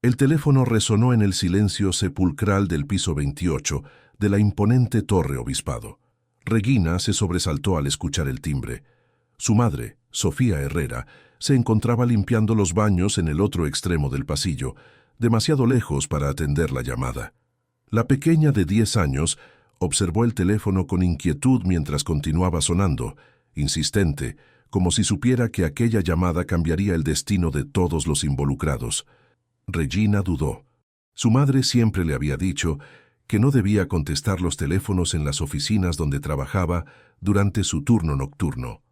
El teléfono resonó en el silencio sepulcral del piso 28 de la imponente torre obispado. Regina se sobresaltó al escuchar el timbre. Su madre, Sofía Herrera, se encontraba limpiando los baños en el otro extremo del pasillo, demasiado lejos para atender la llamada. La pequeña de 10 años observó el teléfono con inquietud mientras continuaba sonando, insistente, como si supiera que aquella llamada cambiaría el destino de todos los involucrados. Regina dudó. Su madre siempre le había dicho que no debía contestar los teléfonos en las oficinas donde trabajaba durante su turno nocturno.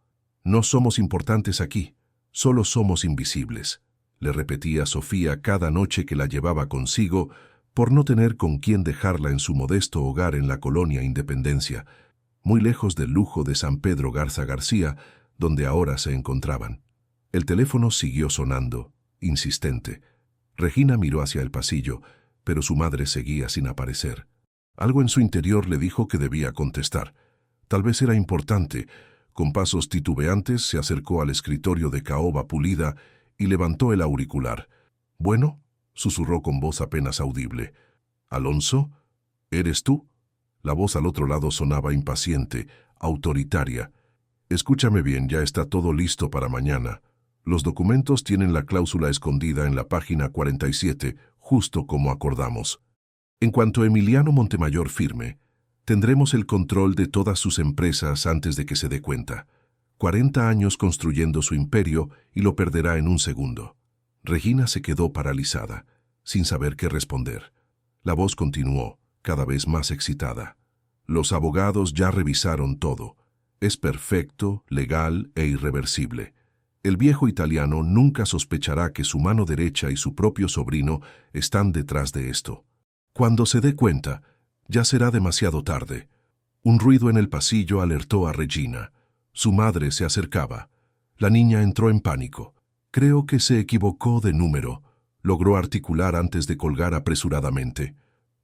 «No somos importantes aquí, solo somos invisibles», le repetía Sofía cada noche que la llevaba consigo por no tener con quién dejarla en su modesto hogar en la colonia Independencia, muy lejos del lujo de San Pedro Garza García, donde ahora se encontraban. El teléfono siguió sonando, insistente. Regina miró hacia el pasillo, pero su madre seguía sin aparecer. Algo en su interior le dijo que debía contestar. Tal vez era importante. Con pasos titubeantes se acercó al escritorio de caoba pulida y levantó el auricular. «Bueno», susurró con voz apenas audible. «¿Alonso? ¿Eres tú?» La voz al otro lado sonaba impaciente, autoritaria. «Escúchame bien, ya está todo listo para mañana. Los documentos tienen la cláusula escondida en la página 47, justo como acordamos. En cuanto Emiliano Montemayor firme, tendremos el control de todas sus empresas antes de que se dé cuenta. 40 años construyendo su imperio y lo perderá en un segundo». Regina se quedó paralizada, sin saber qué responder. La voz continuó, cada vez más excitada. «Los abogados ya revisaron todo. Es perfecto, legal e irreversible. El viejo italiano nunca sospechará que su mano derecha y su propio sobrino están detrás de esto. Cuando se dé cuenta, ya será demasiado tarde». Un ruido en el pasillo alertó a Regina. Su madre se acercaba. La niña entró en pánico. «Creo que se equivocó de número», logró articular antes de colgar apresuradamente.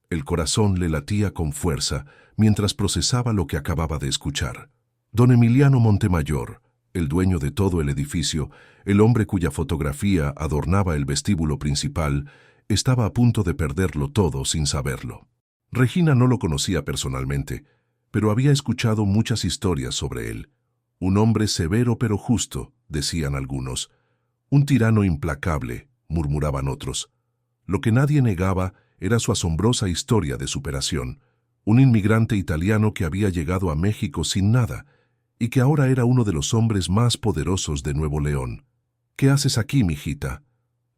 El corazón le latía con fuerza mientras procesaba lo que acababa de escuchar. Don Emiliano Montemayor, el dueño de todo el edificio, el hombre cuya fotografía adornaba el vestíbulo principal, estaba a punto de perderlo todo sin saberlo. Regina no lo conocía personalmente, pero había escuchado muchas historias sobre él. Un hombre severo pero justo, decían algunos. Un tirano implacable, murmuraban otros. Lo que nadie negaba era su asombrosa historia de superación. Un inmigrante italiano que había llegado a México sin nada, y que ahora era uno de los hombres más poderosos de Nuevo León. «¿Qué haces aquí, mijita?».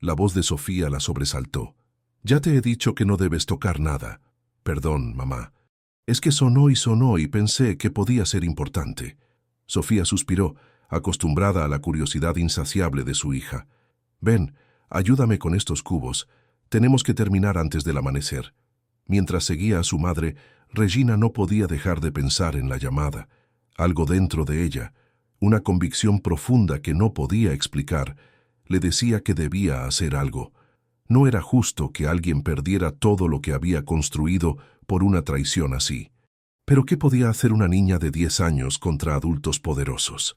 La voz de Sofía la sobresaltó. «Ya te he dicho que no debes tocar nada». «Perdón, mamá. Es que sonó y pensé que podía ser importante». Sofía suspiró, acostumbrada a la curiosidad insaciable de su hija. «Ven, ayúdame con estos cubos. Tenemos que terminar antes del amanecer». Mientras seguía a su madre, Regina no podía dejar de pensar en la llamada. Algo dentro de ella, una convicción profunda que no podía explicar, le decía que debía hacer algo. No era justo que alguien perdiera todo lo que había construido por una traición así. Pero ¿qué podía hacer una niña de 10 años contra adultos poderosos?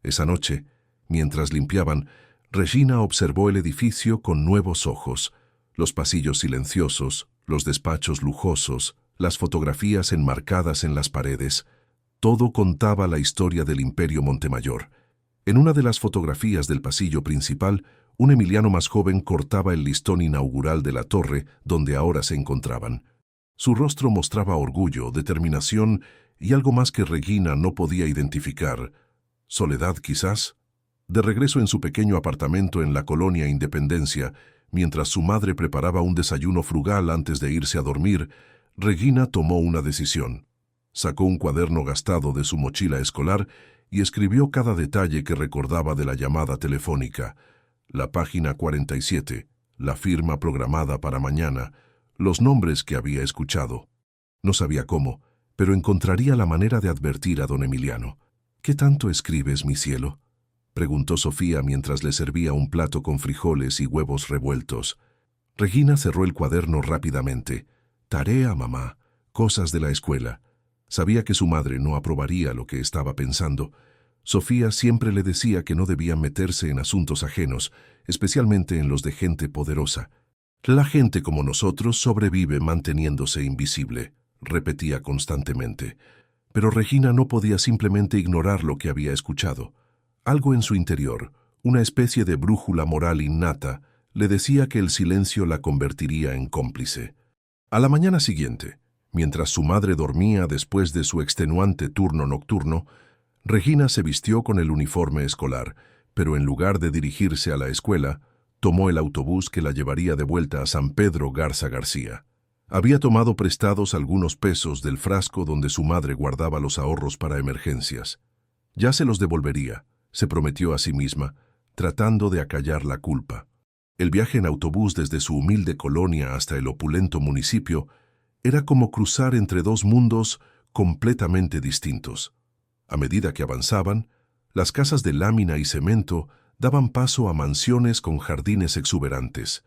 Esa noche, mientras limpiaban, Regina observó el edificio con nuevos ojos. Los pasillos silenciosos, los despachos lujosos, las fotografías enmarcadas en las paredes. Todo contaba la historia del Imperio Montemayor. En una de las fotografías del pasillo principal, un Emiliano más joven cortaba el listón inaugural de la torre donde ahora se encontraban. Su rostro mostraba orgullo, determinación y algo más que Regina no podía identificar. ¿Soledad, quizás? De regreso en su pequeño apartamento en la colonia Independencia, mientras su madre preparaba un desayuno frugal antes de irse a dormir, Regina tomó una decisión. Sacó un cuaderno gastado de su mochila escolar y escribió cada detalle que recordaba de la llamada telefónica. La página 47, la firma programada para mañana, los nombres que había escuchado. No sabía cómo, pero encontraría la manera de advertir a don Emiliano. «¿Qué tanto escribes, mi cielo?», preguntó Sofía mientras le servía un plato con frijoles y huevos revueltos. Regina cerró el cuaderno rápidamente. «Tarea, mamá. Cosas de la escuela». Sabía que su madre no aprobaría lo que estaba pensando. Sofía siempre le decía que no debía meterse en asuntos ajenos, especialmente en los de gente poderosa. La gente como nosotros sobrevive manteniéndose invisible, repetía constantemente. Pero Regina no podía simplemente ignorar lo que había escuchado. Algo en su interior, una especie de brújula moral innata, le decía que el silencio la convertiría en cómplice. A la mañana siguiente, mientras su madre dormía después de su extenuante turno nocturno, Regina se vistió con el uniforme escolar, pero en lugar de dirigirse a la escuela, tomó el autobús que la llevaría de vuelta a San Pedro Garza García. Había tomado prestados algunos pesos del frasco donde su madre guardaba los ahorros para emergencias. Ya se los devolvería, se prometió a sí misma, tratando de acallar la culpa. El viaje en autobús desde su humilde colonia hasta el opulento municipio era como cruzar entre dos mundos completamente distintos. A medida que avanzaban, las casas de lámina y cemento daban paso a mansiones con jardines exuberantes.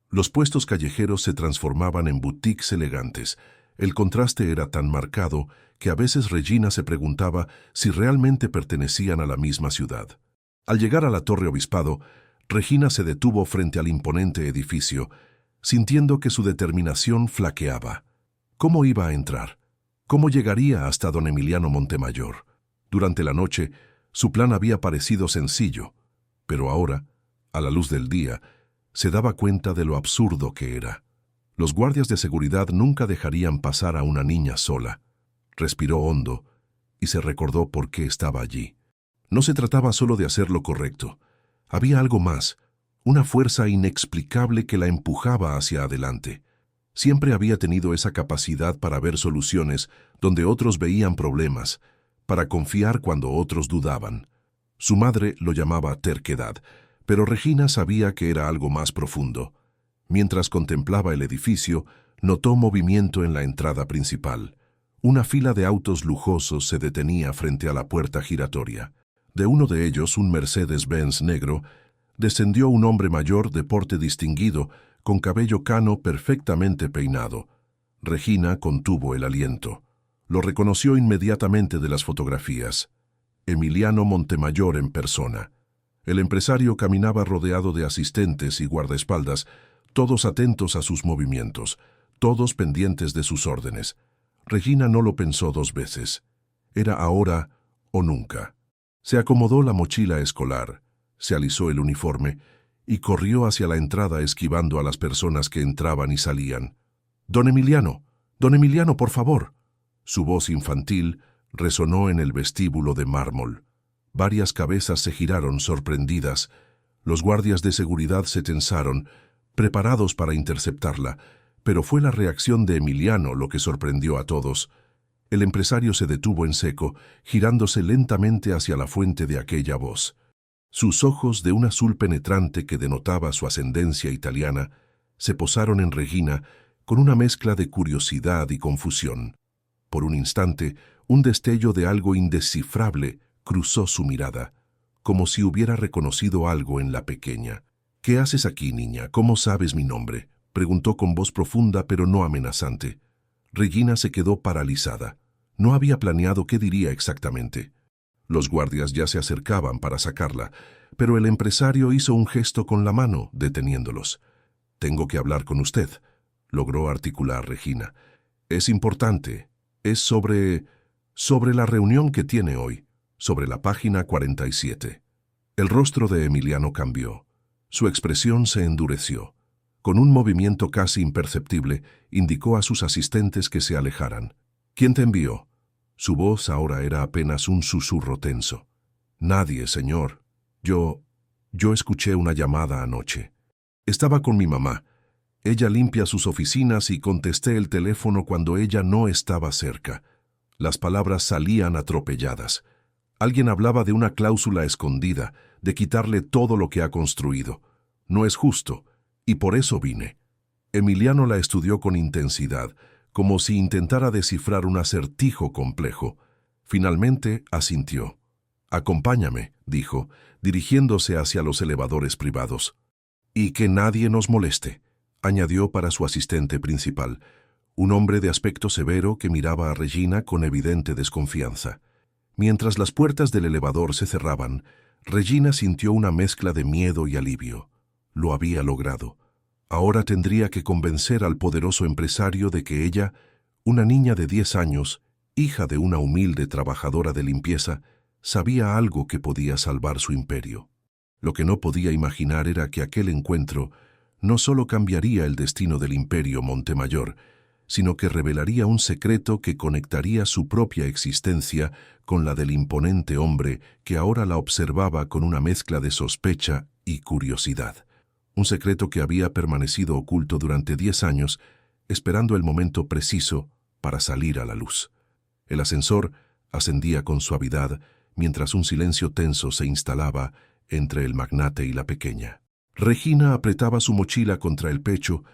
Los puestos callejeros se transformaban en boutiques elegantes. El contraste era tan marcado que a veces Regina se preguntaba si realmente pertenecían a la misma ciudad. Al llegar a la Torre Obispado, Regina se detuvo frente al imponente edificio, sintiendo que su determinación flaqueaba. ¿Cómo iba a entrar? ¿Cómo llegaría hasta don Emiliano Montemayor? Durante la noche, su plan había parecido sencillo, pero ahora, a la luz del día, se daba cuenta de lo absurdo que era. Los guardias de seguridad nunca dejarían pasar a una niña sola. Respiró hondo y se recordó por qué estaba allí. No se trataba solo de hacer lo correcto. Había algo más, una fuerza inexplicable que la empujaba hacia adelante. Siempre había tenido esa capacidad para ver soluciones donde otros veían problemas, para confiar cuando otros dudaban. Su madre lo llamaba terquedad, pero Regina sabía que era algo más profundo. Mientras contemplaba el edificio, notó movimiento en la entrada principal. Una fila de autos lujosos se detenía frente a la puerta giratoria. De uno de ellos, un Mercedes-Benz negro, descendió un hombre mayor de porte distinguido, con cabello cano perfectamente peinado. Regina contuvo el aliento. Lo reconoció inmediatamente de las fotografías. Emiliano Montemayor en persona. El empresario caminaba rodeado de asistentes y guardaespaldas, todos atentos a sus movimientos, todos pendientes de sus órdenes. Regina no lo pensó dos veces. Era ahora o nunca. Se acomodó la mochila escolar, se alisó el uniforme y corrió hacia la entrada esquivando a las personas que entraban y salían. Don Emiliano, por favor». Su voz infantil resonó en el vestíbulo de mármol. Varias cabezas se giraron sorprendidas. Los guardias de seguridad se tensaron, preparados para interceptarla, pero fue la reacción de Emiliano lo que sorprendió a todos. El empresario se detuvo en seco, girándose lentamente hacia la fuente de aquella voz. Sus ojos, de un azul penetrante que denotaba su ascendencia italiana, se posaron en Regina con una mezcla de curiosidad y confusión. Por un instante, un destello de algo indescifrable cruzó su mirada, como si hubiera reconocido algo en la pequeña. «¿Qué haces aquí, niña? ¿Cómo sabes mi nombre?», preguntó con voz profunda pero no amenazante. Regina se quedó paralizada. No había planeado qué diría exactamente. Los guardias ya se acercaban para sacarla, pero el empresario hizo un gesto con la mano, deteniéndolos. «Tengo que hablar con usted», logró articular Regina. «Es importante. Es sobre la reunión que tiene hoy, sobre la página 47». El rostro de Emiliano cambió. Su expresión se endureció. Con un movimiento casi imperceptible, indicó a sus asistentes que se alejaran. «¿Quién te envió?». Su voz ahora era apenas un susurro tenso. «Nadie, señor. Yo escuché una llamada anoche. Estaba con mi mamá. Ella limpia sus oficinas y contesté el teléfono cuando ella no estaba cerca». Las palabras salían atropelladas. Alguien hablaba de una cláusula escondida, de quitarle todo lo que ha construido. «No es justo, y por eso vine». Emiliano la estudió con intensidad, como si intentara descifrar un acertijo complejo. Finalmente asintió. «Acompáñame», dijo, dirigiéndose hacia los elevadores privados. «Y que nadie nos moleste», añadió para su asistente principal, un hombre de aspecto severo que miraba a Regina con evidente desconfianza. Mientras las puertas del elevador se cerraban, Regina sintió una mezcla de miedo y alivio. Lo había logrado. Ahora tendría que convencer al poderoso empresario de que ella, una niña de 10 años, hija de una humilde trabajadora de limpieza, sabía algo que podía salvar su imperio. Lo que no podía imaginar era que aquel encuentro no solo cambiaría el destino del imperio Montemayor, sino que revelaría un secreto que conectaría su propia existencia con la del imponente hombre que ahora la observaba con una mezcla de sospecha y curiosidad. Un secreto que había permanecido oculto durante 10 años, esperando el momento preciso para salir a la luz. El ascensor ascendía con suavidad, mientras un silencio tenso se instalaba entre el magnate y la pequeña. Regina apretaba su mochila contra el pecho,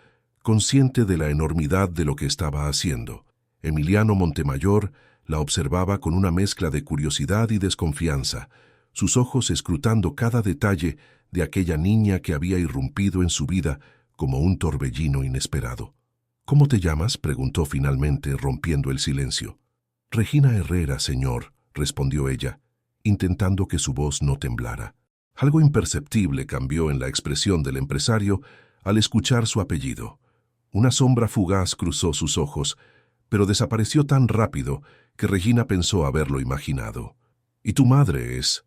consciente de la enormidad de lo que estaba haciendo. Emiliano Montemayor la observaba con una mezcla de curiosidad y desconfianza, sus ojos escrutando cada detalle de aquella niña que había irrumpido en su vida como un torbellino inesperado. «¿Cómo te llamas?», preguntó finalmente, rompiendo el silencio. «Regina Herrera, señor», respondió ella, intentando que su voz no temblara. Algo imperceptible cambió en la expresión del empresario al escuchar su apellido. Una sombra fugaz cruzó sus ojos, pero desapareció tan rápido que Regina pensó haberlo imaginado. «¿Y tu madre es?»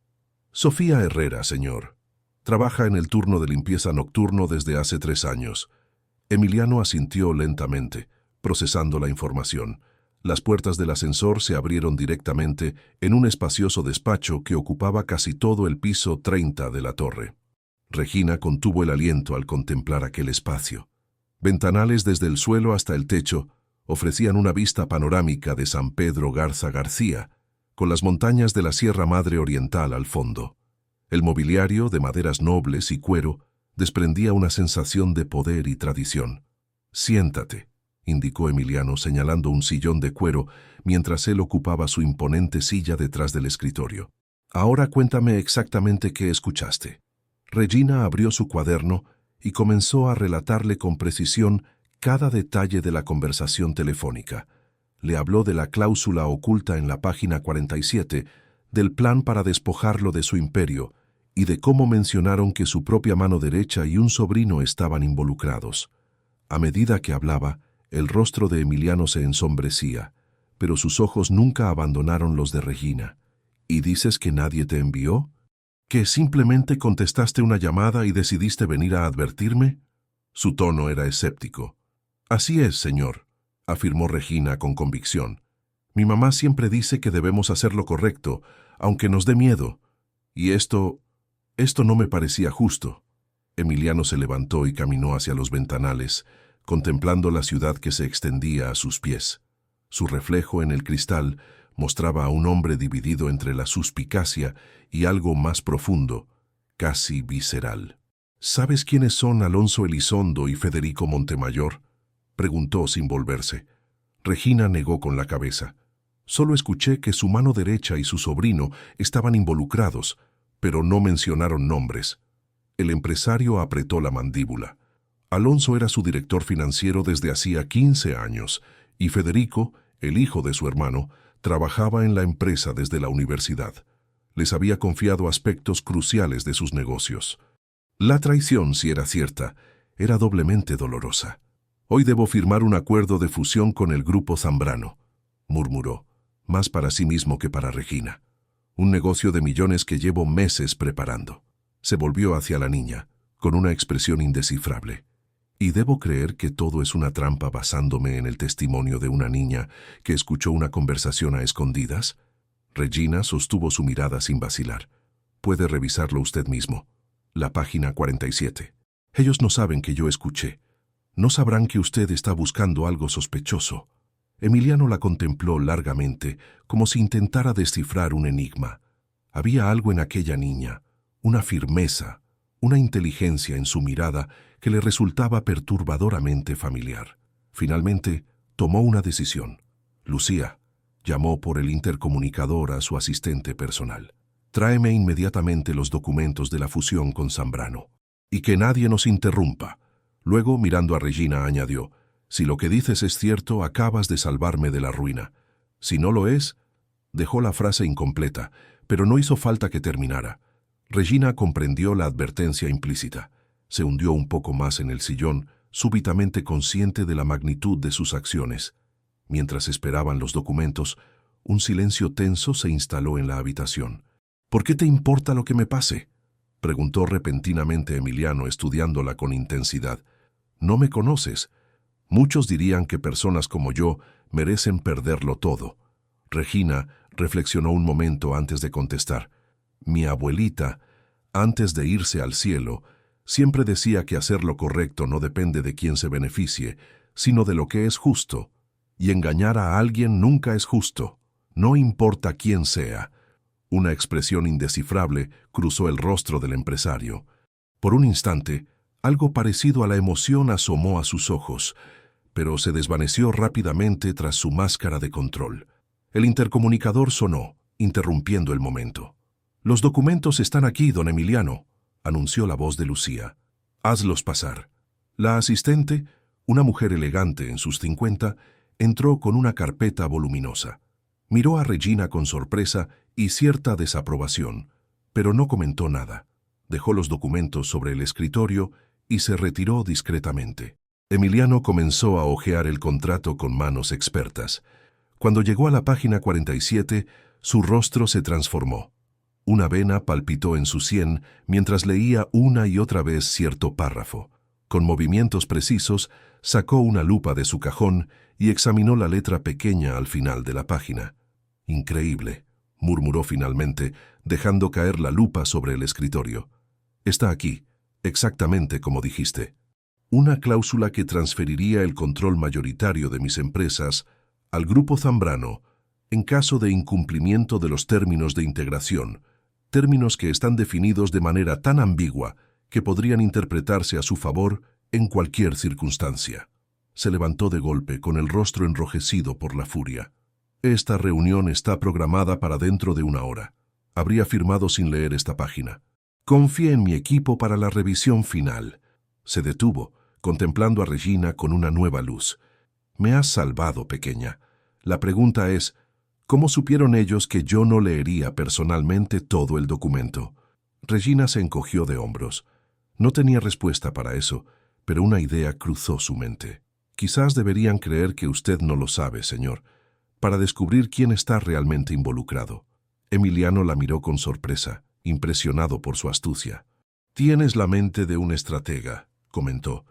«Sofía Herrera, señor. Trabaja en el turno de limpieza nocturno desde hace 3 años». Emiliano asintió lentamente, procesando la información. Las puertas del ascensor se abrieron directamente en un espacioso despacho que ocupaba casi todo el piso 30 de la torre. Regina contuvo el aliento al contemplar aquel espacio. Ventanales desde el suelo hasta el techo ofrecían una vista panorámica de San Pedro Garza García, con las montañas de la Sierra Madre Oriental al fondo. El mobiliario, de maderas nobles y cuero, desprendía una sensación de poder y tradición. «Siéntate», indicó Emiliano señalando un sillón de cuero mientras él ocupaba su imponente silla detrás del escritorio. «Ahora cuéntame exactamente qué escuchaste». Regina abrió su cuaderno y comenzó a relatarle con precisión cada detalle de la conversación telefónica. Le habló de la cláusula oculta en la página 47, del plan para despojarlo de su imperio y de cómo mencionaron que su propia mano derecha y un sobrino estaban involucrados. A medida que hablaba, el rostro de Emiliano se ensombrecía, pero sus ojos nunca abandonaron los de Regina. «¿Y dices que nadie te envió? ¿Que simplemente contestaste una llamada y decidiste venir a advertirme?» Su tono era escéptico. «Así es, señor», afirmó Regina con convicción. «Mi mamá siempre dice que debemos hacer lo correcto, aunque nos dé miedo. Y esto no me parecía justo». Emiliano se levantó y caminó hacia los ventanales, contemplando la ciudad que se extendía a sus pies. Su reflejo en el cristal mostraba a un hombre dividido entre la suspicacia y algo más profundo, casi visceral. «¿Sabes quiénes son Alonso Elizondo y Federico Montemayor?», preguntó sin volverse. Regina negó con la cabeza. «Solo escuché que su mano derecha y su sobrino estaban involucrados, pero no mencionaron nombres». El empresario apretó la mandíbula. Alonso era su director financiero desde hacía 15 años, y Federico, el hijo de su hermano, trabajaba en la empresa desde la universidad. Les había confiado aspectos cruciales de sus negocios. La traición, si era cierta, era doblemente dolorosa. «Hoy debo firmar un acuerdo de fusión con el Grupo Zambrano», murmuró, más para sí mismo que para Regina. «Un negocio de millones que llevo meses preparando». Se volvió hacia la niña, con una expresión indescifrable. «¿Y debo creer que todo es una trampa basándome en el testimonio de una niña que escuchó una conversación a escondidas?» Regina sostuvo su mirada sin vacilar. «Puede revisarlo usted mismo. La página 47. Ellos no saben que yo escuché. No sabrán que usted está buscando algo sospechoso». Emiliano la contempló largamente, como si intentara descifrar un enigma. Había algo en aquella niña, una firmeza, una inteligencia en su mirada que le resultaba perturbadoramente familiar. Finalmente, tomó una decisión. «Lucía», llamó por el intercomunicador a su asistente personal, «tráeme inmediatamente los documentos de la fusión con Zambrano. Y que nadie nos interrumpa». Luego, mirando a Regina, añadió, «Si lo que dices es cierto, acabas de salvarme de la ruina. Si no lo es...». Dejó la frase incompleta, pero no hizo falta que terminara. Regina comprendió la advertencia implícita. Se hundió un poco más en el sillón, súbitamente consciente de la magnitud de sus acciones. Mientras esperaban los documentos, un silencio tenso se instaló en la habitación. «¿Por qué te importa lo que me pase?», preguntó repentinamente Emiliano, estudiándola con intensidad. «No me conoces. Muchos dirían que personas como yo merecen perderlo todo». Regina reflexionó un momento antes de contestar. «Mi abuelita, antes de irse al cielo, siempre decía que hacer lo correcto no depende de quién se beneficie, sino de lo que es justo. Y engañar a alguien nunca es justo, no importa quién sea». Una expresión indescifrable cruzó el rostro del empresario. Por un instante, algo parecido a la emoción asomó a sus ojos, pero se desvaneció rápidamente tras su máscara de control. El intercomunicador sonó, interrumpiendo el momento. «Los documentos están aquí, don Emiliano», anunció la voz de Lucía. «Hazlos pasar». La asistente, una mujer elegante en sus 50, entró con una carpeta voluminosa. Miró a Regina con sorpresa y cierta desaprobación, pero no comentó nada. Dejó los documentos sobre el escritorio y se retiró discretamente. Emiliano comenzó a hojear el contrato con manos expertas. Cuando llegó a la página 47, su rostro se transformó. Una vena palpitó en su sien mientras leía una y otra vez cierto párrafo. Con movimientos precisos, sacó una lupa de su cajón y examinó la letra pequeña al final de la página. «Increíble», murmuró finalmente, dejando caer la lupa sobre el escritorio. «Está aquí, exactamente como dijiste. Una cláusula que transferiría el control mayoritario de mis empresas al Grupo Zambrano en caso de incumplimiento de los términos de integración, términos que están definidos de manera tan ambigua que podrían interpretarse a su favor en cualquier circunstancia». Se levantó de golpe con el rostro enrojecido por la furia. «Esta reunión está programada para dentro de 1 hora. Habría firmado sin leer esta página. Confía en mi equipo para la revisión final». Se detuvo, contemplando a Regina con una nueva luz. «Me has salvado, pequeña. La pregunta es, ¿cómo supieron ellos que yo no leería personalmente todo el documento?» Regina se encogió de hombros. No tenía respuesta para eso, pero una idea cruzó su mente. «Quizás deberían creer que usted no lo sabe, señor, para descubrir quién está realmente involucrado». Emiliano la miró con sorpresa, impresionado por su astucia. «Tienes la mente de un estratega», comentó,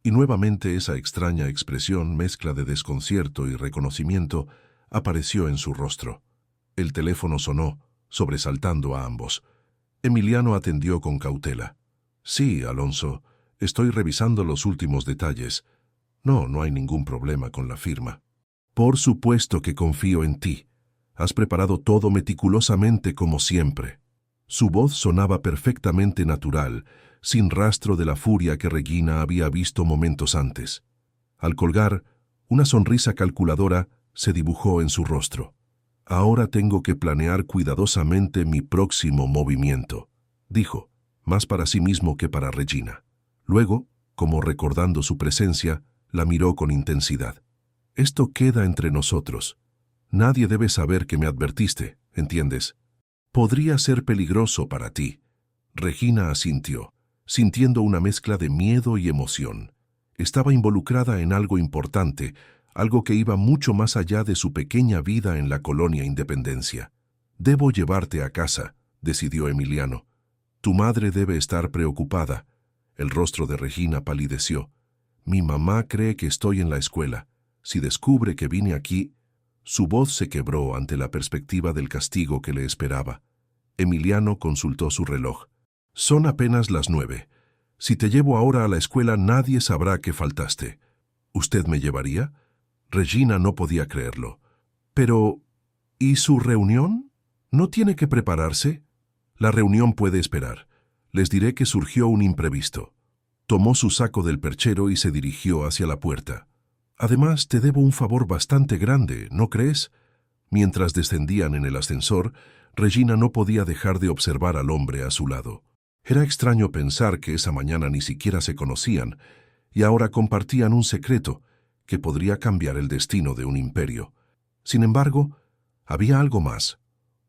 y nuevamente esa extraña expresión, mezcla de desconcierto y reconocimiento, apareció en su rostro. El teléfono sonó, sobresaltando a ambos. Emiliano atendió con cautela. «Sí, Alonso, estoy revisando los últimos detalles. No hay ningún problema con la firma». «Por supuesto que confío en ti. Has preparado todo meticulosamente como siempre». Su voz sonaba perfectamente natural, sin rastro de la furia que Regina había visto momentos antes. Al colgar, una sonrisa calculadora se dibujó en su rostro. «Ahora tengo que planear cuidadosamente mi próximo movimiento», dijo, más para sí mismo que para Regina. Luego, como recordando su presencia, la miró con intensidad. «Esto queda entre nosotros. Nadie debe saber que me advertiste, ¿entiendes? Podría ser peligroso para ti». Regina asintió, sintiendo una mezcla de miedo y emoción. Estaba involucrada en algo importante, algo que iba mucho más allá de su pequeña vida en la colonia Independencia. «Debo llevarte a casa», decidió Emiliano. «Tu madre debe estar preocupada». El rostro de Regina palideció. «Mi mamá cree que estoy en la escuela. Si descubre que vine aquí...». Su voz se quebró ante la perspectiva del castigo que le esperaba. Emiliano consultó su reloj. «Son apenas las 9. Si te llevo ahora a la escuela nadie sabrá que faltaste». «¿Usted me llevaría?». Regina no podía creerlo. «Pero... ¿y su reunión? ¿No tiene que prepararse?». «La reunión puede esperar. Les diré que surgió un imprevisto». Tomó su saco del perchero y se dirigió hacia la puerta. «Además, te debo un favor bastante grande, ¿no crees?». Mientras descendían en el ascensor, Regina no podía dejar de observar al hombre a su lado. Era extraño pensar que esa mañana ni siquiera se conocían, y ahora compartían un secreto que podría cambiar el destino de un imperio. Sin embargo, había algo más,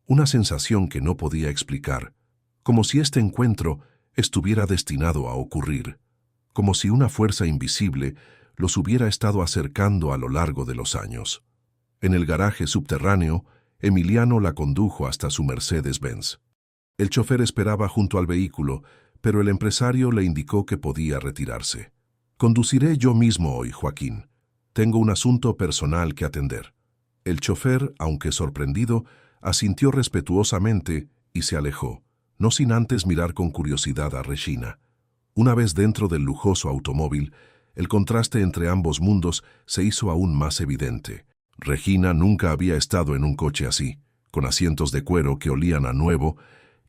una sensación que no podía explicar, como si este encuentro estuviera destinado a ocurrir. como si una fuerza invisible los hubiera estado acercando a lo largo de los años. En el garaje subterráneo, Emiliano la condujo hasta su Mercedes-Benz. El chofer esperaba junto al vehículo, pero el empresario le indicó que podía retirarse. «Conduciré yo mismo hoy, Joaquín. Tengo un asunto personal que atender». El chofer, aunque sorprendido, asintió respetuosamente y se alejó, no sin antes mirar con curiosidad a Regina. Una vez dentro del lujoso automóvil, el contraste entre ambos mundos se hizo aún más evidente. Regina nunca había estado en un coche así, con asientos de cuero que olían a nuevo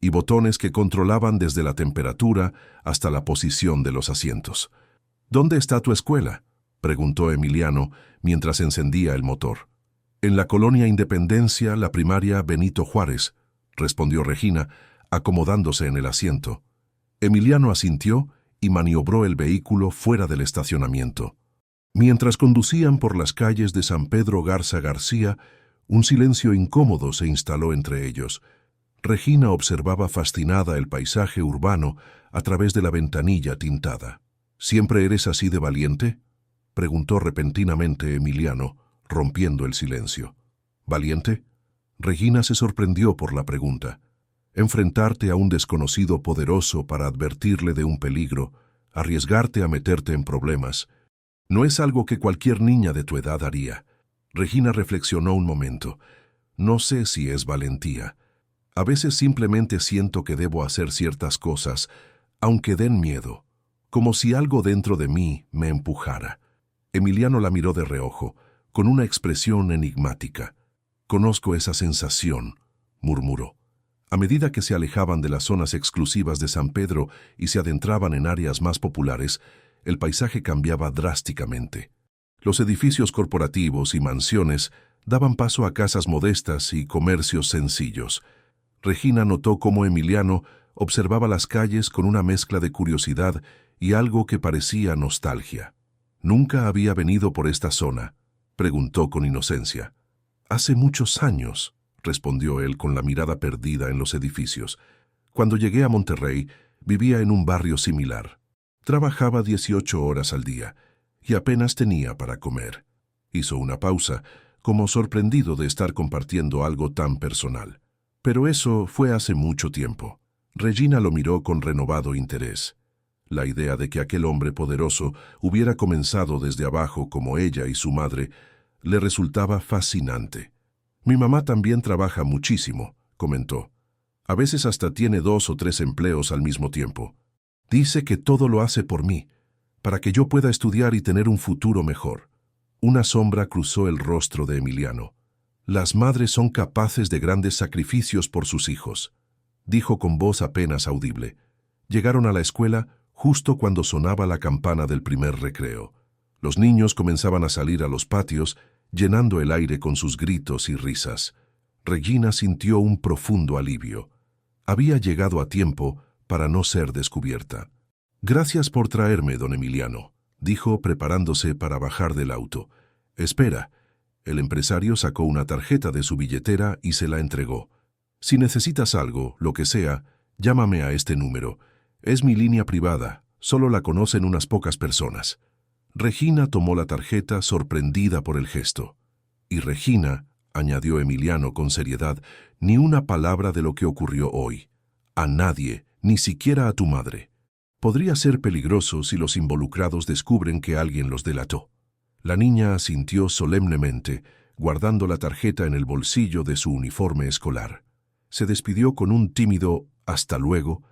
y botones que controlaban desde la temperatura hasta la posición de los asientos. «¿Dónde está tu escuela?», preguntó Emiliano mientras encendía el motor. «En la colonia Independencia, la primaria Benito Juárez», respondió Regina, acomodándose en el asiento. Emiliano asintió y maniobró el vehículo fuera del estacionamiento. Mientras conducían por las calles de San Pedro Garza García, un silencio incómodo se instaló entre ellos. Regina observaba fascinada el paisaje urbano a través de la ventanilla tintada. «¿Siempre eres así de valiente?», preguntó repentinamente Emiliano, rompiendo el silencio. «¿Valiente?». Regina se sorprendió por la pregunta. Enfrentarte a un desconocido poderoso para advertirle de un peligro, arriesgarte a meterte en problemas, no es algo que cualquier niña de tu edad haría. Regina reflexionó un momento. «No sé si es valentía. A veces simplemente siento que debo hacer ciertas cosas, aunque den miedo, como si algo dentro de mí me empujara». Emiliano la miró de reojo, con una expresión enigmática. «Conozco esa sensación», murmuró. A medida que se alejaban de las zonas exclusivas de San Pedro y se adentraban en áreas más populares, el paisaje cambiaba drásticamente. Los edificios corporativos y mansiones daban paso a casas modestas y comercios sencillos. Regina notó cómo Emiliano observaba las calles con una mezcla de curiosidad y algo que parecía nostalgia. «¿Nunca había venido por esta zona?», preguntó con inocencia. «Hace muchos años», respondió él con la mirada perdida en los edificios. «Cuando llegué a Monterrey, vivía en un barrio similar. Trabajaba 18 horas al día y apenas tenía para comer». Hizo una pausa, como sorprendido de estar compartiendo algo tan personal. «Pero eso fue hace mucho tiempo». Regina lo miró con renovado interés. La idea de que aquel hombre poderoso hubiera comenzado desde abajo como ella y su madre le resultaba fascinante. «Mi mamá también trabaja muchísimo», comentó. «A veces hasta tiene 2 o 3 empleos al mismo tiempo. Dice que todo lo hace por mí, para que yo pueda estudiar y tener un futuro mejor». Una sombra cruzó el rostro de Emiliano. «Las madres son capaces de grandes sacrificios por sus hijos», dijo con voz apenas audible. Llegaron a la escuela justo cuando sonaba la campana del primer recreo. Los niños comenzaban a salir a los patios, llenando el aire con sus gritos y risas. Regina sintió un profundo alivio. Había llegado a tiempo para no ser descubierta. «Gracias por traerme, don Emiliano», dijo preparándose para bajar del auto. «Espera». El empresario sacó una tarjeta de su billetera y se la entregó. «Si necesitas algo, lo que sea, llámame a este número. Es mi línea privada, solo la conocen unas pocas personas». Regina tomó la tarjeta sorprendida por el gesto. «Y Regina», añadió Emiliano con seriedad, «ni una palabra de lo que ocurrió hoy. A nadie, ni siquiera a tu madre. Podría ser peligroso si los involucrados descubren que alguien los delató». La niña asintió solemnemente, guardando la tarjeta en el bolsillo de su uniforme escolar. Se despidió con un tímido «hasta luego»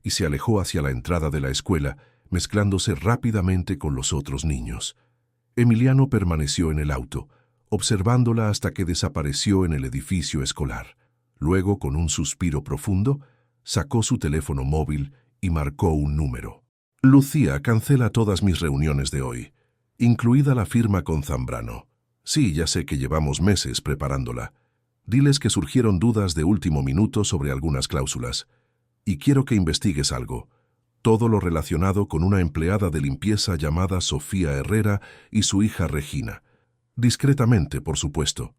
y se alejó hacia la entrada de la escuela, mezclándose rápidamente con los otros niños. Emiliano permaneció en el auto, observándola hasta que desapareció en el edificio escolar. Luego, con un suspiro profundo, sacó su teléfono móvil y marcó un número. «Lucía, cancela todas mis reuniones de hoy, incluida la firma con Zambrano. Sí, ya sé que llevamos meses preparándola. Diles que surgieron dudas de último minuto sobre algunas cláusulas. Y quiero que investigues algo. Todo lo relacionado con una empleada de limpieza llamada Sofía Herrera y su hija Regina. Discretamente, por supuesto».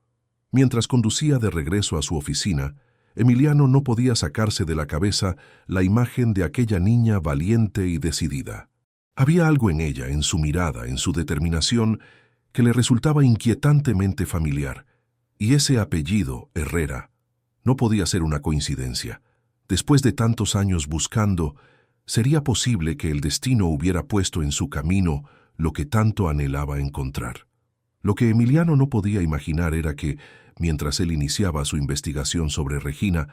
Mientras conducía de regreso a su oficina, Emiliano no podía sacarse de la cabeza la imagen de aquella niña valiente y decidida. Había algo en ella, en su mirada, en su determinación, que le resultaba inquietantemente familiar. Y ese apellido, Herrera, no podía ser una coincidencia. Después de tantos años buscando, ¿sería posible que el destino hubiera puesto en su camino lo que tanto anhelaba encontrar? Lo que Emiliano no podía imaginar era que, mientras él iniciaba su investigación sobre Regina,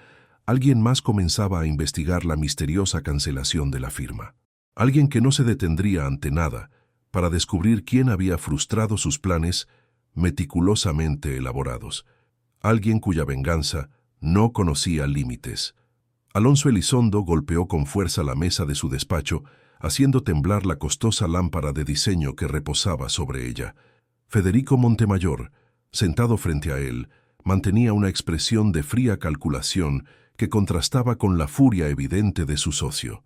alguien más comenzaba a investigar la misteriosa cancelación de la firma. Alguien que no se detendría ante nada para descubrir quién había frustrado sus planes meticulosamente elaborados. Alguien cuya venganza no conocía límites. Alonso Elizondo golpeó con fuerza la mesa de su despacho, haciendo temblar la costosa lámpara de diseño que reposaba sobre ella. Federico Montemayor, sentado frente a él, mantenía una expresión de fría calculación que contrastaba con la furia evidente de su socio.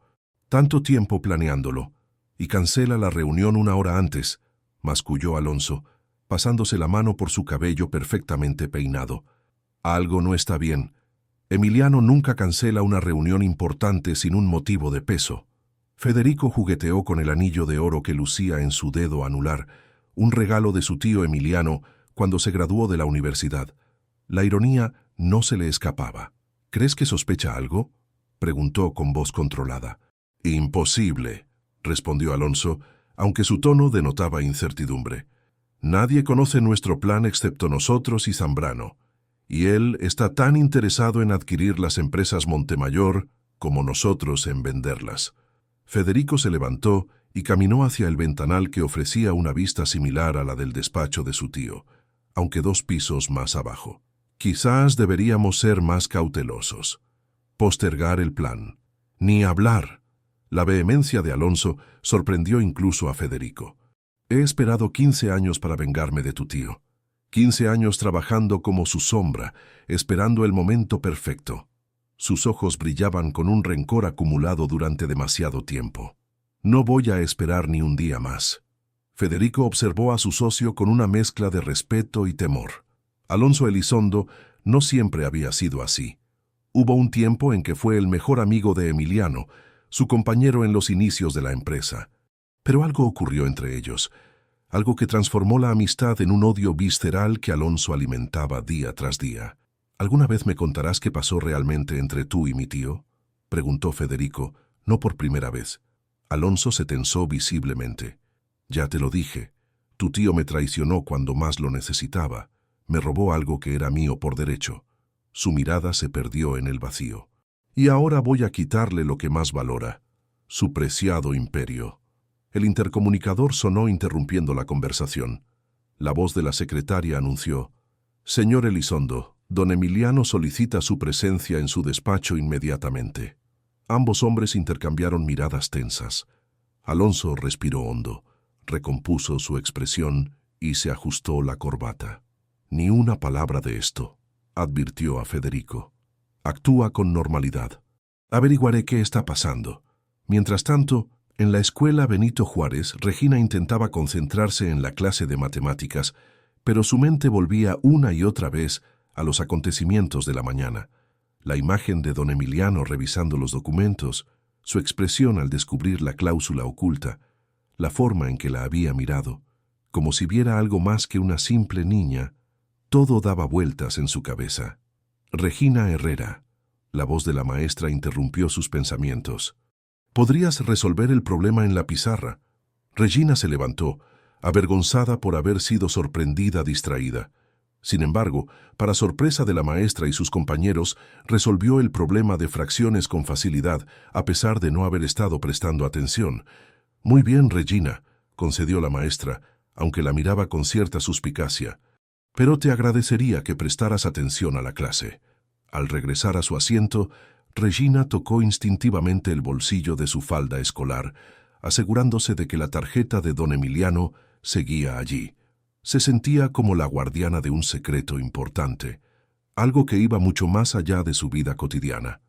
Tanto tiempo planeándolo, y cancela la reunión una hora antes, masculló Alonso, pasándose la mano por su cabello perfectamente peinado. Algo no está bien. Emiliano nunca cancela una reunión importante sin un motivo de peso. Federico jugueteó con el anillo de oro que lucía en su dedo anular, un regalo de su tío Emiliano cuando se graduó de la universidad. La ironía no se le escapaba. ¿Crees que sospecha algo?, preguntó con voz controlada. Imposible, respondió Alonso, aunque su tono denotaba incertidumbre. Nadie conoce nuestro plan excepto nosotros y Zambrano, y él está tan interesado en adquirir las empresas Montemayor como nosotros en venderlas. Federico se levantó y caminó hacia el ventanal que ofrecía una vista similar a la del despacho de su tío, aunque 2 pisos más abajo. Quizás deberíamos ser más cautelosos. Postergar el plan. Ni hablar. La vehemencia de Alonso sorprendió incluso a Federico. He esperado 15 años para vengarme de tu tío. 15 años trabajando como su sombra, esperando el momento perfecto. Sus ojos brillaban con un rencor acumulado durante demasiado tiempo. No voy a esperar ni un día más. Federico observó a su socio con una mezcla de respeto y temor. Alonso Elizondo no siempre había sido así. Hubo un tiempo en que fue el mejor amigo de Emiliano, su compañero en los inicios de la empresa. Pero algo ocurrió entre ellos, algo que transformó la amistad en un odio visceral que Alonso alimentaba día tras día. ¿Alguna vez me contarás qué pasó realmente entre tú y mi tío?, preguntó Federico, no por primera vez. Alonso se tensó visiblemente. Ya te lo dije, tu tío me traicionó cuando más lo necesitaba. Me robó algo que era mío por derecho. Su mirada se perdió en el vacío. Y ahora voy a quitarle lo que más valora, su preciado imperio. El intercomunicador sonó interrumpiendo la conversación. La voz de la secretaria anunció: «Señor Elizondo, don Emiliano solicita su presencia en su despacho inmediatamente». Ambos hombres intercambiaron miradas tensas. Alonso respiró hondo, recompuso su expresión y se ajustó la corbata. «Ni una palabra de esto», advirtió a Federico. «Actúa con normalidad. Averiguaré qué está pasando». Mientras tanto, en la escuela Benito Juárez, Regina intentaba concentrarse en la clase de matemáticas, pero su mente volvía una y otra vez a los acontecimientos de la mañana. La imagen de don Emiliano revisando los documentos, su expresión al descubrir la cláusula oculta, la forma en que la había mirado, como si viera algo más que una simple niña, todo daba vueltas en su cabeza. Regina Herrera. La voz de la maestra interrumpió sus pensamientos. «Podrías resolver el problema en la pizarra». Regina se levantó, avergonzada por haber sido sorprendida distraída. Sin embargo, para sorpresa de la maestra y sus compañeros, resolvió el problema de fracciones con facilidad, a pesar de no haber estado prestando atención. «Muy bien, Regina», concedió la maestra, aunque la miraba con cierta suspicacia. «Pero te agradecería que prestaras atención a la clase». Al regresar a su asiento, Regina tocó instintivamente el bolsillo de su falda escolar, asegurándose de que la tarjeta de don Emiliano seguía allí. Se sentía como la guardiana de un secreto importante, algo que iba mucho más allá de su vida cotidiana.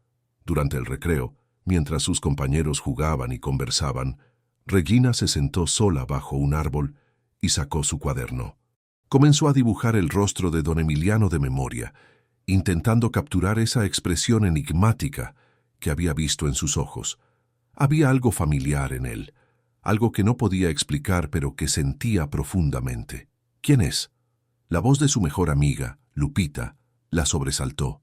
Durante el recreo, mientras sus compañeros jugaban y conversaban, Regina se sentó sola bajo un árbol y sacó su cuaderno. Comenzó a dibujar el rostro de don Emiliano de memoria, intentando capturar esa expresión enigmática que había visto en sus ojos. Había algo familiar en él, algo que no podía explicar pero que sentía profundamente. ¿Quién es? La voz de su mejor amiga, Lupita, la sobresaltó.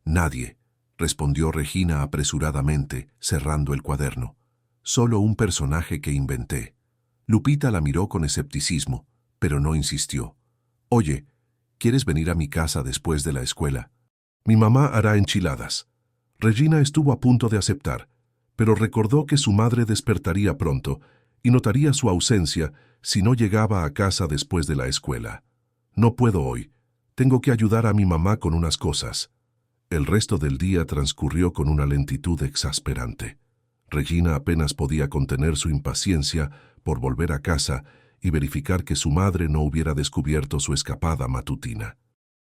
Nadie, respondió Regina apresuradamente, cerrando el cuaderno. Solo un personaje que inventé. Lupita la miró con escepticismo, pero no insistió. Oye, ¿quieres venir a mi casa después de la escuela? Mi mamá hará enchiladas. Regina estuvo a punto de aceptar, pero recordó que su madre despertaría pronto y notaría su ausencia si no llegaba a casa después de la escuela. No puedo hoy. Tengo que ayudar a mi mamá con unas cosas. El resto del día transcurrió con una lentitud exasperante. Regina apenas podía contener su impaciencia por volver a casa y verificar que su madre no hubiera descubierto su escapada matutina.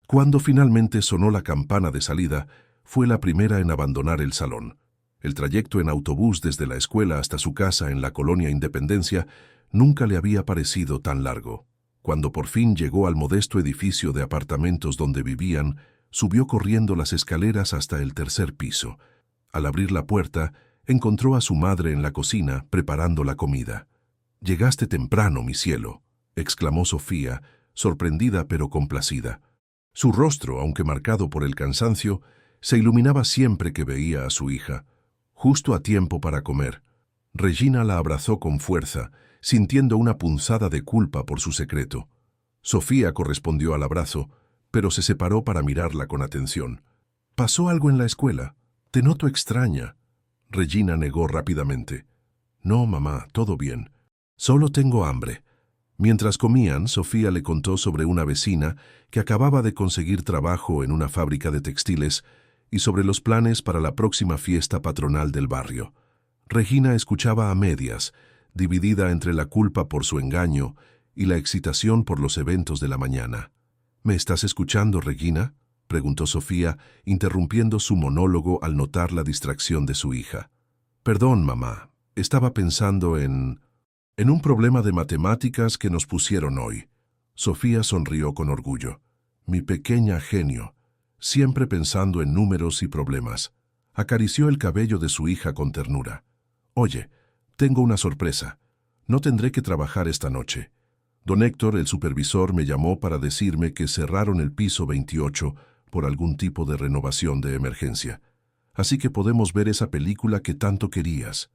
Cuando finalmente sonó la campana de salida, fue la primera en abandonar el salón. El trayecto en autobús desde la escuela hasta su casa en la colonia Independencia nunca le había parecido tan largo. Cuando por fin llegó al modesto edificio de apartamentos donde vivían, subió corriendo las escaleras hasta el tercer piso. Al abrir la puerta, encontró a su madre en la cocina preparando la comida. «Llegaste temprano, mi cielo», exclamó Sofía, sorprendida pero complacida. Su rostro, aunque marcado por el cansancio, se iluminaba siempre que veía a su hija. Justo a tiempo para comer. Regina la abrazó con fuerza, sintiendo una punzada de culpa por su secreto. Sofía correspondió al abrazo, pero se separó para mirarla con atención. «¿Pasó algo en la escuela? Te noto extraña». Regina negó rápidamente. «No, mamá, todo bien. Solo tengo hambre». Mientras comían, Sofía le contó sobre una vecina que acababa de conseguir trabajo en una fábrica de textiles y sobre los planes para la próxima fiesta patronal del barrio. Regina escuchaba a medias, dividida entre la culpa por su engaño y la excitación por los eventos de la mañana. «¿Me estás escuchando, Regina?», preguntó Sofía, interrumpiendo su monólogo al notar la distracción de su hija. «Perdón, mamá, estaba pensando en un problema de matemáticas que nos pusieron hoy». Sofía sonrió con orgullo. «Mi pequeña genio, siempre pensando en números y problemas». Acarició el cabello de su hija con ternura. «Oye, tengo una sorpresa. No tendré que trabajar esta noche. Don Héctor, el supervisor, me llamó para decirme que cerraron el piso 28 por algún tipo de renovación de emergencia. Así que podemos ver esa película que tanto querías».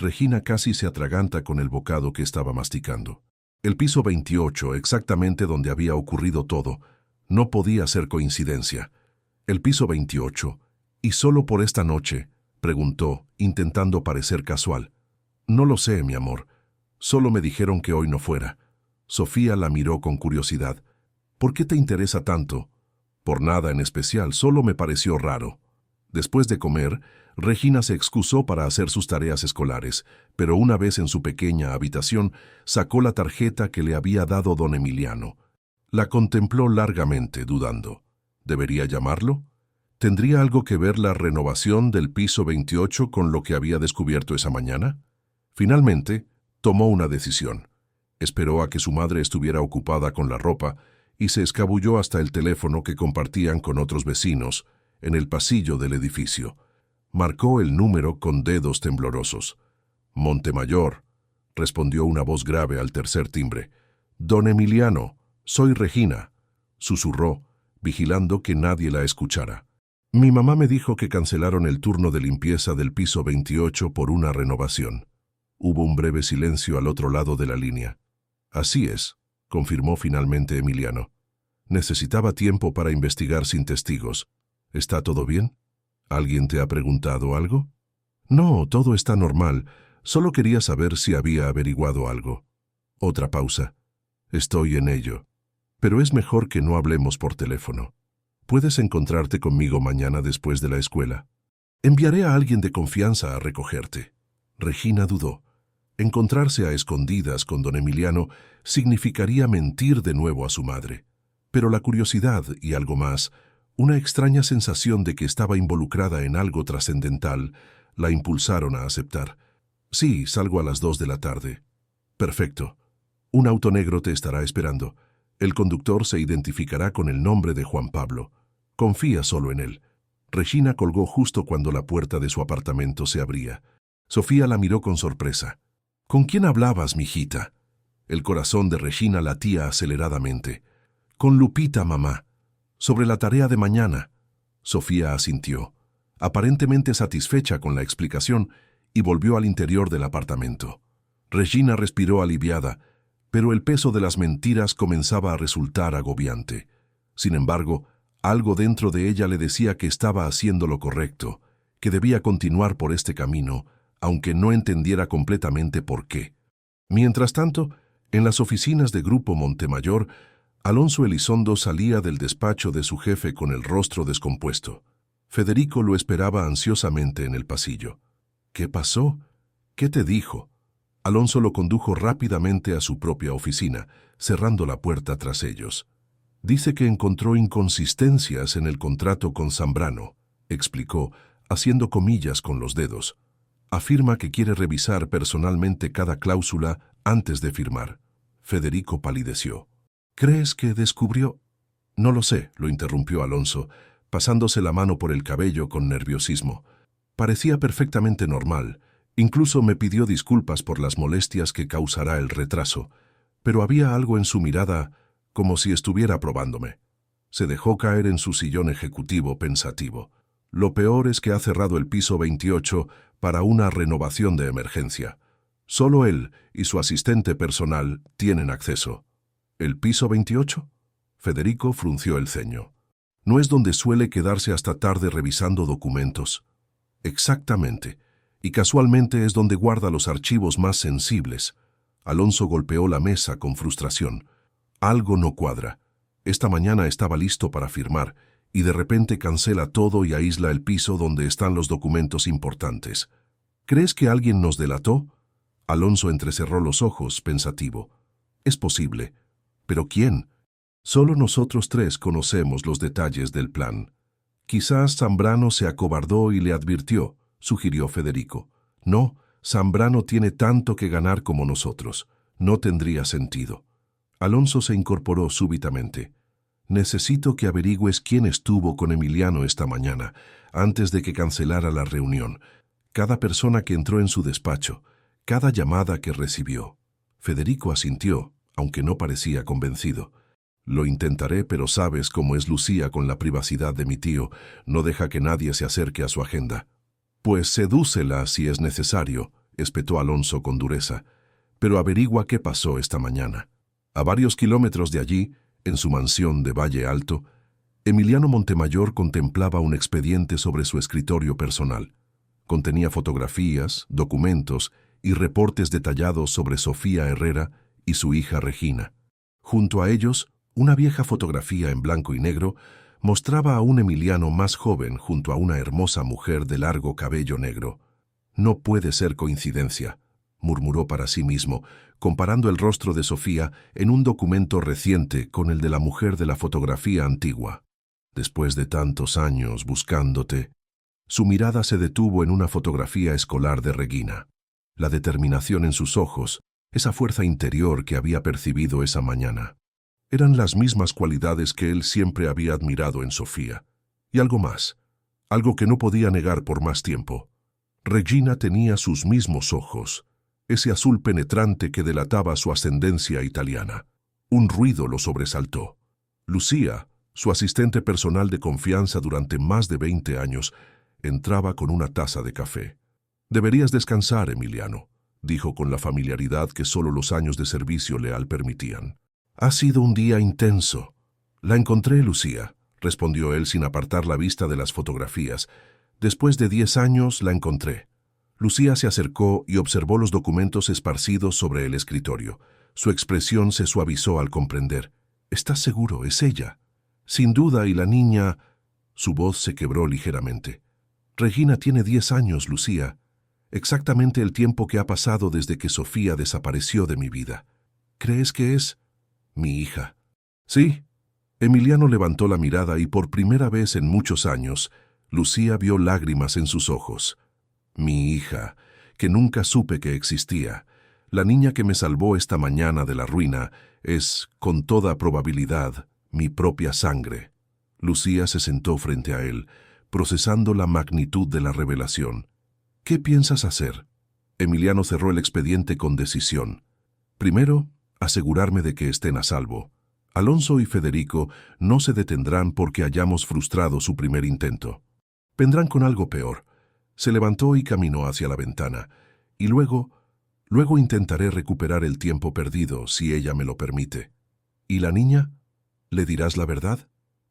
Regina casi se atraganta con el bocado que estaba masticando. El piso 28, exactamente donde había ocurrido todo, no podía ser coincidencia. «¿El piso 28? ¿Y solo por esta noche?», preguntó, intentando parecer casual. «No lo sé, mi amor. Solo me dijeron que hoy no fuera». Sofía la miró con curiosidad. «¿Por qué te interesa tanto?». «Por nada en especial, solo me pareció raro». Después de comer, Regina se excusó para hacer sus tareas escolares, pero una vez en su pequeña habitación, sacó la tarjeta que le había dado don Emiliano. La contempló largamente, dudando. ¿Debería llamarlo? ¿Tendría algo que ver la renovación del piso 28 con lo que había descubierto esa mañana? Finalmente, tomó una decisión. Esperó a que su madre estuviera ocupada con la ropa y se escabulló hasta el teléfono que compartían con otros vecinos, en el pasillo del edificio. Marcó el número con dedos temblorosos. «Montemayor», respondió una voz grave al tercer timbre. «Don Emiliano, soy Regina», susurró, vigilando que nadie la escuchara. «Mi mamá me dijo que cancelaron el turno de limpieza del piso 28 por una renovación». Hubo un breve silencio al otro lado de la línea. «Así es», confirmó finalmente Emiliano. «Necesitaba tiempo para investigar sin testigos. ¿Está todo bien? ¿Alguien te ha preguntado algo?» «No, todo está normal. Solo quería saber si había averiguado algo». Otra pausa. «Estoy en ello. Pero es mejor que no hablemos por teléfono. ¿Puedes encontrarte conmigo mañana después de la escuela? Enviaré a alguien de confianza a recogerte». Regina dudó. Encontrarse a escondidas con don Emiliano significaría mentir de nuevo a su madre. Pero la curiosidad y algo más, una extraña sensación de que estaba involucrada en algo trascendental, la impulsaron a aceptar. «Sí, salgo a las 2 de la tarde». «Perfecto. Un auto negro te estará esperando. El conductor se identificará con el nombre de Juan Pablo. Confía solo en él». Regina colgó justo cuando la puerta de su apartamento se abría. Sofía la miró con sorpresa. ¿Con quién hablabas, mijita? El corazón de Regina latía aceleradamente. Con Lupita, mamá. Sobre la tarea de mañana. Sofía asintió, aparentemente satisfecha con la explicación, y volvió al interior del apartamento. Regina respiró aliviada, pero el peso de las mentiras comenzaba a resultar agobiante. Sin embargo, algo dentro de ella le decía que estaba haciendo lo correcto, que debía continuar por este camino, aunque no entendiera completamente por qué. Mientras tanto, en las oficinas de Grupo Montemayor, Alonso Elizondo salía del despacho de su jefe con el rostro descompuesto. Federico lo esperaba ansiosamente en el pasillo. ¿Qué pasó? ¿Qué te dijo? Alonso lo condujo rápidamente a su propia oficina, cerrando la puerta tras ellos. Dice que encontró inconsistencias en el contrato con Zambrano, explicó, haciendo comillas con los dedos. Afirma que quiere revisar personalmente cada cláusula antes de firmar. Federico palideció. ¿Crees que descubrió? No lo sé, lo interrumpió Alonso, pasándose la mano por el cabello con nerviosismo. Parecía perfectamente normal. Incluso me pidió disculpas por las molestias que causará el retraso, pero había algo en su mirada como si estuviera probándome. Se dejó caer en su sillón ejecutivo pensativo. Lo peor es que ha cerrado el piso 28 para una renovación de emergencia. Solo él y su asistente personal tienen acceso. ¿El piso 28? Federico frunció el ceño. ¿No es donde suele quedarse hasta tarde revisando documentos? Exactamente. Y casualmente es donde guarda los archivos más sensibles. Alonso golpeó la mesa con frustración. Algo no cuadra. Esta mañana estaba listo para firmar, y de repente cancela todo y aísla el piso donde están los documentos importantes. ¿Crees que alguien nos delató? Alonso entrecerró los ojos, pensativo. Es posible. ¿Pero quién? Solo nosotros tres conocemos los detalles del plan. Quizás Zambrano se acobardó y le advirtió, sugirió Federico. No, Zambrano tiene tanto que ganar como nosotros. No tendría sentido. Alonso se incorporó súbitamente. Necesito que averigües quién estuvo con Emiliano esta mañana, antes de que cancelara la reunión. Cada persona que entró en su despacho, cada llamada que recibió. Federico asintió, aunque no parecía convencido. Lo intentaré, pero sabes cómo es Lucía con la privacidad de mi tío. No deja que nadie se acerque a su agenda. Pues sedúcela si es necesario, espetó Alonso con dureza. Pero averigua qué pasó esta mañana. A varios kilómetros de allí, en su mansión de Valle Alto, Emiliano Montemayor contemplaba un expediente sobre su escritorio personal. Contenía fotografías, documentos y reportes detallados sobre Sofía Herrera y su hija Regina. Junto a ellos, una vieja fotografía en blanco y negro mostraba a un Emiliano más joven junto a una hermosa mujer de largo cabello negro. No puede ser coincidencia, murmuró para sí mismo, comparando el rostro de Sofía en un documento reciente con el de la mujer de la fotografía antigua. Después de tantos años buscándote, su mirada se detuvo en una fotografía escolar de Regina. La determinación en sus ojos, esa fuerza interior que había percibido esa mañana. Eran las mismas cualidades que él siempre había admirado en Sofía. Y algo más, algo que no podía negar por más tiempo. Regina tenía sus mismos ojos, ese azul penetrante que delataba su ascendencia italiana. Un ruido lo sobresaltó. Lucía, su asistente personal de confianza durante más de 20 años, entraba con una taza de café. «Deberías descansar, Emiliano», dijo con la familiaridad que solo los años de servicio leal permitían. «Ha sido un día intenso». «La encontré, Lucía», respondió él sin apartar la vista de las fotografías. «Después de 10 años la encontré». Lucía se acercó y observó los documentos esparcidos sobre el escritorio. Su expresión se suavizó al comprender. «¿Estás seguro? Es ella». «Sin duda, y la niña...» Su voz se quebró ligeramente. «Regina tiene 10 años, Lucía. Exactamente el tiempo que ha pasado desde que Sofía desapareció de mi vida. ¿Crees que es mi hija?» «Sí». Emiliano levantó la mirada y por primera vez en muchos años, Lucía vio lágrimas en sus ojos. «Mi hija, que nunca supe que existía. La niña que me salvó esta mañana de la ruina es, con toda probabilidad, mi propia sangre». Lucía se sentó frente a él, procesando la magnitud de la revelación. «¿Qué piensas hacer?» Emiliano cerró el expediente con decisión. Primero, asegurarme de que estén a salvo. Alonso y Federico no se detendrán porque hayamos frustrado su primer intento. Vendrán con algo peor. Se levantó y caminó hacia la ventana. Y luego intentaré recuperar el tiempo perdido, si ella me lo permite. ¿Y la niña? ¿Le dirás la verdad?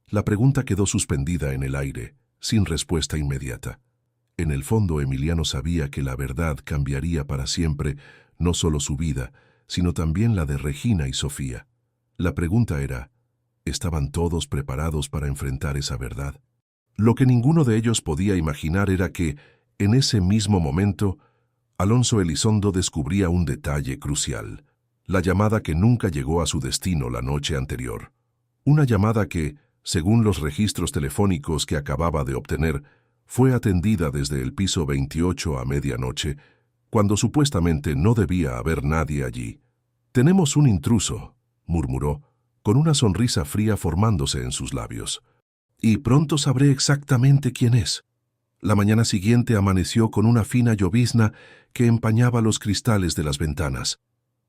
La pregunta quedó suspendida en el aire, sin respuesta inmediata. En el fondo, Emiliano sabía que la verdad cambiaría para siempre no solo su vida, sino también la de Regina y Sofía. La pregunta era, ¿estaban todos preparados para enfrentar esa verdad? Lo que ninguno de ellos podía imaginar era que, en ese mismo momento, Alonso Elizondo descubría un detalle crucial, la llamada que nunca llegó a su destino la noche anterior. Una llamada que, según los registros telefónicos que acababa de obtener, fue atendida desde el piso 28 a medianoche, cuando supuestamente no debía haber nadie allí. «Tenemos un intruso», murmuró, con una sonrisa fría formándose en sus labios. «Y pronto sabré exactamente quién es». La mañana siguiente amaneció con una fina llovizna que empañaba los cristales de las ventanas.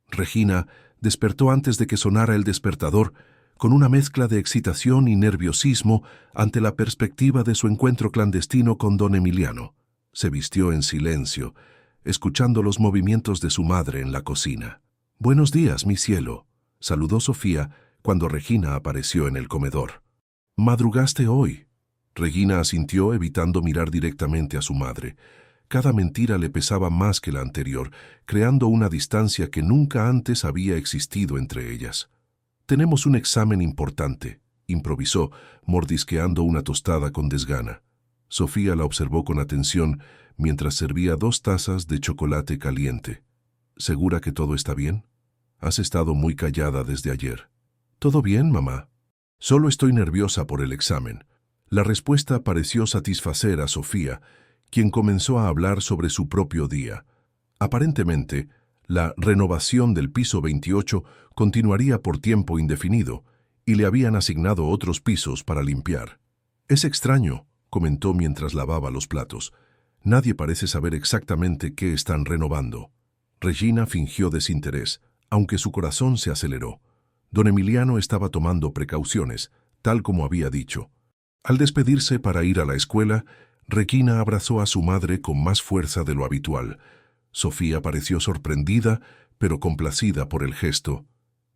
Regina despertó antes de que sonara el despertador, con una mezcla de excitación y nerviosismo ante la perspectiva de su encuentro clandestino con don Emiliano. Se vistió en silencio, escuchando los movimientos de su madre en la cocina. «Buenos días, mi cielo», saludó Sofía cuando Regina apareció en el comedor. «¿Madrugaste hoy?». Regina asintió, evitando mirar directamente a su madre. Cada mentira le pesaba más que la anterior, creando una distancia que nunca antes había existido entre ellas. «Tenemos un examen importante», improvisó, mordisqueando una tostada con desgana. Sofía la observó con atención mientras servía 2 tazas de chocolate caliente. «¿Segura que todo está bien? Has estado muy callada desde ayer». «Todo bien, mamá. Solo estoy nerviosa por el examen». La respuesta pareció satisfacer a Sofía, quien comenzó a hablar sobre su propio día. Aparentemente, la renovación del piso 28 continuaría por tiempo indefinido, y le habían asignado otros pisos para limpiar. «Es extraño», comentó mientras lavaba los platos. «Nadie parece saber exactamente qué están renovando». Regina fingió desinterés, aunque su corazón se aceleró. Don Emiliano estaba tomando precauciones, tal como había dicho. Al despedirse para ir a la escuela, Regina abrazó a su madre con más fuerza de lo habitual. Sofía pareció sorprendida, pero complacida por el gesto.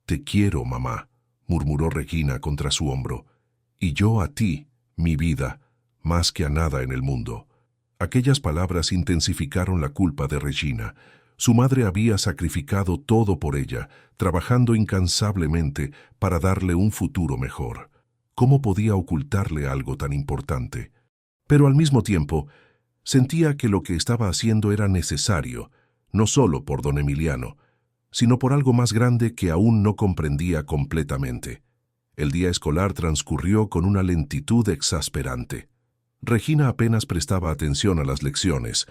«Te quiero, mamá», murmuró Regina contra su hombro. «Y yo a ti, mi vida, más que a nada en el mundo». Aquellas palabras intensificaron la culpa de Regina. Su madre había sacrificado todo por ella, trabajando incansablemente para darle un futuro mejor. ¿Cómo podía ocultarle algo tan importante? Pero al mismo tiempo, sentía que lo que estaba haciendo era necesario, no solo por don Emiliano, sino por algo más grande que aún no comprendía completamente. El día escolar transcurrió con una lentitud exasperante. Regina apenas prestaba atención a las lecciones,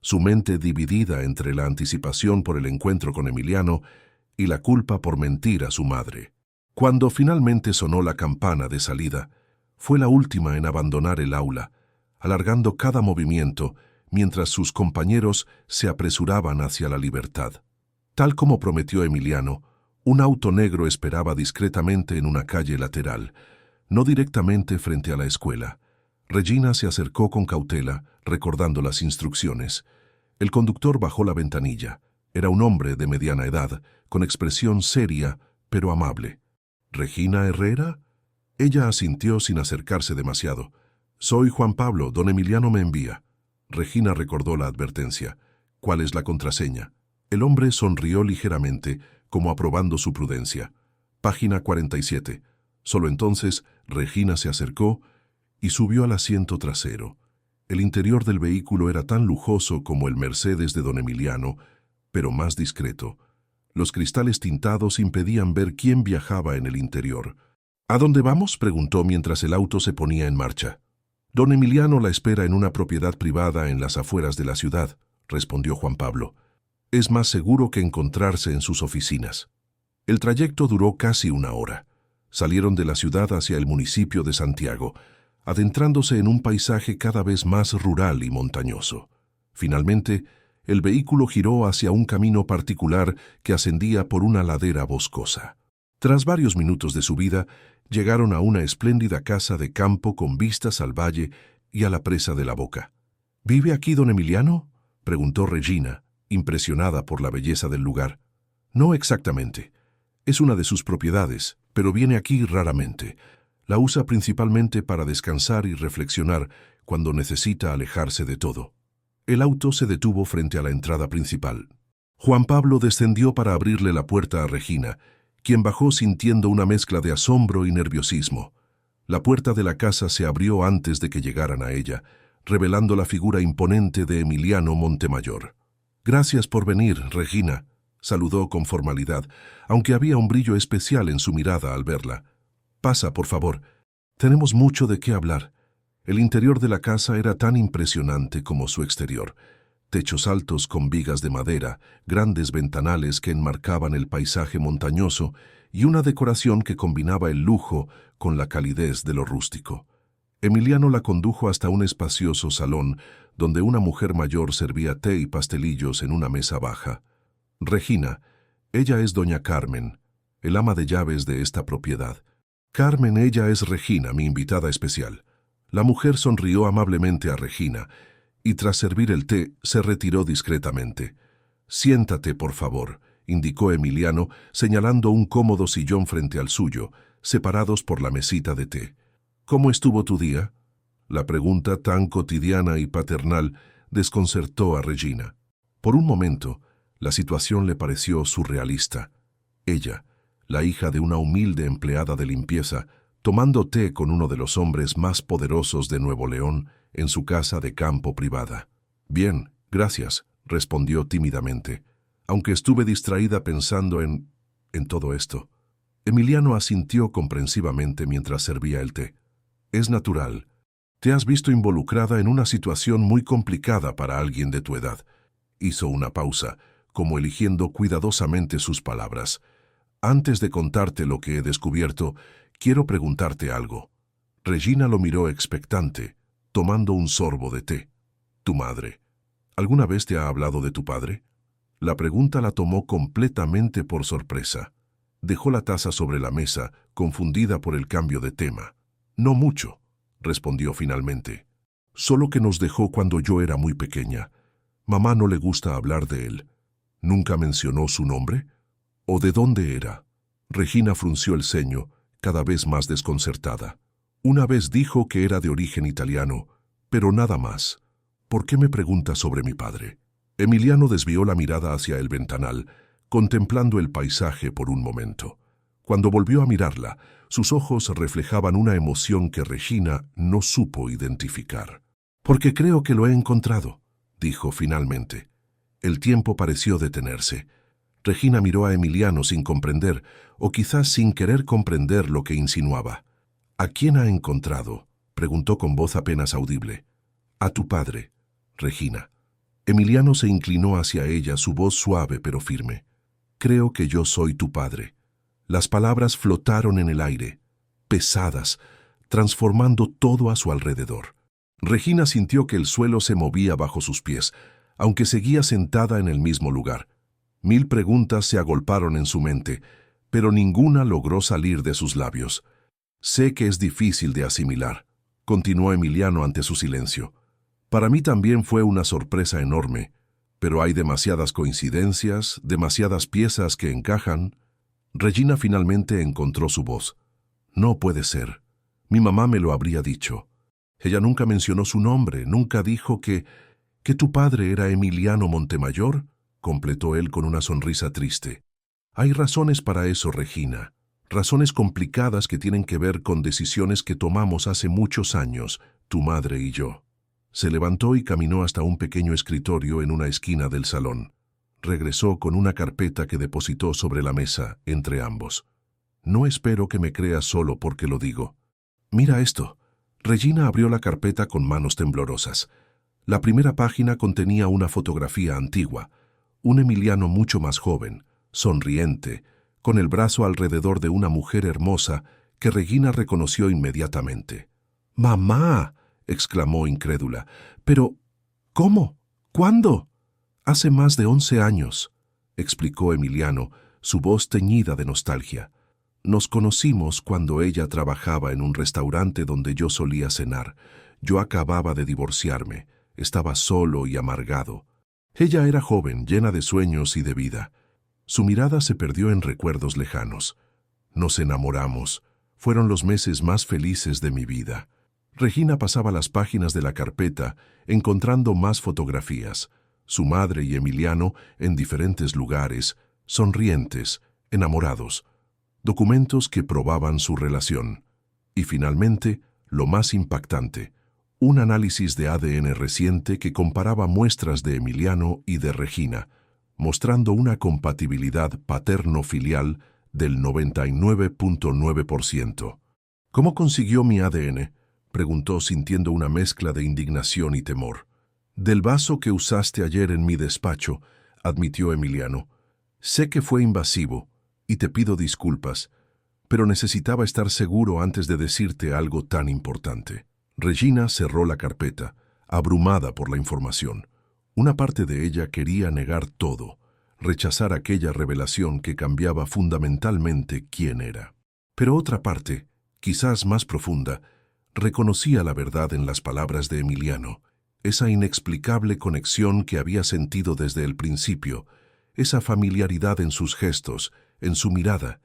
su mente dividida entre la anticipación por el encuentro con Emiliano y la culpa por mentir a su madre. Cuando finalmente sonó la campana de salida, fue la última en abandonar el aula, alargando cada movimiento mientras sus compañeros se apresuraban hacia la libertad. Tal como prometió Emiliano, un auto negro esperaba discretamente en una calle lateral, no directamente frente a la escuela. Regina se acercó con cautela, recordando las instrucciones. El conductor bajó la ventanilla. Era un hombre de mediana edad, con expresión seria, pero amable. «¿Regina Herrera?». Ella asintió sin acercarse demasiado. «Soy Juan Pablo, don Emiliano me envía». Regina recordó la advertencia. «¿Cuál es la contraseña?». El hombre sonrió ligeramente, como aprobando su prudencia. Página 47. Solo entonces Regina se acercó y subió al asiento trasero. El interior del vehículo era tan lujoso como el Mercedes de don Emiliano, pero más discreto. Los cristales tintados impedían ver quién viajaba en el interior. «¿A dónde vamos?», preguntó mientras el auto se ponía en marcha. «Don Emiliano la espera en una propiedad privada en las afueras de la ciudad», respondió Juan Pablo. «Es más seguro que encontrarse en sus oficinas». El trayecto duró casi 1 hora. Salieron de la ciudad hacia el municipio de Santiago, adentrándose en un paisaje cada vez más rural y montañoso. Finalmente, el vehículo giró hacia un camino particular que ascendía por una ladera boscosa. Tras varios minutos de subida, llegaron a una espléndida casa de campo con vistas al valle y a la presa de la Boca. ¿Vive aquí don Emiliano?, preguntó Regina, impresionada por la belleza del lugar. No exactamente. Es una de sus propiedades, pero viene aquí raramente. La usa principalmente para descansar y reflexionar cuando necesita alejarse de todo. El auto se detuvo frente a la entrada principal. Juan Pablo descendió para abrirle la puerta a Regina, quien bajó sintiendo una mezcla de asombro y nerviosismo. La puerta de la casa se abrió antes de que llegaran a ella, revelando la figura imponente de Emiliano Montemayor. «Gracias por venir, Regina», saludó con formalidad, aunque había un brillo especial en su mirada al verla. «Pasa, por favor. Tenemos mucho de qué hablar». El interior de la casa era tan impresionante como su exterior. Techos altos con vigas de madera, grandes ventanales que enmarcaban el paisaje montañoso y una decoración que combinaba el lujo con la calidez de lo rústico. Emiliano la condujo hasta un espacioso salón donde una mujer mayor servía té y pastelillos en una mesa baja. «Regina, ella es doña Carmen, el ama de llaves de esta propiedad». «Carmen, ella es Regina, mi invitada especial». La mujer sonrió amablemente a Regina y tras servir el té se retiró discretamente. «Siéntate, por favor», indicó Emiliano, señalando un cómodo sillón frente al suyo, separados por la mesita de té. «¿Cómo estuvo tu día?». La pregunta tan cotidiana y paternal desconcertó a Regina. Por un momento, la situación le pareció surrealista. Ella, la hija de una humilde empleada de limpieza, tomando té con uno de los hombres más poderosos de Nuevo León en su casa de campo privada. «Bien, gracias», respondió tímidamente, aunque estuve distraída pensando en todo esto. Emiliano asintió comprensivamente mientras servía el té. «Es natural. Te has visto involucrada en una situación muy complicada para alguien de tu edad». Hizo una pausa, como eligiendo cuidadosamente sus palabras. «Antes de contarte lo que he descubierto, quiero preguntarte algo». Regina lo miró expectante, tomando un sorbo de té. «¿Tu madre? ¿Alguna vez te ha hablado de tu padre?». La pregunta la tomó completamente por sorpresa. Dejó la taza sobre la mesa, confundida por el cambio de tema. «No mucho», respondió finalmente. «Solo que nos dejó cuando yo era muy pequeña. Mamá no le gusta hablar de él». «¿Nunca mencionó su nombre? ¿O de dónde era?». Regina frunció el ceño, cada vez más desconcertada. «Una vez dijo que era de origen italiano, pero nada más. ¿Por qué me pregunta sobre mi padre?». Emiliano desvió la mirada hacia el ventanal, contemplando el paisaje por un momento. Cuando volvió a mirarla, sus ojos reflejaban una emoción que Regina no supo identificar. «Porque creo que lo he encontrado», dijo finalmente. El tiempo pareció detenerse. Regina miró a Emiliano sin comprender, o quizás sin querer comprender lo que insinuaba. «¿A quién ha encontrado?», preguntó con voz apenas audible. «A tu padre, Regina». Emiliano se inclinó hacia ella, su voz suave pero firme. «Creo que yo soy tu padre». Las palabras flotaron en el aire, pesadas, transformando todo a su alrededor. Regina sintió que el suelo se movía bajo sus pies, aunque seguía sentada en el mismo lugar. 1000 preguntas se agolparon en su mente, pero ninguna logró salir de sus labios. «Sé que es difícil de asimilar», continuó Emiliano ante su silencio. «Para mí también fue una sorpresa enorme, pero hay demasiadas coincidencias, demasiadas piezas que encajan». Regina finalmente encontró su voz. «No puede ser. Mi mamá me lo habría dicho. Ella nunca mencionó su nombre, nunca dijo que tu padre era Emiliano Montemayor», completó él con una sonrisa triste. «Hay razones para eso, Regina. Razones complicadas que tienen que ver con decisiones que tomamos hace muchos años, tu madre y yo». Se levantó y caminó hasta un pequeño escritorio en una esquina del salón. Regresó con una carpeta que depositó sobre la mesa entre ambos. «No espero que me creas solo porque lo digo. Mira esto». Regina abrió la carpeta con manos temblorosas. La primera página contenía una fotografía antigua, un Emiliano mucho más joven, sonriente, con el brazo alrededor de una mujer hermosa que Regina reconoció inmediatamente. «¡Mamá!», exclamó incrédula. «¿Pero cómo? ¿Cuándo?». Hace más de 11 años, explicó Emiliano, su voz teñida de nostalgia. Nos conocimos cuando ella trabajaba en un restaurante donde yo solía cenar. Yo acababa de divorciarme, estaba solo y amargado. Ella era joven, llena de sueños y de vida. Su mirada se perdió en recuerdos lejanos. Nos enamoramos. Fueron los meses más felices de mi vida. Regina pasaba las páginas de la carpeta, encontrando más fotografías. Su madre y Emiliano en diferentes lugares, sonrientes, enamorados. Documentos que probaban su relación. Y finalmente, lo más impactante, un análisis de ADN reciente que comparaba muestras de Emiliano y de Regina, mostrando una compatibilidad paterno-filial del 99.9%. ¿Cómo consiguió mi ADN?, preguntó sintiendo una mezcla de indignación y temor. Del vaso que usaste ayer en mi despacho, admitió Emiliano. Sé que fue invasivo, y te pido disculpas, pero necesitaba estar seguro antes de decirte algo tan importante. Regina cerró la carpeta, abrumada por la información. Una parte de ella quería negar todo, rechazar aquella revelación que cambiaba fundamentalmente quién era. Pero otra parte, quizás más profunda, reconocía la verdad en las palabras de Emiliano, esa inexplicable conexión que había sentido desde el principio, esa familiaridad en sus gestos, en su mirada.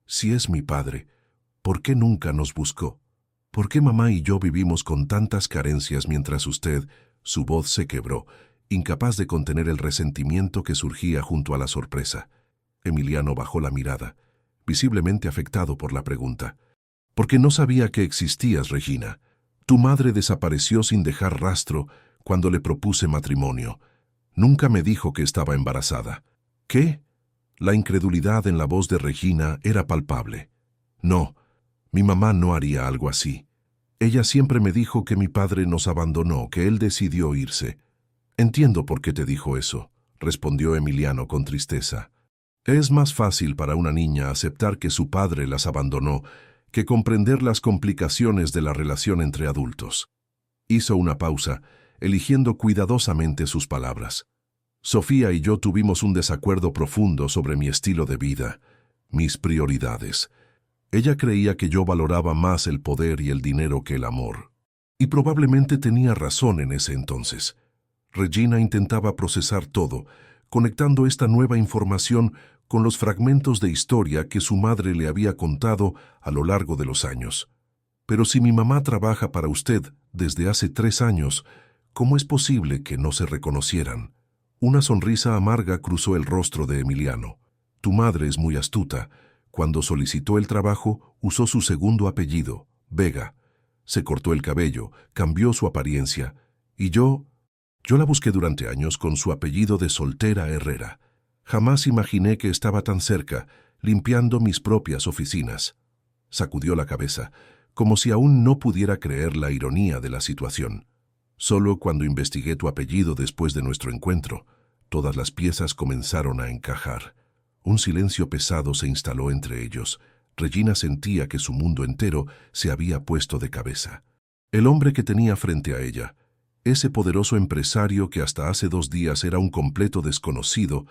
Si es mi padre, ¿por qué nunca nos buscó? ¿Por qué mamá y yo vivimos con tantas carencias mientras usted, su voz se quebró, incapaz de contener el resentimiento que surgía junto a la sorpresa? Emiliano bajó la mirada, visiblemente afectado por la pregunta. Porque no sabía que existías, Regina. Tu madre desapareció sin dejar rastro cuando le propuse matrimonio. Nunca me dijo que estaba embarazada. ¿Qué? La incredulidad en la voz de Regina era palpable. No, mi mamá no haría algo así. Ella siempre me dijo que mi padre nos abandonó, que él decidió irse. Entiendo por qué te dijo eso, respondió Emiliano con tristeza. Es más fácil para una niña aceptar que su padre las abandonó que comprender las complicaciones de la relación entre adultos. Hizo una pausa, eligiendo cuidadosamente sus palabras. Sofía y yo tuvimos un desacuerdo profundo sobre mi estilo de vida, mis prioridades. Ella creía que yo valoraba más el poder y el dinero que el amor. Y probablemente tenía razón en ese entonces. Regina intentaba procesar todo, conectando esta nueva información con los fragmentos de historia que su madre le había contado a lo largo de los años. Pero si mi mamá trabaja para usted desde hace 3 años, ¿cómo es posible que no se reconocieran? Una sonrisa amarga cruzó el rostro de Emiliano. Tu madre es muy astuta. Cuando solicitó el trabajo, usó su segundo apellido, Vega. Se cortó el cabello, cambió su apariencia, y yo la busqué durante años con su apellido de soltera Herrera. Jamás imaginé que estaba tan cerca, limpiando mis propias oficinas. Sacudió la cabeza, como si aún no pudiera creer la ironía de la situación. Solo cuando investigué tu apellido después de nuestro encuentro, todas las piezas comenzaron a encajar. Un silencio pesado se instaló entre ellos. Regina sentía que su mundo entero se había puesto de cabeza. El hombre que tenía frente a ella, ese poderoso empresario que hasta hace 2 días era un completo desconocido,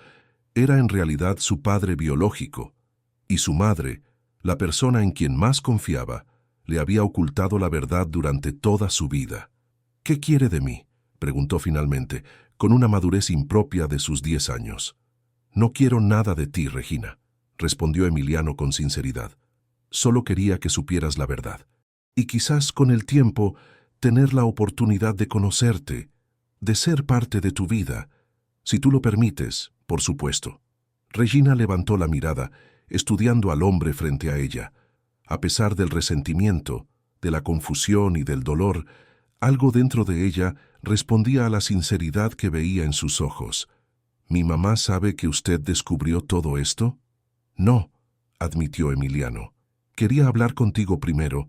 era en realidad su padre biológico, y su madre, la persona en quien más confiaba, le había ocultado la verdad durante toda su vida. ¿Qué quiere de mí?, preguntó finalmente, con una madurez impropia de sus 10 años. No quiero nada de ti, Regina, respondió Emiliano con sinceridad. Solo quería que supieras la verdad. Y quizás con el tiempo tener la oportunidad de conocerte, de ser parte de tu vida. Si tú lo permites, por supuesto. Regina levantó la mirada, estudiando al hombre frente a ella. A pesar del resentimiento, de la confusión y del dolor, algo dentro de ella respondía a la sinceridad que veía en sus ojos. ¿Mi mamá sabe que usted descubrió todo esto? No, admitió Emiliano. Quería hablar contigo primero,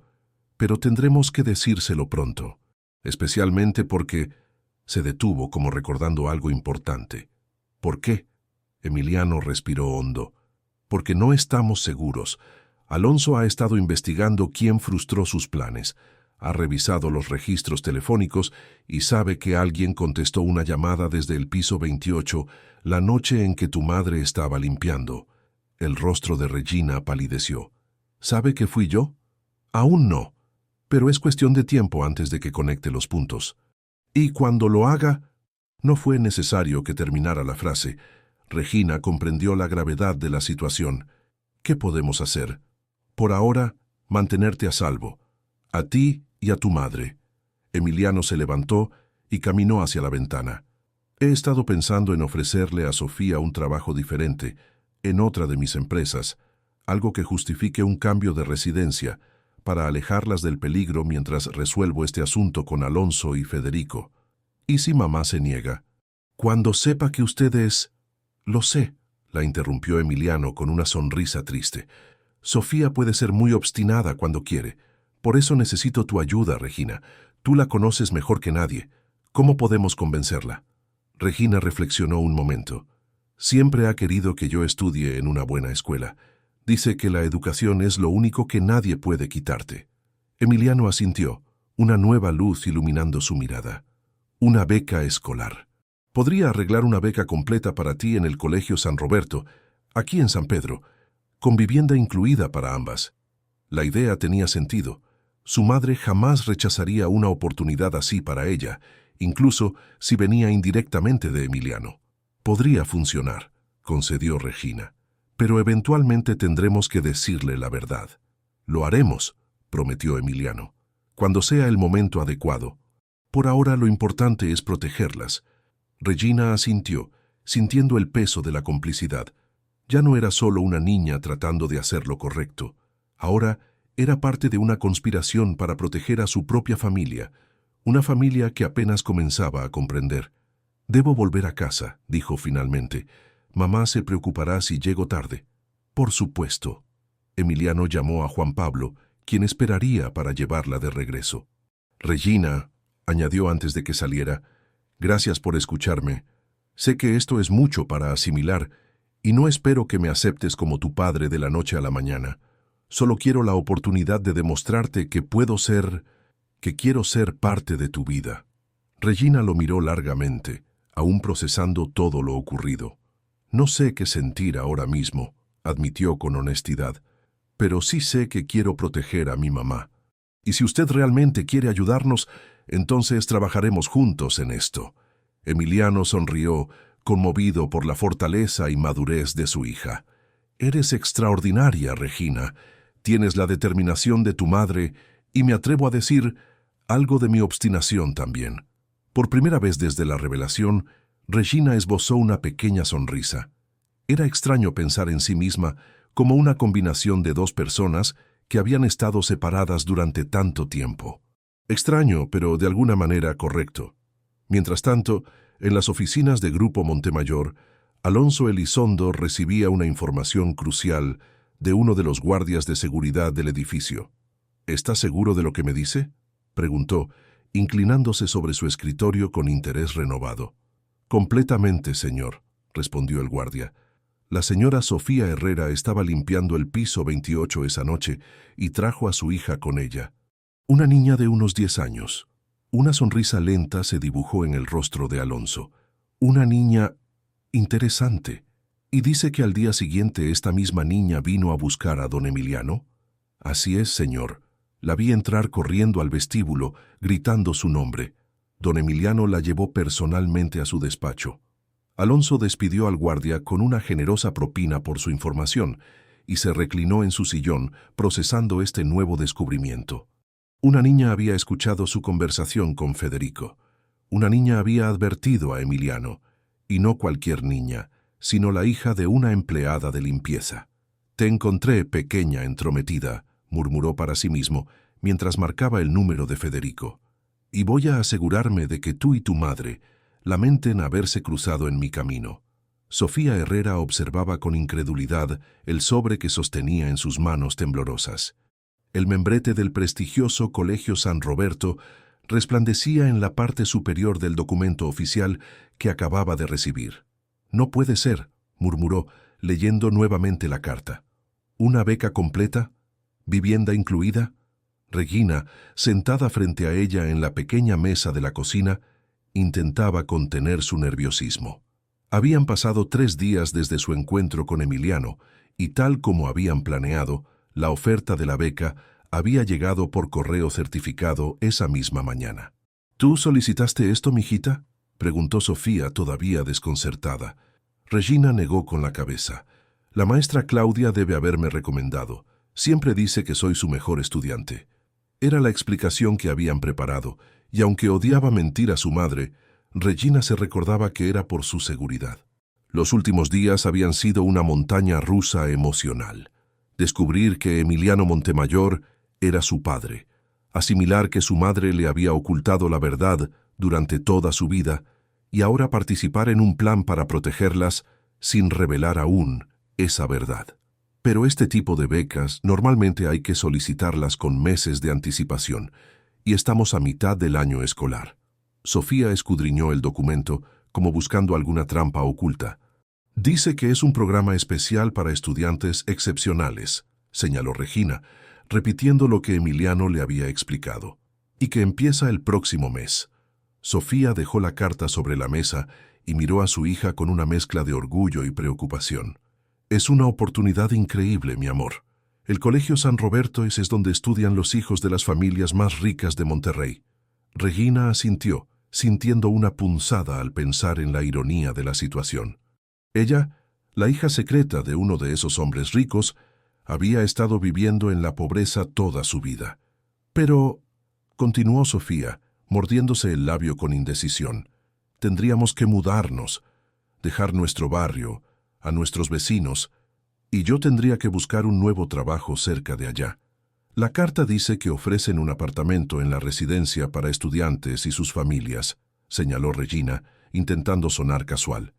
pero tendremos que decírselo pronto, especialmente porque se detuvo como recordando algo importante. ¿Por qué? Emiliano respiró hondo. Porque no estamos seguros. Alonso ha estado investigando quién frustró sus planes. Ha revisado los registros telefónicos y sabe que alguien contestó una llamada desde el piso 28 la noche en que tu madre estaba limpiando. El rostro de Regina palideció. ¿Sabe que fui yo? Aún no, pero es cuestión de tiempo antes de que conecte los puntos. Y cuando lo haga... No fue necesario que terminara la frase. Regina comprendió la gravedad de la situación. ¿Qué podemos hacer? Por ahora, mantenerte a salvo. A ti y a tu madre. Emiliano se levantó y caminó hacia la ventana. He estado pensando en ofrecerle a Sofía un trabajo diferente, en otra de mis empresas, algo que justifique un cambio de residencia, para alejarlas del peligro mientras resuelvo este asunto con Alonso y Federico. ¿Y si mamá se niega? Cuando sepa que usted es... Lo sé, la interrumpió Emiliano con una sonrisa triste. Sofía puede ser muy obstinada cuando quiere. Por eso necesito tu ayuda, Regina. Tú la conoces mejor que nadie. ¿Cómo podemos convencerla? Regina reflexionó un momento. Siempre ha querido que yo estudie en una buena escuela. Dice que la educación es lo único que nadie puede quitarte. Emiliano asintió, una nueva luz iluminando su mirada. Una beca escolar. Podría arreglar una beca completa para ti en el Colegio San Roberto, aquí en San Pedro, con vivienda incluida para ambas. La idea tenía sentido. Su madre jamás rechazaría una oportunidad así para ella, incluso si venía indirectamente de Emiliano. Podría funcionar, concedió Regina, pero eventualmente tendremos que decirle la verdad. Lo haremos, prometió Emiliano, cuando sea el momento adecuado. Por ahora lo importante es protegerlas. Regina asintió, sintiendo el peso de la complicidad. Ya no era solo una niña tratando de hacer lo correcto. Ahora era parte de una conspiración para proteger a su propia familia, una familia que apenas comenzaba a comprender. «Debo volver a casa», dijo finalmente. «Mamá se preocupará si llego tarde». «Por supuesto». Emiliano llamó a Juan Pablo, quien esperaría para llevarla de regreso. «Regina», añadió antes de que saliera, «gracias por escucharme. Sé que esto es mucho para asimilar y no espero que me aceptes como tu padre de la noche a la mañana. Solo quiero la oportunidad de demostrarte que quiero ser parte de tu vida». Regina lo miró largamente, aún procesando todo lo ocurrido. «No sé qué sentir ahora mismo», admitió con honestidad, «pero sí sé que quiero proteger a mi mamá. Y si usted realmente quiere ayudarnos, entonces trabajaremos juntos en esto». Emiliano sonrió, conmovido por la fortaleza y madurez de su hija. «Eres extraordinaria, Regina. Tienes la determinación de tu madre y me atrevo a decir algo de mi obstinación también». Por primera vez desde la revelación, Regina esbozó una pequeña sonrisa. Era extraño pensar en sí misma como una combinación de dos personas que habían estado separadas durante tanto tiempo. Extraño, pero de alguna manera correcto. Mientras tanto, en las oficinas de Grupo Montemayor, Alonso Elizondo recibía una información crucial de uno de los guardias de seguridad del edificio. «¿Está seguro de lo que me dice?», preguntó, inclinándose sobre su escritorio con interés renovado. «Completamente, señor», respondió el guardia. «La señora Sofía Herrera estaba limpiando el piso 28 esa noche y trajo a su hija con ella. Una niña de unos 10 años. Una sonrisa lenta se dibujó en el rostro de Alonso. Una niña interesante. ¿Y dice que al día siguiente esta misma niña vino a buscar a don Emiliano?» «Así es, señor. La vi entrar corriendo al vestíbulo, gritando su nombre. Don Emiliano la llevó personalmente a su despacho». Alonso despidió al guardia con una generosa propina por su información y se reclinó en su sillón, procesando este nuevo descubrimiento. Una niña había escuchado su conversación con Federico. Una niña había advertido a Emiliano, y no cualquier niña, sino la hija de una empleada de limpieza. «Te encontré, pequeña entrometida», murmuró para sí mismo, mientras marcaba el número de Federico. «Y voy a asegurarme de que tú y tu madre lamenten haberse cruzado en mi camino». Sofía Herrera observaba con incredulidad el sobre que sostenía en sus manos temblorosas. El membrete del prestigioso Colegio San Roberto resplandecía en la parte superior del documento oficial que acababa de recibir. «No puede ser», murmuró, leyendo nuevamente la carta. «¿Una beca completa? ¿Vivienda incluida? Regina, sentada frente a ella en la pequeña mesa de la cocina, intentaba contener su nerviosismo. Habían pasado 3 días desde su encuentro con Emiliano, y tal como habían planeado, la oferta de la beca había llegado por correo certificado esa misma mañana. ¿Tú solicitaste esto, mijita?, preguntó Sofía, todavía desconcertada. Regina negó con la cabeza. La maestra Claudia debe haberme recomendado. Siempre dice que soy su mejor estudiante. Era la explicación que habían preparado, y aunque odiaba mentir a su madre, Regina se recordaba que era por su seguridad. Los últimos días habían sido una montaña rusa emocional. Descubrir que Emiliano Montemayor era su padre, asimilar que su madre le había ocultado la verdad durante toda su vida, y ahora participar en un plan para protegerlas sin revelar aún esa verdad. Pero este tipo de becas normalmente hay que solicitarlas con meses de anticipación, y estamos a mitad del año escolar. Sofía escudriñó el documento como buscando alguna trampa oculta. Dice que es un programa especial para estudiantes excepcionales, señaló Regina, repitiendo lo que Emiliano le había explicado, y que empieza el próximo mes. Sofía dejó la carta sobre la mesa y miró a su hija con una mezcla de orgullo y preocupación. Es una oportunidad increíble, mi amor. El Colegio San Roberto es donde estudian los hijos de las familias más ricas de Monterrey. Regina asintió, sintiendo una punzada al pensar en la ironía de la situación. Ella, la hija secreta de uno de esos hombres ricos, había estado viviendo en la pobreza toda su vida. Pero, continuó Sofía, mordiéndose el labio con indecisión, tendríamos que mudarnos, dejar nuestro barrio, a nuestros vecinos, y yo tendría que buscar un nuevo trabajo cerca de allá. La carta dice que ofrecen un apartamento en la residencia para estudiantes y sus familias, señaló Regina, intentando sonar casual.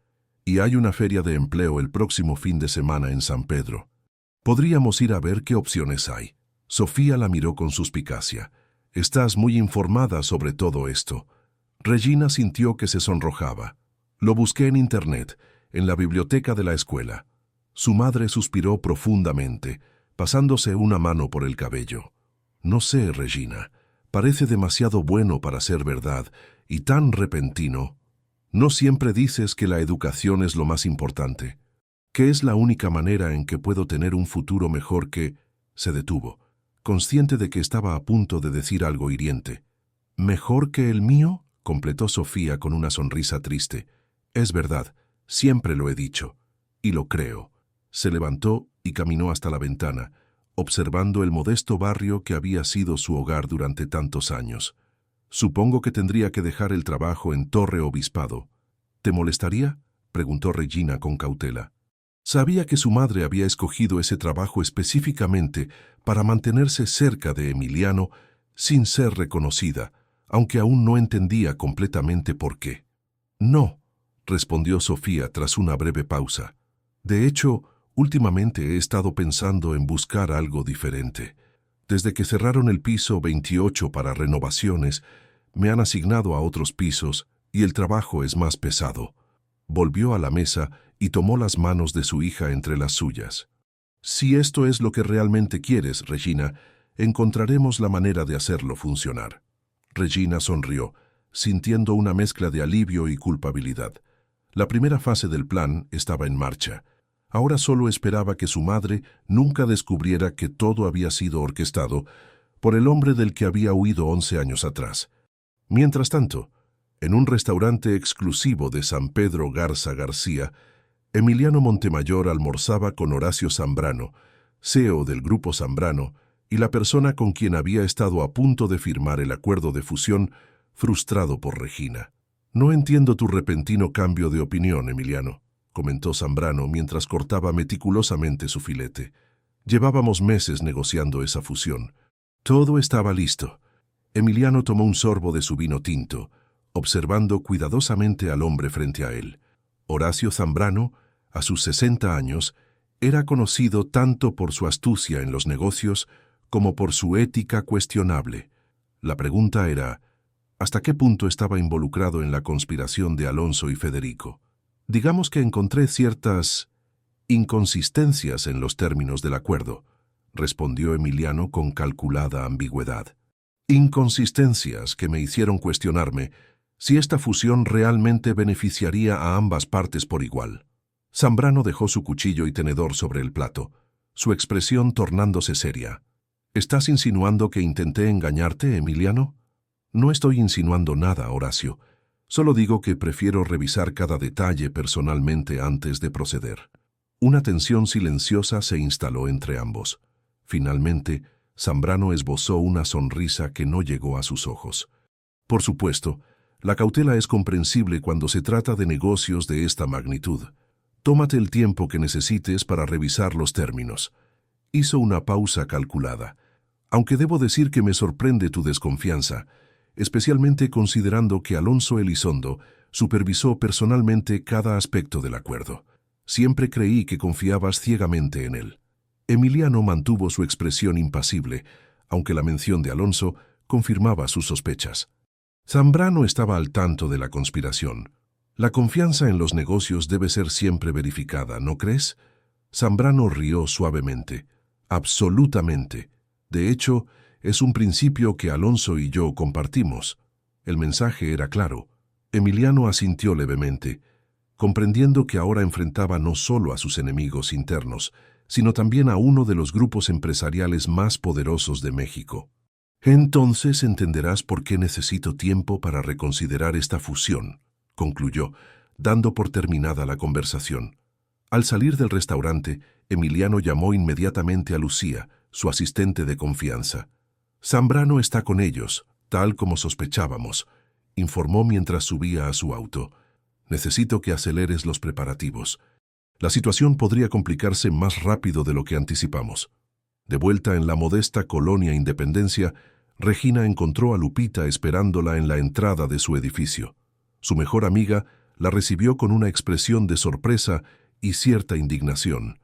Y hay una feria de empleo el próximo fin de semana en San Pedro. Podríamos ir a ver qué opciones hay. Sofía la miró con suspicacia. Estás muy informada sobre todo esto. Regina sintió que se sonrojaba. Lo busqué en internet, en la biblioteca de la escuela. Su madre suspiró profundamente, pasándose una mano por el cabello. No sé, Regina, parece demasiado bueno para ser verdad, y tan repentino. No siempre dices que la educación es lo más importante, que es la única manera en que puedo tener un futuro mejor que... Se detuvo, consciente de que estaba a punto de decir algo hiriente. ¿Mejor que el mío?, completó Sofía con una sonrisa triste. Es verdad, siempre lo he dicho, y lo creo. Se levantó y caminó hasta la ventana, observando el modesto barrio que había sido su hogar durante tantos años. Supongo que tendría que dejar el trabajo en Torre Obispado. ¿Te molestaría?, preguntó Regina con cautela. Sabía que su madre había escogido ese trabajo específicamente para mantenerse cerca de Emiliano sin ser reconocida, aunque aún no entendía completamente por qué. No, respondió Sofía tras una breve pausa. De hecho, últimamente he estado pensando en buscar algo diferente. Desde que cerraron el piso 28 para renovaciones, me han asignado a otros pisos y el trabajo es más pesado. Volvió a la mesa y tomó las manos de su hija entre las suyas. Si esto es lo que realmente quieres, Regina, encontraremos la manera de hacerlo funcionar. Regina sonrió, sintiendo una mezcla de alivio y culpabilidad. La primera fase del plan estaba en marcha. Ahora solo esperaba que su madre nunca descubriera que todo había sido orquestado por el hombre del que había huido 11 años atrás. Mientras tanto, en un restaurante exclusivo de San Pedro Garza García, Emiliano Montemayor almorzaba con Horacio Zambrano, CEO del Grupo Zambrano, y la persona con quien había estado a punto de firmar el acuerdo de fusión, frustrado por Regina. «No entiendo tu repentino cambio de opinión, Emiliano», comentó Zambrano mientras cortaba meticulosamente su filete. «Llevábamos meses negociando esa fusión. Todo estaba listo». Emiliano tomó un sorbo de su vino tinto, observando cuidadosamente al hombre frente a él. Horacio Zambrano, a sus 60 años, era conocido tanto por su astucia en los negocios como por su ética cuestionable. La pregunta era, ¿hasta qué punto estaba involucrado en la conspiración de Alonso y Federico? Digamos que encontré ciertas inconsistencias en los términos del acuerdo, respondió Emiliano con calculada ambigüedad. Inconsistencias que me hicieron cuestionarme si esta fusión realmente beneficiaría a ambas partes por igual. Zambrano dejó su cuchillo y tenedor sobre el plato, su expresión tornándose seria. ¿Estás insinuando que intenté engañarte, Emiliano? No estoy insinuando nada, Horacio. Solo digo que prefiero revisar cada detalle personalmente antes de proceder. Una tensión silenciosa se instaló entre ambos. Finalmente, Zambrano esbozó una sonrisa que no llegó a sus ojos. Por supuesto, la cautela es comprensible cuando se trata de negocios de esta magnitud. Tómate el tiempo que necesites para revisar los términos. Hizo una pausa calculada. Aunque debo decir que me sorprende tu desconfianza, especialmente considerando que Alonso Elizondo supervisó personalmente cada aspecto del acuerdo. Siempre creí que confiabas ciegamente en él. Emiliano mantuvo su expresión impasible, aunque la mención de Alonso confirmaba sus sospechas. Zambrano estaba al tanto de la conspiración. La confianza en los negocios debe ser siempre verificada, ¿no crees? Zambrano rió suavemente. Absolutamente. De hecho, es un principio que Alonso y yo compartimos. El mensaje era claro. Emiliano asintió levemente, comprendiendo que ahora enfrentaba no solo a sus enemigos internos, sino también a uno de los grupos empresariales más poderosos de México. Entonces entenderás por qué necesito tiempo para reconsiderar esta fusión, concluyó, dando por terminada la conversación. Al salir del restaurante, Emiliano llamó inmediatamente a Lucía, su asistente de confianza. Zambrano está con ellos, tal como sospechábamos, informó mientras subía a su auto. Necesito que aceleres los preparativos. La situación podría complicarse más rápido de lo que anticipamos. De vuelta en la modesta colonia Independencia, Regina encontró a Lupita esperándola en la entrada de su edificio. Su mejor amiga la recibió con una expresión de sorpresa y cierta indignación.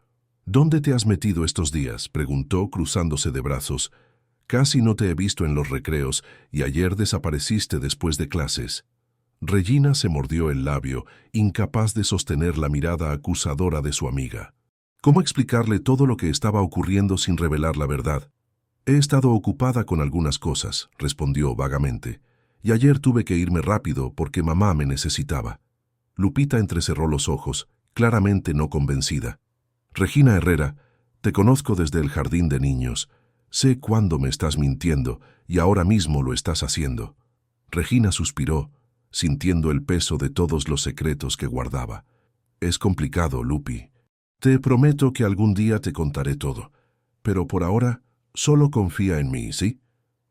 ¿Dónde te has metido estos días?, preguntó, cruzándose de brazos. Casi no te he visto en los recreos y ayer desapareciste después de clases. Regina se mordió el labio, incapaz de sostener la mirada acusadora de su amiga. ¿Cómo explicarle todo lo que estaba ocurriendo sin revelar la verdad? He estado ocupada con algunas cosas, respondió vagamente, y ayer tuve que irme rápido porque mamá me necesitaba. Lupita entrecerró los ojos, claramente no convencida. Regina Herrera, te conozco desde el jardín de niños. Sé cuándo me estás mintiendo y ahora mismo lo estás haciendo. Regina suspiró, sintiendo el peso de todos los secretos que guardaba. Es complicado, Lupi. Te prometo que algún día te contaré todo. Pero por ahora, solo confía en mí, ¿sí?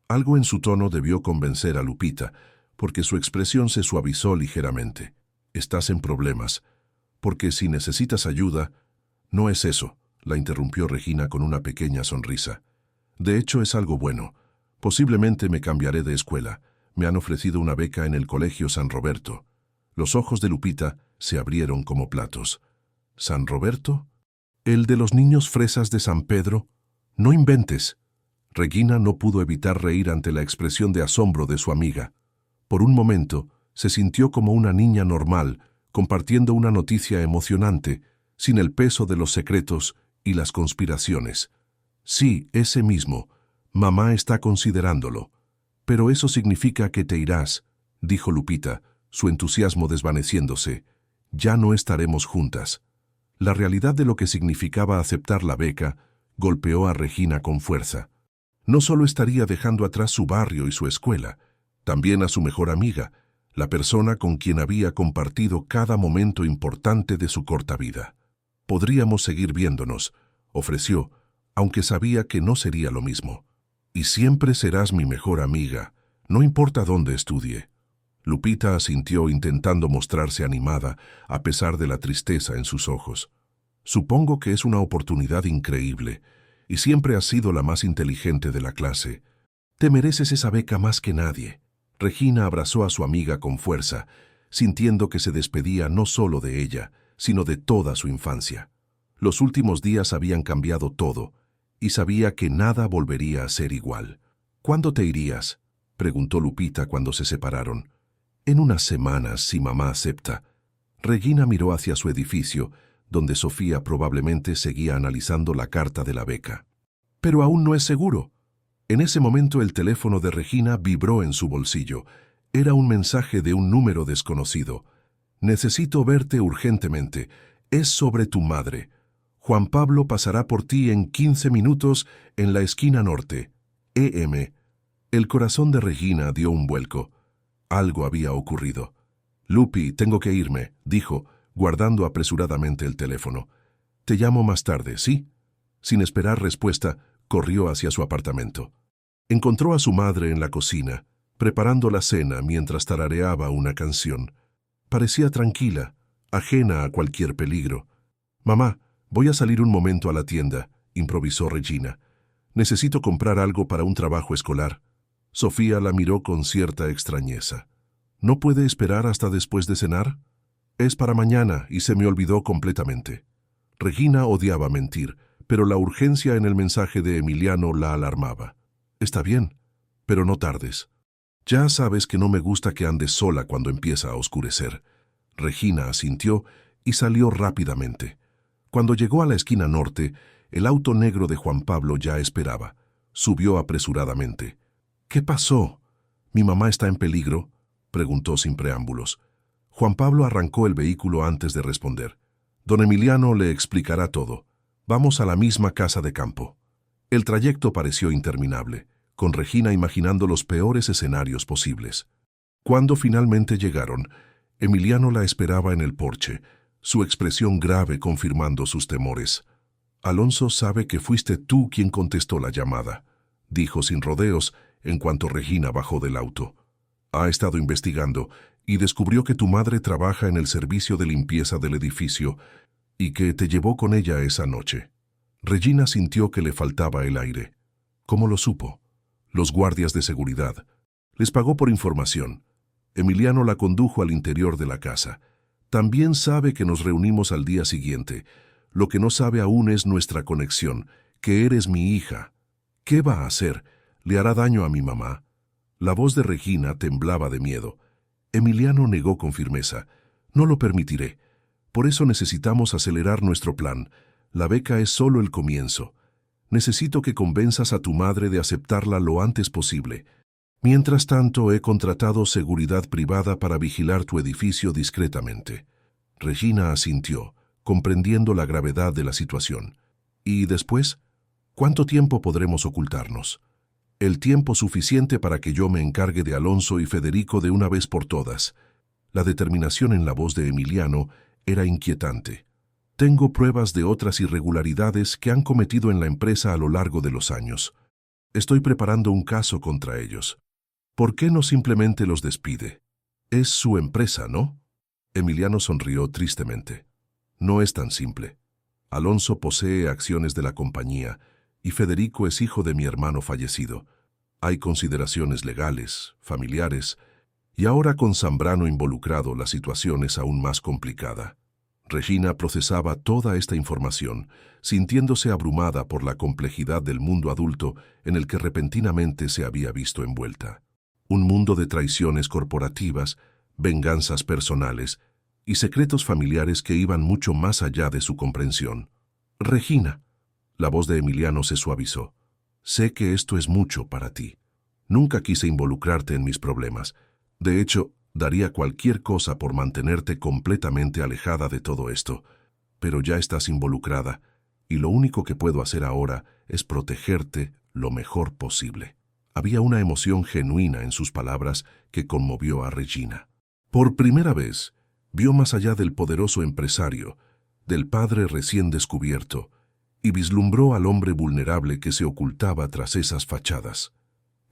Algo en su tono debió convencer a Lupita, porque su expresión se suavizó ligeramente. Estás en problemas, porque si necesitas ayuda... No es eso, la interrumpió Regina con una pequeña sonrisa. De hecho, es algo bueno. Posiblemente me cambiaré de escuela. Me han ofrecido una beca en el Colegio San Roberto. Los ojos de Lupita se abrieron como platos. ¿San Roberto? ¿El de los niños fresas de San Pedro? No inventes. Regina no pudo evitar reír ante la expresión de asombro de su amiga. Por un momento, se sintió como una niña normal, compartiendo una noticia emocionante, sin el peso de los secretos y las conspiraciones. Sí, ese mismo. Mamá está considerándolo. Pero eso significa que te irás, dijo Lupita, su entusiasmo desvaneciéndose. Ya no estaremos juntas. La realidad de lo que significaba aceptar la beca golpeó a Regina con fuerza. No solo estaría dejando atrás su barrio y su escuela, también a su mejor amiga, la persona con quien había compartido cada momento importante de su corta vida. Podríamos seguir viéndonos, ofreció, aunque sabía que no sería lo mismo. Y siempre serás mi mejor amiga, no importa dónde estudie. Lupita asintió intentando mostrarse animada, a pesar de la tristeza en sus ojos. Supongo que es una oportunidad increíble, y siempre has sido la más inteligente de la clase. Te mereces esa beca más que nadie. Regina abrazó a su amiga con fuerza, sintiendo que se despedía no solo de ella, sino de toda su infancia. Los últimos días habían cambiado todo, y sabía que nada volvería a ser igual. ¿Cuándo te irías?, preguntó Lupita cuando se separaron. En unas semanas, si mamá acepta. Regina miró hacia su edificio, donde Sofía probablemente seguía analizando la carta de la beca. Pero aún no es seguro. En ese momento el teléfono de Regina vibró en su bolsillo. Era un mensaje de un número desconocido. Necesito verte urgentemente. Es sobre tu madre. Juan Pablo pasará por ti en 15 minutos en la esquina norte. EM. El corazón de Regina dio un vuelco. Algo había ocurrido. Lupi, tengo que irme, dijo, guardando apresuradamente el teléfono. Te llamo más tarde, ¿sí? Sin esperar respuesta, corrió hacia su apartamento. Encontró a su madre en la cocina, preparando la cena mientras tarareaba una canción. Parecía tranquila, ajena a cualquier peligro. Mamá, voy a salir un momento a la tienda, improvisó Regina. Necesito comprar algo para un trabajo escolar. Sofía la miró con cierta extrañeza. ¿No puede esperar hasta después de cenar? Es para mañana y se me olvidó completamente. Regina odiaba mentir, pero la urgencia en el mensaje de Emiliano la alarmaba. Está bien, pero no tardes. Ya sabes que no me gusta que andes sola cuando empieza a oscurecer. Regina asintió y salió rápidamente. Cuando llegó a la esquina norte, el auto negro de Juan Pablo ya esperaba. Subió apresuradamente. ¿Qué pasó? ¿Mi mamá está en peligro?, preguntó sin preámbulos. Juan Pablo arrancó el vehículo antes de responder. Don Emiliano le explicará todo. Vamos a la misma casa de campo. El trayecto pareció interminable, con Regina imaginando los peores escenarios posibles. Cuando finalmente llegaron, Emiliano la esperaba en el porche, su expresión grave confirmando sus temores. Alonso sabe que fuiste tú quien contestó la llamada, dijo sin rodeos en cuanto Regina bajó del auto. Ha estado investigando y descubrió que tu madre trabaja en el servicio de limpieza del edificio y que te llevó con ella esa noche. Regina sintió que le faltaba el aire. ¿Cómo lo supo? Los guardias de seguridad. Les pagó por información. Emiliano la condujo al interior de la casa. También sabe que nos reunimos al día siguiente. Lo que no sabe aún es nuestra conexión, que eres mi hija. ¿Qué va a hacer? ¿Le hará daño a mi mamá? La voz de Regina temblaba de miedo. Emiliano negó con firmeza. No lo permitiré. Por eso necesitamos acelerar nuestro plan. La beca es solo el comienzo. Necesito que convenzas a tu madre de aceptarla lo antes posible. Mientras tanto, he contratado seguridad privada para vigilar tu edificio discretamente. Regina asintió, comprendiendo la gravedad de la situación. ¿Y después? ¿Cuánto tiempo podremos ocultarnos? El tiempo suficiente para que yo me encargue de Alonso y Federico de una vez por todas. La determinación en la voz de Emiliano era inquietante. Tengo pruebas de otras irregularidades que han cometido en la empresa a lo largo de los años. Estoy preparando un caso contra ellos. ¿Por qué no simplemente los despide? Es su empresa, ¿no? Emiliano sonrió tristemente. No es tan simple. Alonso posee acciones de la compañía y Federico es hijo de mi hermano fallecido. Hay consideraciones legales, familiares, y ahora con Zambrano involucrado la situación es aún más complicada. Regina procesaba toda esta información, sintiéndose abrumada por la complejidad del mundo adulto en el que repentinamente se había visto envuelta. Un mundo de traiciones corporativas, venganzas personales y secretos familiares que iban mucho más allá de su comprensión. Regina, la voz de Emiliano se suavizó. Sé que esto es mucho para ti. Nunca quise involucrarte en mis problemas. De hecho, daría cualquier cosa por mantenerte completamente alejada de todo esto. Pero ya estás involucrada, y lo único que puedo hacer ahora es protegerte lo mejor posible. Había una emoción genuina en sus palabras que conmovió a Regina. Por primera vez, vio más allá del poderoso empresario, del padre recién descubierto, y vislumbró al hombre vulnerable que se ocultaba tras esas fachadas.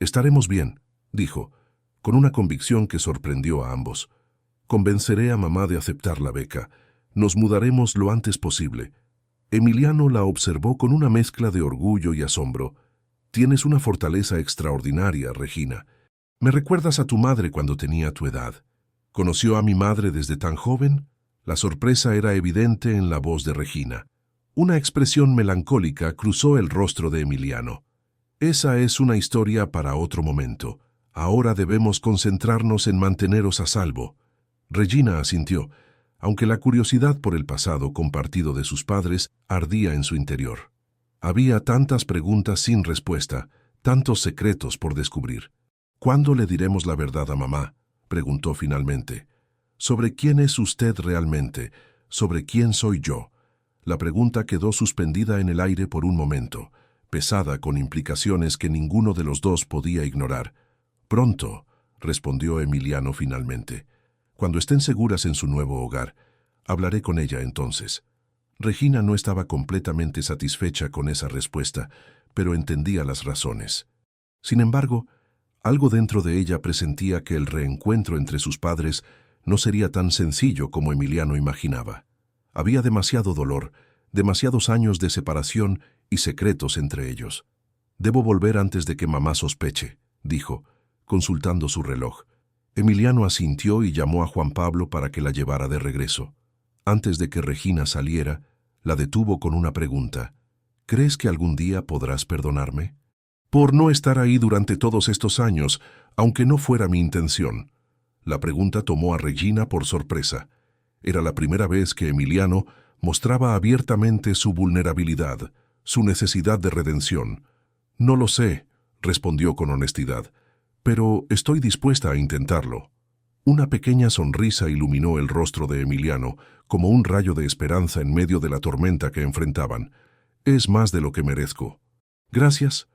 «Estaremos bien», dijo, con una convicción que sorprendió a ambos. «Convenceré a mamá de aceptar la beca. Nos mudaremos lo antes posible». Emiliano la observó con una mezcla de orgullo y asombro. «Tienes una fortaleza extraordinaria, Regina. Me recuerdas a tu madre cuando tenía tu edad. ¿Conoció a mi madre desde tan joven?» La sorpresa era evidente en la voz de Regina. Una expresión melancólica cruzó el rostro de Emiliano. «Esa es una historia para otro momento. Ahora debemos concentrarnos en manteneros a salvo». Regina asintió, aunque la curiosidad por el pasado compartido de sus padres ardía en su interior. Había tantas preguntas sin respuesta, tantos secretos por descubrir. ¿Cuándo le diremos la verdad a mamá?, preguntó finalmente. ¿Sobre quién es usted realmente? ¿Sobre quién soy yo? La pregunta quedó suspendida en el aire por un momento, pesada con implicaciones que ninguno de los dos podía ignorar. Pronto, respondió Emiliano finalmente. Cuando estén seguras en su nuevo hogar, hablaré con ella entonces. Regina no estaba completamente satisfecha con esa respuesta, pero entendía las razones. Sin embargo, algo dentro de ella presentía que el reencuentro entre sus padres no sería tan sencillo como Emiliano imaginaba. Había demasiado dolor, demasiados años de separación y secretos entre ellos. «Debo volver antes de que mamá sospeche», dijo, consultando su reloj. Emiliano asintió y llamó a Juan Pablo para que la llevara de regreso. Antes de que Regina saliera, la detuvo con una pregunta. «¿Crees que algún día podrás perdonarme?» «Por no estar ahí durante todos estos años, aunque no fuera mi intención». La pregunta tomó a Regina por sorpresa. Era la primera vez que Emiliano mostraba abiertamente su vulnerabilidad, su necesidad de redención. «No lo sé», respondió con honestidad, «pero estoy dispuesta a intentarlo». Una pequeña sonrisa iluminó el rostro de Emiliano, como un rayo de esperanza en medio de la tormenta que enfrentaban. «Es más de lo que merezco». «Gracias».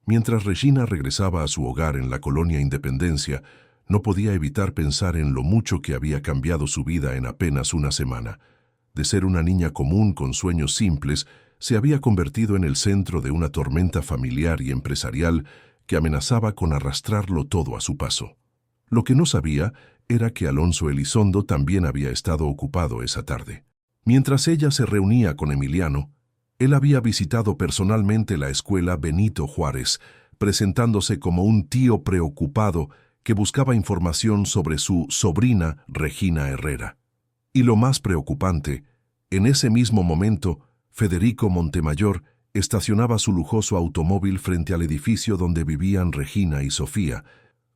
Mientras Regina regresaba a su hogar en la colonia Independencia, no podía evitar pensar en lo mucho que había cambiado su vida en apenas una semana. De ser una niña común con sueños simples, se había convertido en el centro de una tormenta familiar y empresarial que amenazaba con arrastrarlo todo a su paso. Lo que no sabía era que Alonso Elizondo también había estado ocupado esa tarde. Mientras ella se reunía con Emiliano, él había visitado personalmente la escuela Benito Juárez, presentándose como un tío preocupado que buscaba información sobre su sobrina Regina Herrera. Y lo más preocupante, en ese mismo momento, Federico Montemayor estacionaba su lujoso automóvil frente al edificio donde vivían Regina y Sofía,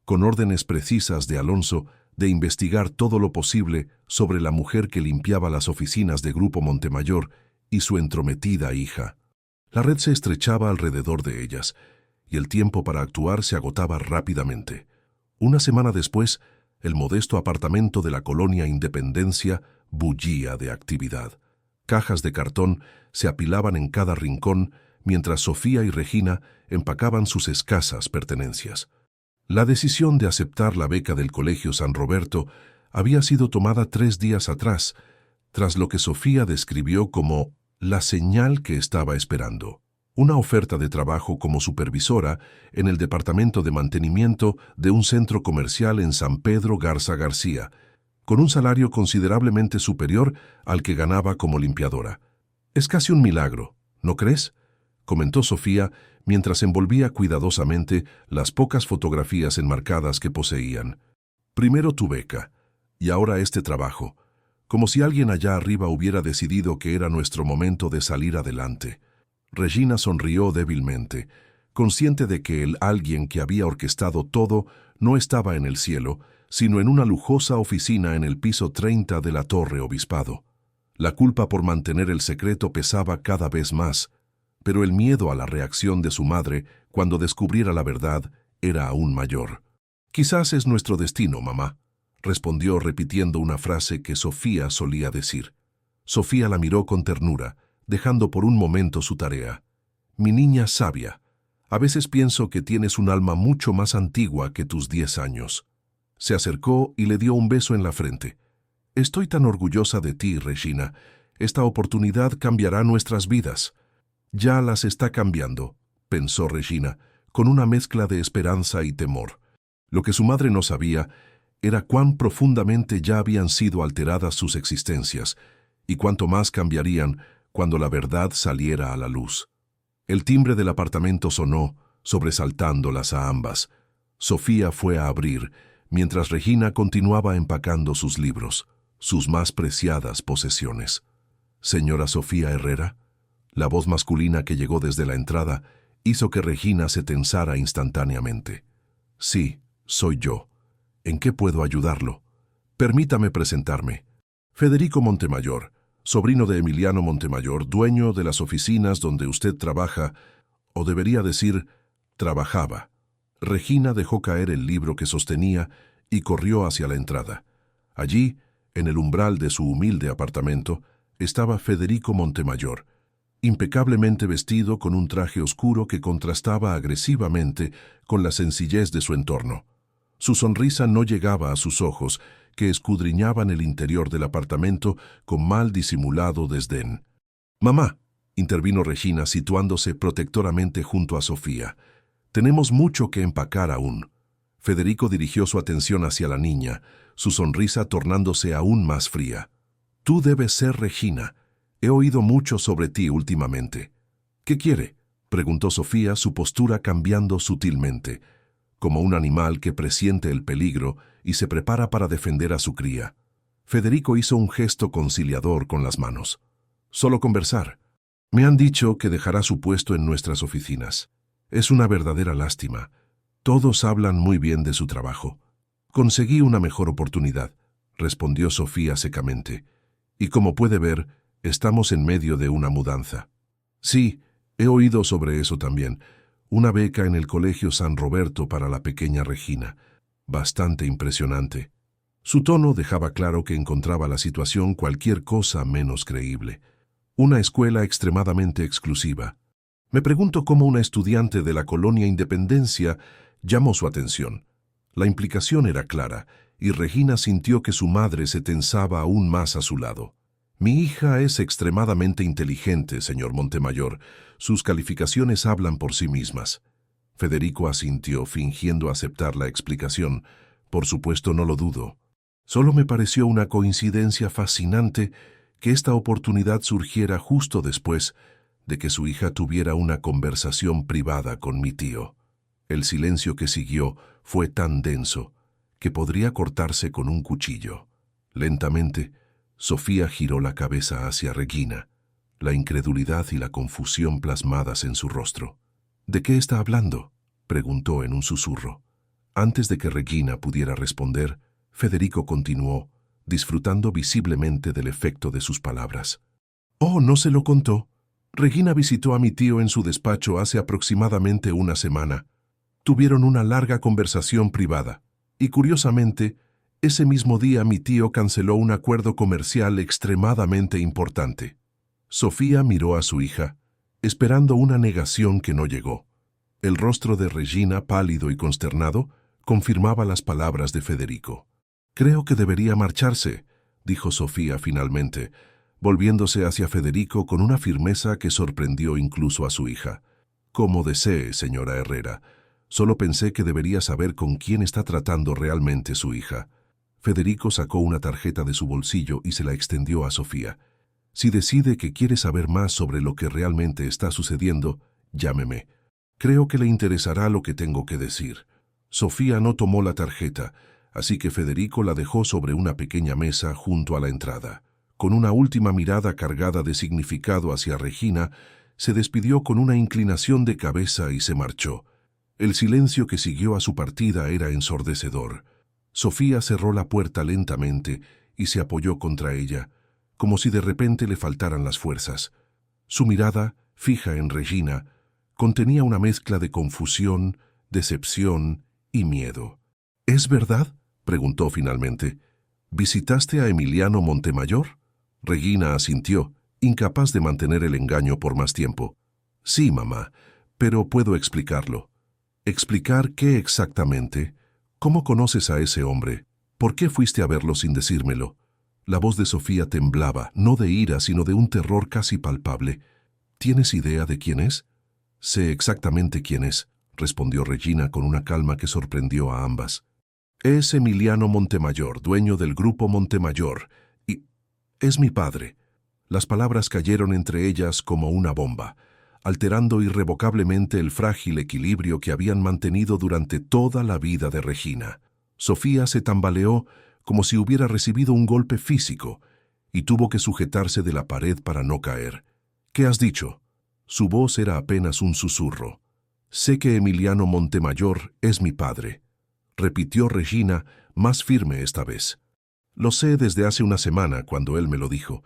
con órdenes precisas de Alonso de investigar todo lo posible sobre la mujer que limpiaba las oficinas de Grupo Montemayor y su entrometida hija. La red se estrechaba alrededor de ellas, y el tiempo para actuar se agotaba rápidamente. Una semana después, el modesto apartamento de la colonia Independencia bullía de actividad. Cajas de cartón se apilaban en cada rincón, mientras Sofía y Regina empacaban sus escasas pertenencias. La decisión de aceptar la beca del Colegio San Roberto había sido tomada 3 días atrás, tras lo que Sofía describió como la señal que estaba esperando. Una oferta de trabajo como supervisora en el departamento de mantenimiento de un centro comercial en San Pedro Garza García, con un salario considerablemente superior al que ganaba como limpiadora. «Es casi un milagro, ¿no crees?», comentó Sofía mientras envolvía cuidadosamente las pocas fotografías enmarcadas que poseían. «Primero tu beca, y ahora este trabajo, como si alguien allá arriba hubiera decidido que era nuestro momento de salir adelante». Regina sonrió débilmente, consciente de que el alguien que había orquestado todo no estaba en el cielo, sino en una lujosa oficina en el piso 30 de la Torre Obispado. La culpa por mantener el secreto pesaba cada vez más, pero el miedo a la reacción de su madre cuando descubriera la verdad era aún mayor. «Quizás es nuestro destino, mamá», respondió repitiendo una frase que Sofía solía decir. Sofía la miró con ternura, dejando por un momento su tarea. «Mi niña sabia, a veces pienso que tienes un alma mucho más antigua que tus 10 años». Se acercó y le dio un beso en la frente. «Estoy tan orgullosa de ti, Regina. Esta oportunidad cambiará nuestras vidas». «Ya las está cambiando», pensó Regina, con una mezcla de esperanza y temor. Lo que su madre no sabía era cuán profundamente ya habían sido alteradas sus existencias, y cuánto más cambiarían cuando la verdad saliera a la luz. El timbre del apartamento sonó, sobresaltándolas a ambas. Sofía fue a abrir, mientras Regina continuaba empacando sus libros, sus más preciadas posesiones. «Señora Sofía Herrera». La voz masculina que llegó desde la entrada hizo que Regina se tensara instantáneamente. «Sí, soy yo. ¿En qué puedo ayudarlo?» «Permítame presentarme. Federico Montemayor, sobrino de Emiliano Montemayor, dueño de las oficinas donde usted trabaja, o debería decir, trabajaba. Regina dejó caer el libro que sostenía y corrió hacia la entrada. Allí, en el umbral de su humilde apartamento, estaba Federico Montemayor, impecablemente vestido con un traje oscuro que contrastaba agresivamente con la sencillez de su entorno. Su sonrisa no llegaba a sus ojos, que escudriñaban el interior del apartamento con mal disimulado desdén. «Mamá», intervino Regina situándose protectoramente junto a Sofía, «tenemos mucho que empacar aún». Federico dirigió su atención hacia la niña, su sonrisa tornándose aún más fría. «Tú debes ser Regina. He oído mucho sobre ti últimamente». «¿Qué quiere?», preguntó Sofía, su postura cambiando sutilmente, como un animal que presiente el peligro y se prepara para defender a su cría. Federico hizo un gesto conciliador con las manos. «Solo conversar. Me han dicho que dejará su puesto en nuestras oficinas. Es una verdadera lástima. Todos hablan muy bien de su trabajo». «Conseguí una mejor oportunidad», respondió Sofía secamente. «Y como puede ver, estamos en medio de una mudanza». «Sí, he oído sobre eso también. Una beca en el Colegio San Roberto para la pequeña Regina. Bastante impresionante». Su tono dejaba claro que encontraba la situación cualquier cosa menos creíble. «Una escuela extremadamente exclusiva. Me pregunto cómo una estudiante de la colonia Independencia llamó su atención». La implicación era clara, y Regina sintió que su madre se tensaba aún más a su lado. «Mi hija es extremadamente inteligente, señor Montemayor. Sus calificaciones hablan por sí mismas». Federico asintió, fingiendo aceptar la explicación. «Por supuesto, no lo dudo. Solo me pareció una coincidencia fascinante que esta oportunidad surgiera justo después de que su hija tuviera una conversación privada con mi tío». El silencio que siguió fue tan denso que podría cortarse con un cuchillo. Lentamente, Sofía giró la cabeza hacia Regina, la incredulidad y la confusión plasmadas en su rostro. «¿De qué está hablando?», preguntó en un susurro. Antes de que Regina pudiera responder, Federico continuó, disfrutando visiblemente del efecto de sus palabras. «Oh, ¿no se lo contó? Regina visitó a mi tío en su despacho hace aproximadamente una semana. Tuvieron una larga conversación privada, y curiosamente, ese mismo día mi tío canceló un acuerdo comercial extremadamente importante». Sofía miró a su hija, esperando una negación que no llegó. El rostro de Regina, pálido y consternado, confirmaba las palabras de Federico. «Creo que debería marcharse», dijo Sofía finalmente, volviéndose hacia Federico con una firmeza que sorprendió incluso a su hija. «Como desee, señora Herrera. Solo pensé que debería saber con quién está tratando realmente su hija». Federico sacó una tarjeta de su bolsillo y se la extendió a Sofía. «Si decide que quiere saber más sobre lo que realmente está sucediendo, llámeme. Creo que le interesará lo que tengo que decir». Sofía no tomó la tarjeta, así que Federico la dejó sobre una pequeña mesa junto a la entrada. Con una última mirada cargada de significado hacia Regina, se despidió con una inclinación de cabeza y se marchó. El silencio que siguió a su partida era ensordecedor. Sofía cerró la puerta lentamente y se apoyó contra ella, como si de repente le faltaran las fuerzas. Su mirada, fija en Regina, contenía una mezcla de confusión, decepción y miedo. «¿Es verdad?», preguntó finalmente. «¿Visitaste a Emiliano Montemayor?». Regina asintió, incapaz de mantener el engaño por más tiempo. «Sí, mamá, pero puedo explicarlo». «¿Explicar qué exactamente? ¿Cómo conoces a ese hombre? ¿Por qué fuiste a verlo sin decírmelo?». La voz de Sofía temblaba, no de ira, sino de un terror casi palpable. «¿Tienes idea de quién es?». «Sé exactamente quién es», respondió Regina con una calma que sorprendió a ambas. «Es Emiliano Montemayor, dueño del Grupo Montemayor, y es mi padre». Las palabras cayeron entre ellas como una bomba, alterando irrevocablemente el frágil equilibrio que habían mantenido durante toda la vida de Regina. Sofía se tambaleó como si hubiera recibido un golpe físico y tuvo que sujetarse de la pared para no caer. «¿Qué has dicho?». Su voz era apenas un susurro. «Sé que Emiliano Montemayor es mi padre», repitió Regina, más firme esta vez. «Lo sé desde hace una semana, cuando él me lo dijo.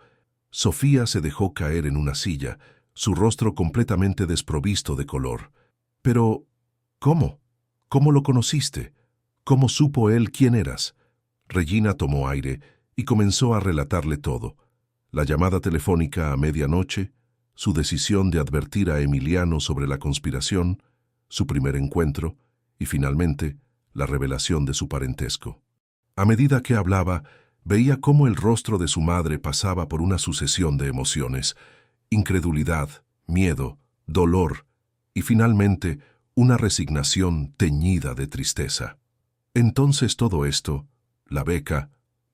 Sofía se dejó caer en una silla, su rostro completamente desprovisto de color. «Pero, ¿cómo? ¿Cómo lo conociste? ¿Cómo supo él quién eras?» Regina tomó aire y comenzó a relatarle todo. La llamada telefónica a medianoche, su decisión de advertir a Emiliano sobre la conspiración, su primer encuentro y, finalmente, la revelación de su parentesco. A medida que hablaba, veía cómo el rostro de su madre pasaba por una sucesión de emociones: incredulidad, miedo, dolor y, finalmente, una resignación teñida de tristeza. Entonces todo esto, la beca,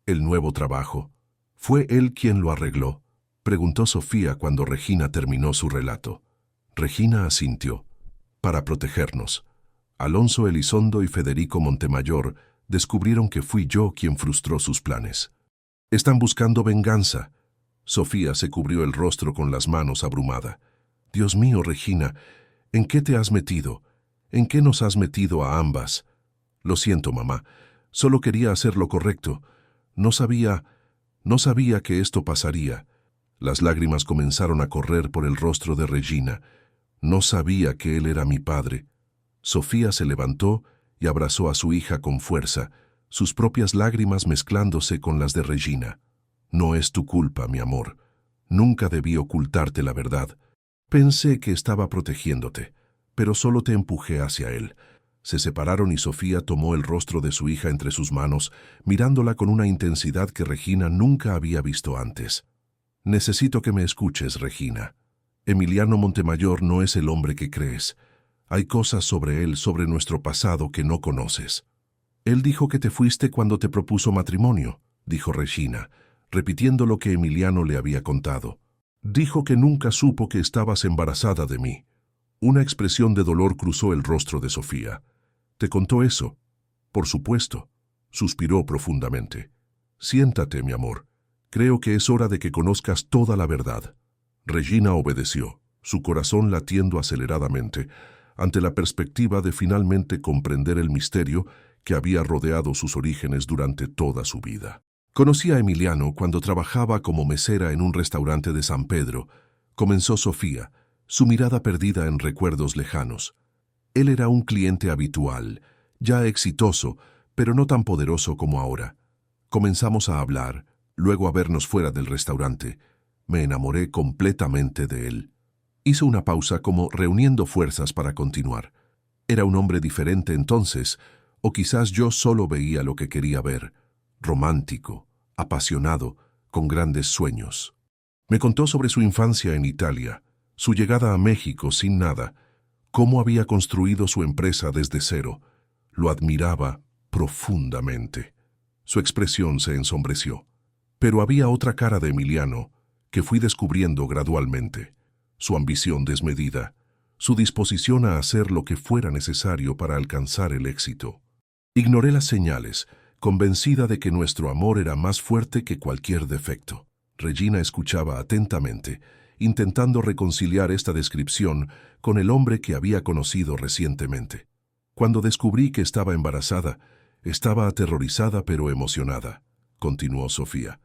el nuevo trabajo, ¿fue él quien lo arregló?, preguntó Sofía cuando Regina terminó su relato. Regina asintió. «Para protegernos. Alonso Elizondo y Federico Montemayor descubrieron que fui yo quien frustró sus planes. Están buscando venganza». Sofía se cubrió el rostro con las manos abrumada. «Dios mío, Regina, ¿en qué te has metido? ¿En qué nos has metido a ambas?» «Lo siento, mamá. Solo quería hacer lo correcto. No sabía que esto pasaría». Las lágrimas comenzaron a correr por el rostro de Regina. «No sabía que él era mi padre». Sofía se levantó y abrazó a su hija con fuerza, sus propias lágrimas mezclándose con las de Regina. «No es tu culpa, mi amor. Nunca debí ocultarte la verdad. Pensé que estaba protegiéndote, pero solo te empujé hacia él». Se separaron y Sofía tomó el rostro de su hija entre sus manos, mirándola con una intensidad que Regina nunca había visto antes. «Necesito que me escuches, Regina. Emiliano Montemayor no es el hombre que crees. Hay cosas sobre él, sobre nuestro pasado, que no conoces». «Él dijo que te fuiste cuando te propuso matrimonio», dijo Regina, repitiendo lo que Emiliano le había contado. «Dijo que nunca supo que estabas embarazada de mí». Una expresión de dolor cruzó el rostro de Sofía. «¿Te contó eso?» «Por supuesto», suspiró profundamente. «Siéntate, mi amor. Creo que es hora de que conozcas toda la verdad». Regina obedeció, su corazón latiendo aceleradamente, ante la perspectiva de finalmente comprender el misterio que había rodeado sus orígenes durante toda su vida. «Conocí a Emiliano cuando trabajaba como mesera en un restaurante de San Pedro», comenzó Sofía, su mirada perdida en recuerdos lejanos. «Él era un cliente habitual, ya exitoso, pero no tan poderoso como ahora. Comenzamos a hablar, luego a vernos fuera del restaurante. Me enamoré completamente de él». Hizo una pausa, como reuniendo fuerzas para continuar. «Era un hombre diferente entonces, o quizás yo solo veía lo que quería ver. Romántico, apasionado, con grandes sueños». Me contó sobre su infancia en Italia, su llegada a México sin nada, cómo había construido su empresa desde cero. Lo admiraba profundamente. Su expresión se ensombreció. Pero había otra cara de Emiliano que fui descubriendo gradualmente: su ambición desmedida, su disposición a hacer lo que fuera necesario para alcanzar el éxito. Ignoré las señales, convencida de que nuestro amor era más fuerte que cualquier defecto. Regina escuchaba atentamente, intentando reconciliar esta descripción con el hombre que había conocido recientemente. «Cuando descubrí que estaba embarazada, estaba aterrorizada pero emocionada», continuó Sofía.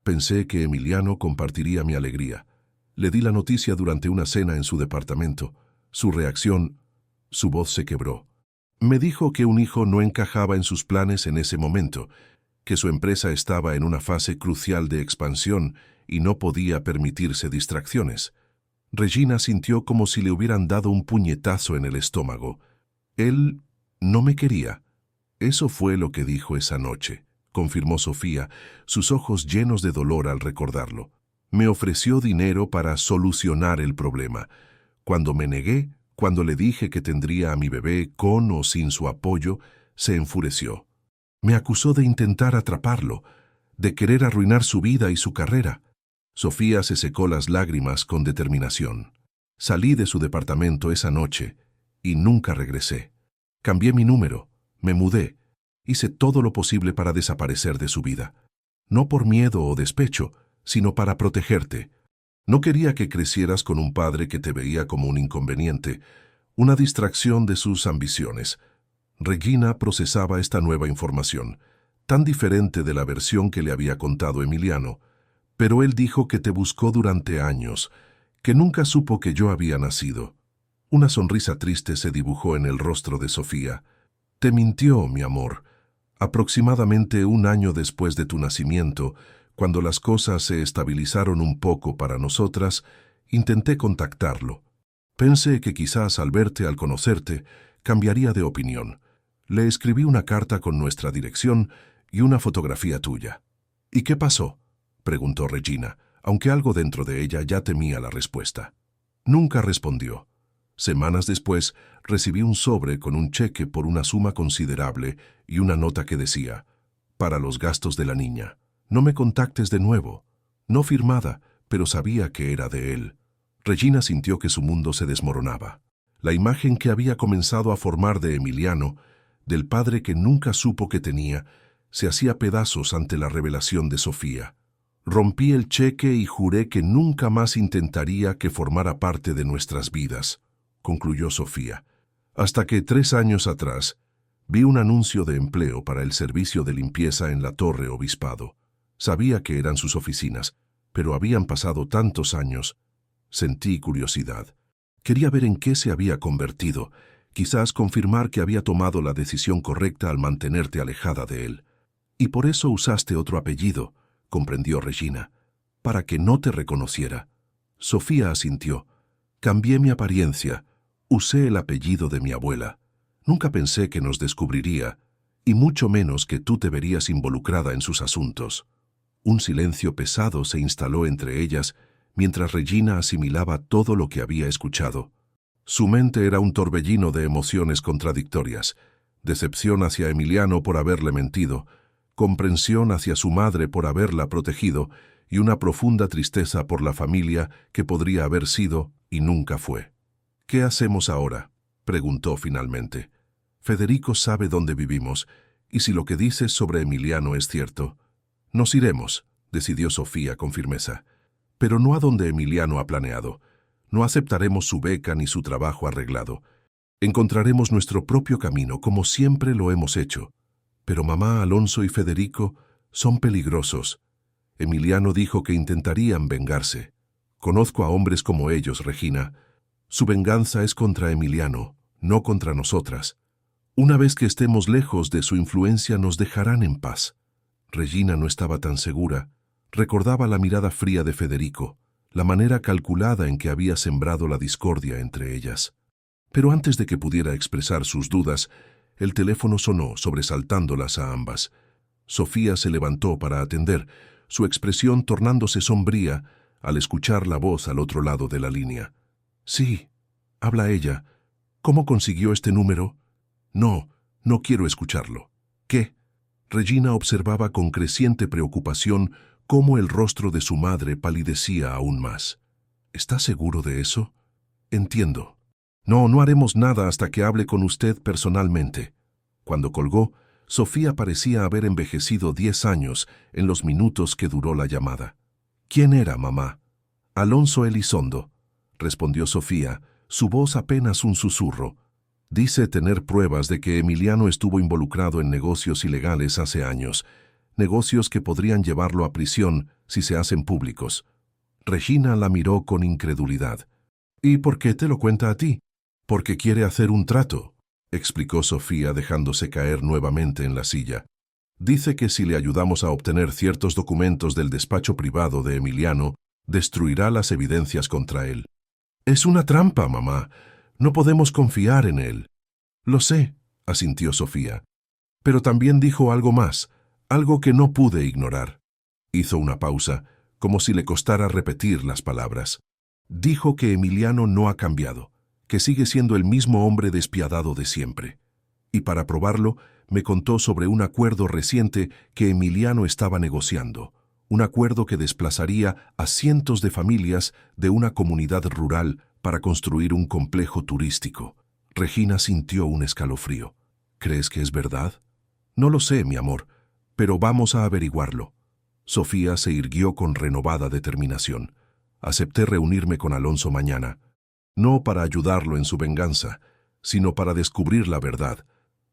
«Pensé que Emiliano compartiría mi alegría. Le di la noticia durante una cena en su departamento. Su reacción...». Su voz se quebró. «Me dijo que un hijo no encajaba en sus planes en ese momento, que su empresa estaba en una fase crucial de expansión y no podía permitirse distracciones». Regina sintió como si le hubieran dado un puñetazo en el estómago. «Él no me quería». «Eso fue lo que dijo esa noche», confirmó Sofía, sus ojos llenos de dolor al recordarlo. «Me ofreció dinero para solucionar el problema. Cuando me negué, cuando le dije que tendría a mi bebé con o sin su apoyo, se enfureció. Me acusó de intentar atraparlo, de querer arruinar su vida y su carrera». Sofía se secó las lágrimas con determinación. «Salí de su departamento esa noche y nunca regresé. Cambié mi número, me mudé, hice todo lo posible para desaparecer de su vida. No por miedo o despecho, sino para protegerte. No quería que crecieras con un padre que te veía como un inconveniente, una distracción de sus ambiciones». Regina procesaba esta nueva información, tan diferente de la versión que le había contado Emiliano, Pero él dijo que te buscó durante años, que nunca supo que yo había nacido. Una sonrisa triste se dibujó en el rostro de Sofía. Te mintió, mi amor. Aproximadamente un año después de tu nacimiento, cuando las cosas se estabilizaron un poco para nosotras, intenté contactarlo. Pensé que quizás al verte, al conocerte, cambiaría de opinión. Le escribí una carta con nuestra dirección y una fotografía tuya. ¿Y qué pasó?, preguntó Regina, aunque algo dentro de ella ya temía la respuesta. Nunca respondió. Semanas después, recibí un sobre con un cheque por una suma considerable y una nota que decía: para los gastos de la niña. No me contactes de nuevo. No firmada, pero sabía que era de él. Regina sintió que su mundo se desmoronaba. La imagen que había comenzado a formar de Emiliano, del padre que nunca supo que tenía, se hacía pedazos ante la revelación de Sofía. Rompí el cheque y juré que nunca más intentaría que formara parte de nuestras vidas, concluyó Sofía, hasta que 3 años atrás vi un anuncio de empleo para el servicio de limpieza en la Torre Obispado. Sabía que eran sus oficinas, pero habían pasado tantos años. Sentí curiosidad. Quería ver en qué se había convertido, quizás confirmar que había tomado la decisión correcta al mantenerte alejada de él. Y por eso usaste otro apellido, comprendió Regina, para que no te reconociera. Sofía asintió. Cambié mi apariencia, usé el apellido de mi abuela. Nunca pensé que nos descubriría, y mucho menos que tú te verías involucrada en sus asuntos. Un silencio pesado se instaló entre ellas mientras Regina asimilaba todo lo que había escuchado. Su mente era un torbellino de emociones contradictorias: decepción hacia Emiliano por haberle mentido, comprensión hacia su madre por haberla protegido y una profunda tristeza por la familia que podría haber sido y nunca fue. «¿Qué hacemos ahora?», preguntó finalmente. «Federico sabe dónde vivimos, y si lo que dices sobre Emiliano es cierto, nos iremos», decidió Sofía con firmeza. «Pero no a donde Emiliano ha planeado. No aceptaremos su beca ni su trabajo arreglado. Encontraremos nuestro propio camino, como siempre lo hemos hecho. Pero mamá, Alonso y Federico son peligrosos. Emiliano dijo que intentarían vengarse. Conozco a hombres como ellos, Regina. Su venganza es contra Emiliano, no contra nosotras. Una vez que estemos lejos de su influencia, nos dejarán en paz». Regina no estaba tan segura. Recordaba la mirada fría de Federico, la manera calculada en que había sembrado la discordia entre ellas. Pero antes de que pudiera expresar sus dudas, el teléfono sonó, sobresaltándolas a ambas. Sofía se levantó para atender, su expresión tornándose sombría al escuchar la voz al otro lado de la línea. «Sí», habla ella. «¿Cómo consiguió este número?» «No, no quiero escucharlo». «¿Qué?». Regina observaba con creciente preocupación cómo el rostro de su madre palidecía aún más. «¿Está seguro de eso?». «Entiendo». «No, no haremos nada hasta que hable con usted personalmente». Cuando colgó, Sofía parecía haber envejecido 10 años en los minutos que duró la llamada. «¿Quién era, mamá?». «Alonso Elizondo», respondió Sofía, su voz apenas un susurro. «Dice tener pruebas de que Emiliano estuvo involucrado en negocios ilegales hace años, negocios que podrían llevarlo a prisión si se hacen públicos». Regina la miró con incredulidad. «¿Y por qué te lo cuenta a ti?». «Porque quiere hacer un trato», explicó Sofía dejándose caer nuevamente en la silla. «Dice que si le ayudamos a obtener ciertos documentos del despacho privado de Emiliano, destruirá las evidencias contra él». «Es una trampa, mamá. No podemos confiar en él». «Lo sé», asintió Sofía. «Pero también dijo algo más, algo que no pude ignorar». Hizo una pausa, como si le costara repetir las palabras. «Dijo que Emiliano no ha cambiado, que sigue siendo el mismo hombre despiadado de siempre. Y para probarlo, me contó sobre un acuerdo reciente que Emiliano estaba negociando, un acuerdo que desplazaría a cientos de familias de una comunidad rural para construir un complejo turístico». Regina sintió un escalofrío. «¿Crees que es verdad?». «No lo sé, mi amor, pero vamos a averiguarlo». Sofía se irguió con renovada determinación. «Acepté reunirme con Alonso mañana, no para ayudarlo en su venganza, sino para descubrir la verdad,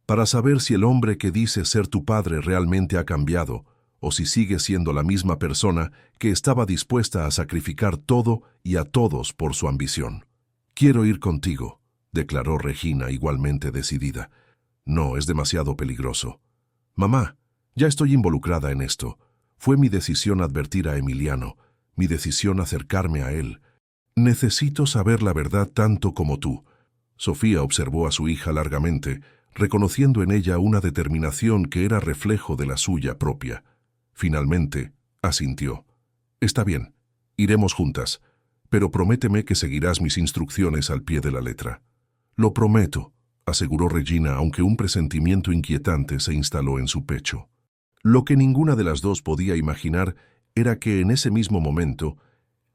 para saber si el hombre que dice ser tu padre realmente ha cambiado, o si sigue siendo la misma persona que estaba dispuesta a sacrificar todo y a todos por su ambición. «Quiero ir contigo», declaró Regina igualmente decidida. «No, es demasiado peligroso». «Mamá, ya estoy involucrada en esto. Fue mi decisión advertir a Emiliano, mi decisión acercarme a él. Necesito saber la verdad tanto como tú». Sofía observó a su hija largamente, reconociendo en ella una determinación que era reflejo de la suya propia. Finalmente, asintió. «Está bien, iremos juntas, pero prométeme que seguirás mis instrucciones al pie de la letra». «Lo prometo», aseguró Regina, aunque un presentimiento inquietante se instaló en su pecho. Lo que ninguna de las dos podía imaginar era que en ese mismo momento,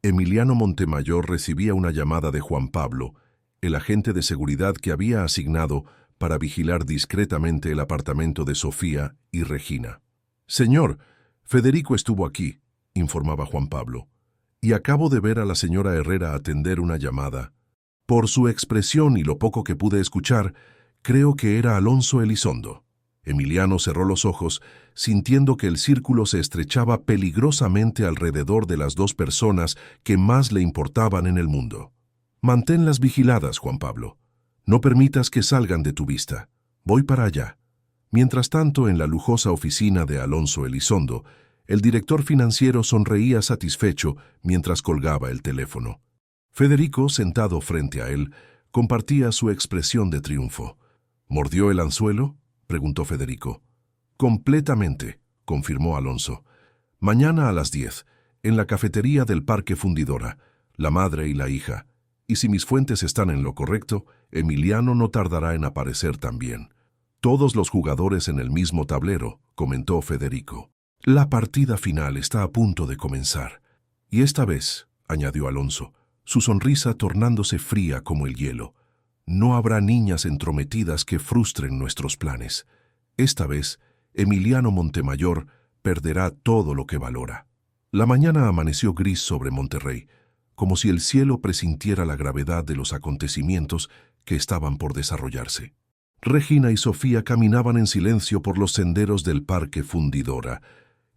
Emiliano Montemayor recibía una llamada de Juan Pablo, el agente de seguridad que había asignado para vigilar discretamente el apartamento de Sofía y Regina. «Señor, Federico estuvo aquí», informaba Juan Pablo, «y acabo de ver a la señora Herrera atender una llamada. Por su expresión y lo poco que pude escuchar, creo que era Alonso Elizondo». Emiliano cerró los ojos, sintiendo que el círculo se estrechaba peligrosamente alrededor de las dos personas que más le importaban en el mundo. «Manténlas vigiladas, Juan Pablo. No permitas que salgan de tu vista. Voy para allá». Mientras tanto, en la lujosa oficina de Alonso Elizondo, el director financiero sonreía satisfecho mientras colgaba el teléfono. Federico, sentado frente a él, compartía su expresión de triunfo. «¿Mordió el anzuelo?», preguntó Federico. «Completamente», confirmó Alonso. «Mañana a las 10, en la cafetería del Parque Fundidora, la madre y la hija. Y si mis fuentes están en lo correcto, Emiliano no tardará en aparecer también. Todos los jugadores en el mismo tablero», comentó Federico. «La partida final está a punto de comenzar. Y esta vez», añadió Alonso, su sonrisa tornándose fría como el hielo, «no habrá niñas entrometidas que frustren nuestros planes. Esta vez, Emiliano Montemayor perderá todo lo que valora». La mañana amaneció gris sobre Monterrey, como si el cielo presintiera la gravedad de los acontecimientos que estaban por desarrollarse. Regina y Sofía caminaban en silencio por los senderos del Parque Fundidora,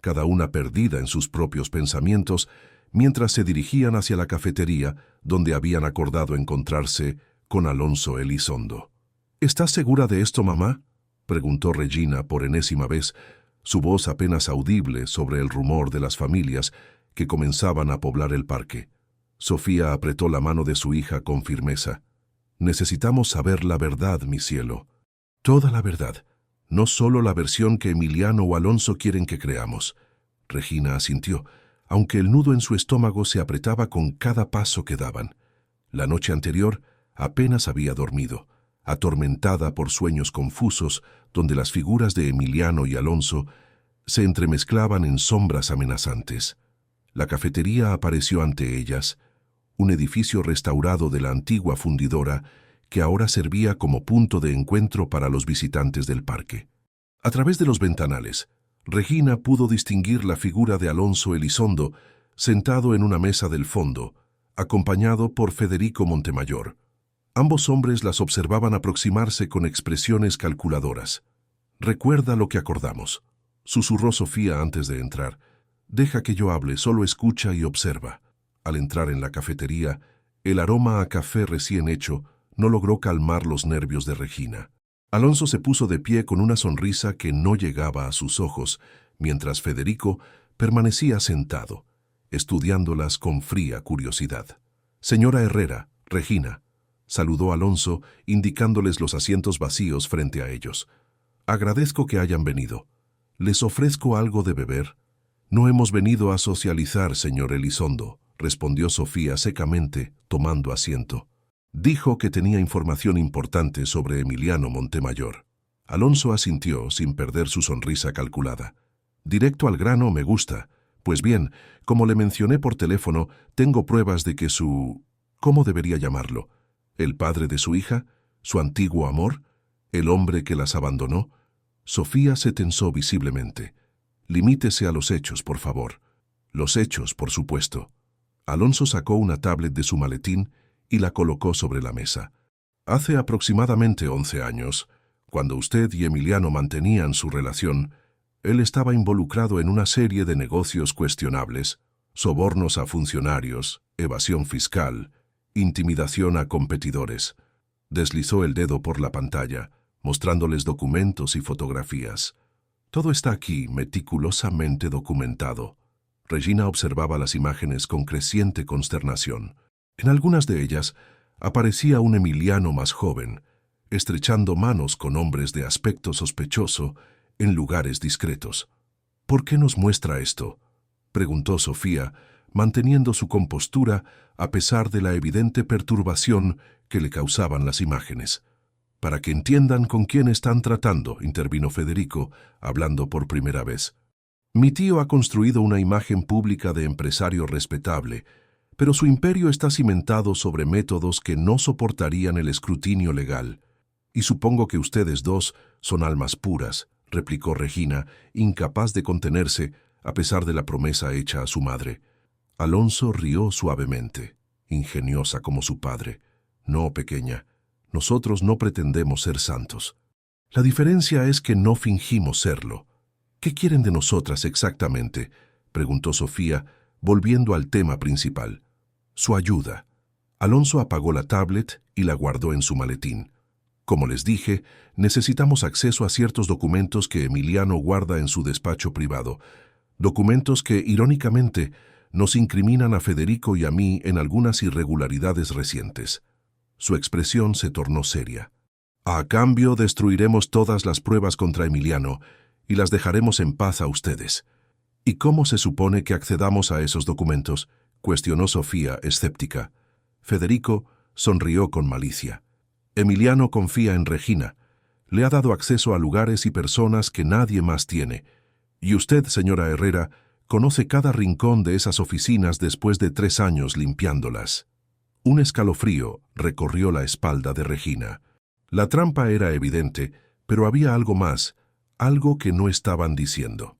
cada una perdida en sus propios pensamientos, mientras se dirigían hacia la cafetería donde habían acordado encontrarse con Alonso Elizondo. «¿Estás segura de esto, mamá?», preguntó Regina por enésima vez, su voz apenas audible sobre el rumor de las familias que comenzaban a poblar el parque. Sofía apretó la mano de su hija con firmeza. «Necesitamos saber la verdad, mi cielo. Toda la verdad, no solo la versión que Emiliano o Alonso quieren que creamos». Regina asintió, aunque el nudo en su estómago se apretaba con cada paso que daban. La noche anterior apenas había dormido, atormentada por sueños confusos donde las figuras de Emiliano y Alonso se entremezclaban en sombras amenazantes. La cafetería apareció ante ellas, un edificio restaurado de la antigua fundidora que ahora servía como punto de encuentro para los visitantes del parque. A través de los ventanales, Regina pudo distinguir la figura de Alonso Elizondo sentado en una mesa del fondo, acompañado por Federico Montemayor. Ambos hombres las observaban aproximarse con expresiones calculadoras. «Recuerda lo que acordamos», susurró Sofía antes de entrar. «Deja que yo hable, solo escucha y observa». Al entrar en la cafetería, el aroma a café recién hecho no logró calmar los nervios de Regina. Alonso se puso de pie con una sonrisa que no llegaba a sus ojos, mientras Federico permanecía sentado, estudiándolas con fría curiosidad. «Señora Herrera, Regina», saludó Alonso, indicándoles los asientos vacíos frente a ellos. «Agradezco que hayan venido. ¿Les ofrezco algo de beber?» «No hemos venido a socializar, señor Elizondo», respondió Sofía secamente, tomando asiento. Dijo que tenía información importante sobre Emiliano Montemayor. Alonso asintió sin perder su sonrisa calculada. «Directo al grano me gusta. Pues bien, como le mencioné por teléfono, tengo pruebas de que ¿cómo debería llamarlo? ¿El padre de su hija? ¿Su antiguo amor? ¿El hombre que las abandonó?» Sofía se tensó visiblemente. «Limítese a los hechos, por favor». «Los hechos, por supuesto». Alonso sacó una tablet de su maletín y la colocó sobre la mesa. «Hace aproximadamente 11 años, cuando usted y Emiliano mantenían su relación, Él estaba involucrado en una serie de negocios cuestionables, sobornos a funcionarios, evasión fiscal, intimidación a competidores. Deslizó el dedo por la pantalla, mostrándoles documentos y fotografías. Todo está aquí, meticulosamente documentado. Regina observaba las imágenes con creciente consternación. En algunas de ellas aparecía un Emiliano más joven, estrechando manos con hombres de aspecto sospechoso en lugares discretos. ¿Por qué nos muestra esto?, preguntó Sofía, manteniendo su compostura a pesar de la evidente perturbación que le causaban las imágenes. Para que entiendan con quién están tratando, intervino Federico, hablando por primera vez. Mi tío ha construido una imagen pública de empresario respetable, pero su imperio está cimentado sobre métodos que no soportarían el escrutinio legal. Y supongo que ustedes dos son almas puras, replicó Regina, incapaz de contenerse a pesar de la promesa hecha a su madre. Alonso rió suavemente, ingeniosa como su padre. No, pequeña, nosotros no pretendemos ser santos. La diferencia es que no fingimos serlo. ¿Qué quieren de nosotras exactamente?, preguntó Sofía, volviendo al tema principal. Su ayuda. Alonso apagó la tablet y la guardó en su maletín. Como les dije, necesitamos acceso a ciertos documentos que Emiliano guarda en su despacho privado. Documentos que, irónicamente, nos incriminan a Federico y a mí en algunas irregularidades recientes. Su expresión se tornó seria. A cambio, destruiremos todas las pruebas contra Emiliano y las dejaremos en paz a ustedes. ¿Y cómo se supone que accedamos a esos documentos?, cuestionó Sofía, escéptica. Federico sonrió con malicia. Emiliano confía en Regina. Le ha dado acceso a lugares y personas que nadie más tiene. Y usted, señora Herrera, conoce cada rincón de esas oficinas después de 3 años limpiándolas. Un escalofrío recorrió la espalda de Regina. La trampa era evidente, pero había algo más, algo que no estaban diciendo.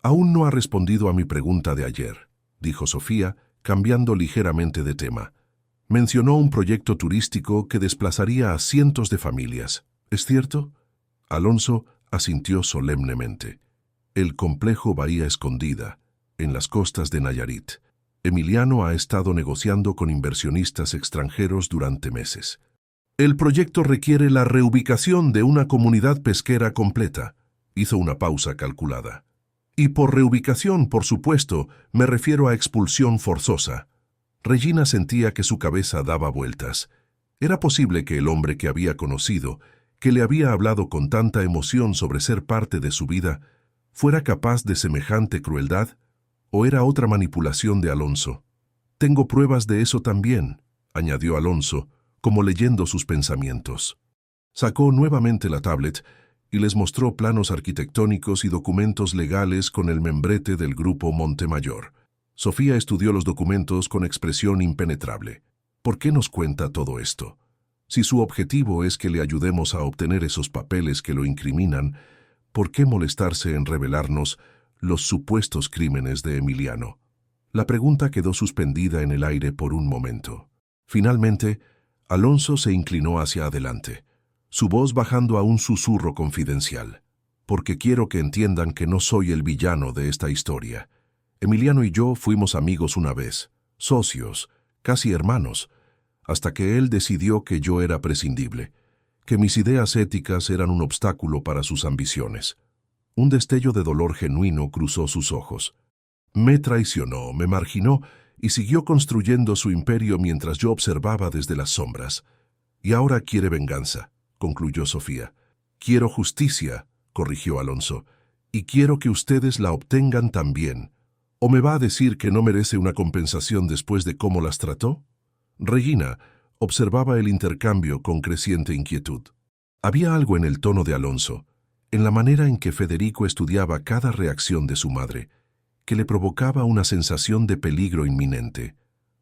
Aún no ha respondido a mi pregunta de ayer, dijo Sofía, cambiando ligeramente de tema. Mencionó un proyecto turístico que desplazaría a cientos de familias. ¿Es cierto? Alonso asintió solemnemente. El complejo Bahía Escondida, en las costas de Nayarit. Emiliano ha estado negociando con inversionistas extranjeros durante meses. El proyecto requiere la reubicación de una comunidad pesquera completa. Hizo una pausa calculada. Y por reubicación, por supuesto, me refiero a expulsión forzosa. Regina sentía que su cabeza daba vueltas. ¿Era posible que el hombre que había conocido, que le había hablado con tanta emoción sobre ser parte de su vida, fuera capaz de semejante crueldad? ¿O era otra manipulación de Alonso? Tengo pruebas de eso también, añadió Alonso, como leyendo sus pensamientos. Sacó nuevamente la tablet y les mostró planos arquitectónicos y documentos legales con el membrete del Grupo Montemayor. Sofía estudió los documentos con expresión impenetrable. ¿Por qué nos cuenta todo esto? Si su objetivo es que le ayudemos a obtener esos papeles que lo incriminan, ¿por qué molestarse en revelarnos los supuestos crímenes de Emiliano? La pregunta quedó suspendida en el aire por un momento. Finalmente, Alonso se inclinó hacia adelante, su voz bajando a un susurro confidencial. Porque quiero que entiendan que no soy el villano de esta historia. Emiliano y yo fuimos amigos una vez, socios, casi hermanos, hasta que él decidió que yo era prescindible, que mis ideas éticas eran un obstáculo para sus ambiciones. Un destello de dolor genuino cruzó sus ojos. Me traicionó, me marginó y siguió construyendo su imperio mientras yo observaba desde las sombras. Y ahora quiere venganza, concluyó Sofía. Quiero justicia, corrigió Alonso, y quiero que ustedes la obtengan también. ¿O me va a decir que no merece una compensación después de cómo las trató? Regina observaba el intercambio con creciente inquietud. Había algo en el tono de Alonso, en la manera en que Federico estudiaba cada reacción de su madre, que le provocaba una sensación de peligro inminente.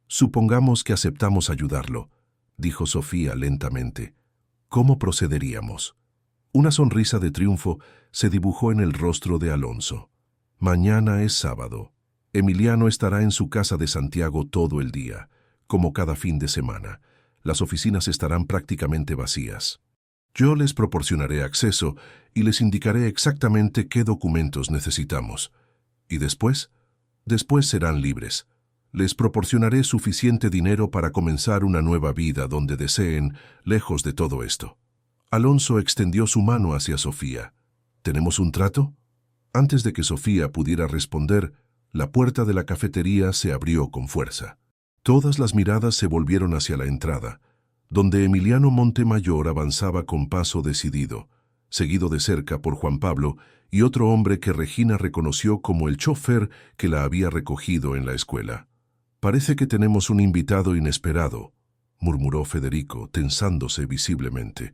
Supongamos que aceptamos ayudarlo, dijo Sofía lentamente. ¿Cómo procederíamos? Una sonrisa de triunfo se dibujó en el rostro de Alonso. Mañana es sábado. Emiliano estará en su casa de Santiago todo el día, como cada fin de semana. Las oficinas estarán prácticamente vacías. Yo les proporcionaré acceso y les indicaré exactamente qué documentos necesitamos. ¿Y después? Después serán libres. Les proporcionaré suficiente dinero para comenzar una nueva vida donde deseen, lejos de todo esto. Alonso extendió su mano hacia Sofía. ¿Tenemos un trato? Antes de que Sofía pudiera responder, la puerta de la cafetería se abrió con fuerza. Todas las miradas se volvieron hacia la entrada, donde Emiliano Montemayor avanzaba con paso decidido, seguido de cerca por Juan Pablo y otro hombre que Regina reconoció como el chófer que la había recogido en la escuela. «Parece que tenemos un invitado inesperado», murmuró Federico, tensándose visiblemente.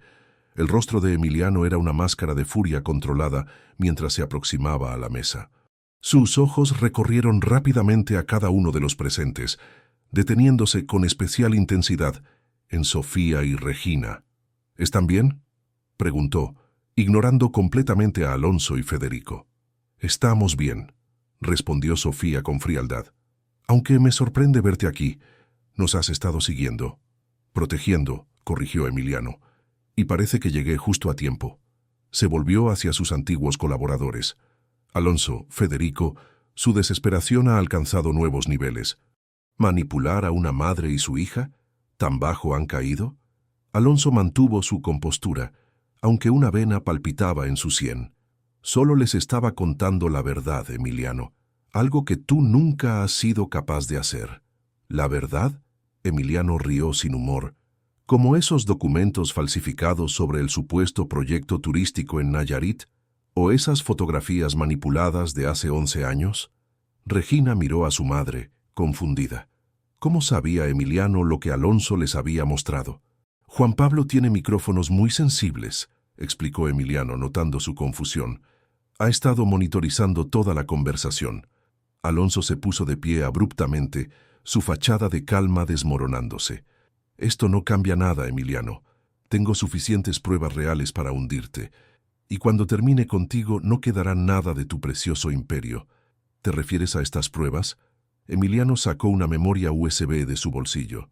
El rostro de Emiliano era una máscara de furia controlada mientras se aproximaba a la mesa. Sus ojos recorrieron rápidamente a cada uno de los presentes, deteniéndose con especial intensidad en Sofía y Regina. «¿Están bien?», preguntó, ignorando completamente a Alonso y Federico. «Estamos bien», respondió Sofía con frialdad. «Aunque me sorprende verte aquí, nos has estado siguiendo». «Protegiendo», corrigió Emiliano, «y parece que llegué justo a tiempo». Se volvió hacia sus antiguos colaboradores. «Alonso, Federico, su desesperación ha alcanzado nuevos niveles. ¿Manipular a una madre y su hija? ¿Tan bajo han caído?». Alonso mantuvo su compostura, aunque una vena palpitaba en su sien. «Solo les estaba contando la verdad, Emiliano, algo que tú nunca has sido capaz de hacer». «¿La verdad?», Emiliano rió sin humor. «¿Como esos documentos falsificados sobre el supuesto proyecto turístico en Nayarit? ¿O esas fotografías manipuladas de hace 11 años?» Regina miró a su madre, confundida. ¿Cómo sabía Emiliano lo que Alonso les había mostrado? «Juan Pablo tiene micrófonos muy sensibles», explicó Emiliano, notando su confusión. «Ha estado monitorizando toda la conversación». Alonso se puso de pie abruptamente, su fachada de calma desmoronándose. «Esto no cambia nada, Emiliano. Tengo suficientes pruebas reales para hundirte. Y cuando termine contigo no quedará nada de tu precioso imperio». «¿Te refieres a estas pruebas?». Emiliano sacó una memoria USB de su bolsillo.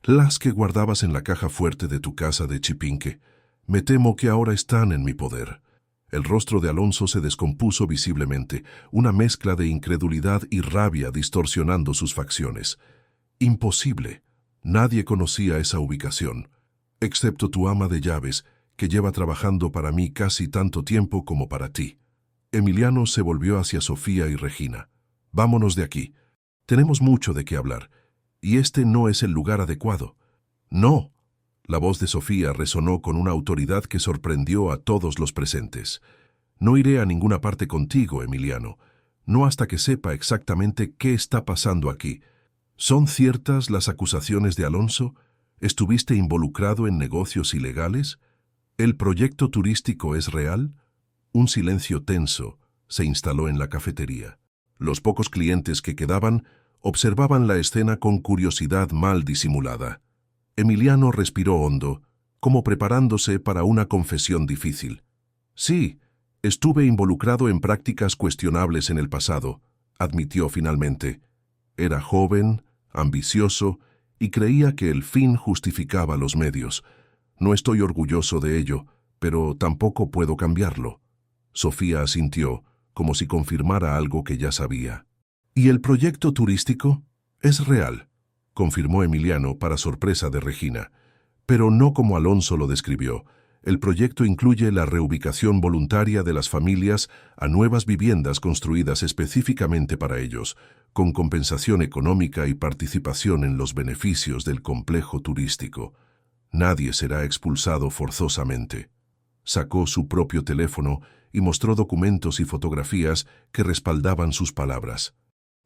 «Las que guardabas en la caja fuerte de tu casa de Chipinque. Me temo que ahora están en mi poder». El rostro de Alonso se descompuso visiblemente, una mezcla de incredulidad y rabia distorsionando sus facciones. «Imposible. Nadie conocía esa ubicación, excepto tu ama de llaves, que lleva trabajando para mí casi tanto tiempo como para ti». Emiliano se volvió hacia Sofía y Regina. «Vámonos de aquí. Tenemos mucho de qué hablar, y este no es el lugar adecuado». «No». La voz de Sofía resonó con una autoridad que sorprendió a todos los presentes. «No iré a ninguna parte contigo, Emiliano. No hasta que sepa exactamente qué está pasando aquí. ¿Son ciertas las acusaciones de Alonso? ¿Estuviste involucrado en negocios ilegales? ¿El proyecto turístico es real?». Un silencio tenso se instaló en la cafetería. Los pocos clientes que quedaban observaban la escena con curiosidad mal disimulada. Emiliano respiró hondo, como preparándose para una confesión difícil. «Sí, estuve involucrado en prácticas cuestionables en el pasado», admitió finalmente. «Era joven, ambicioso y creía que el fin justificaba los medios. No estoy orgulloso de ello, pero tampoco puedo cambiarlo». Sofía asintió, como si confirmara algo que ya sabía. «¿Y el proyecto turístico? Es real», confirmó Emiliano para sorpresa de Regina. «Pero no como Alonso lo describió. El proyecto incluye la reubicación voluntaria de las familias a nuevas viviendas construidas específicamente para ellos, con compensación económica y participación en los beneficios del complejo turístico. Nadie será expulsado forzosamente». Sacó su propio teléfono y mostró documentos y fotografías que respaldaban sus palabras.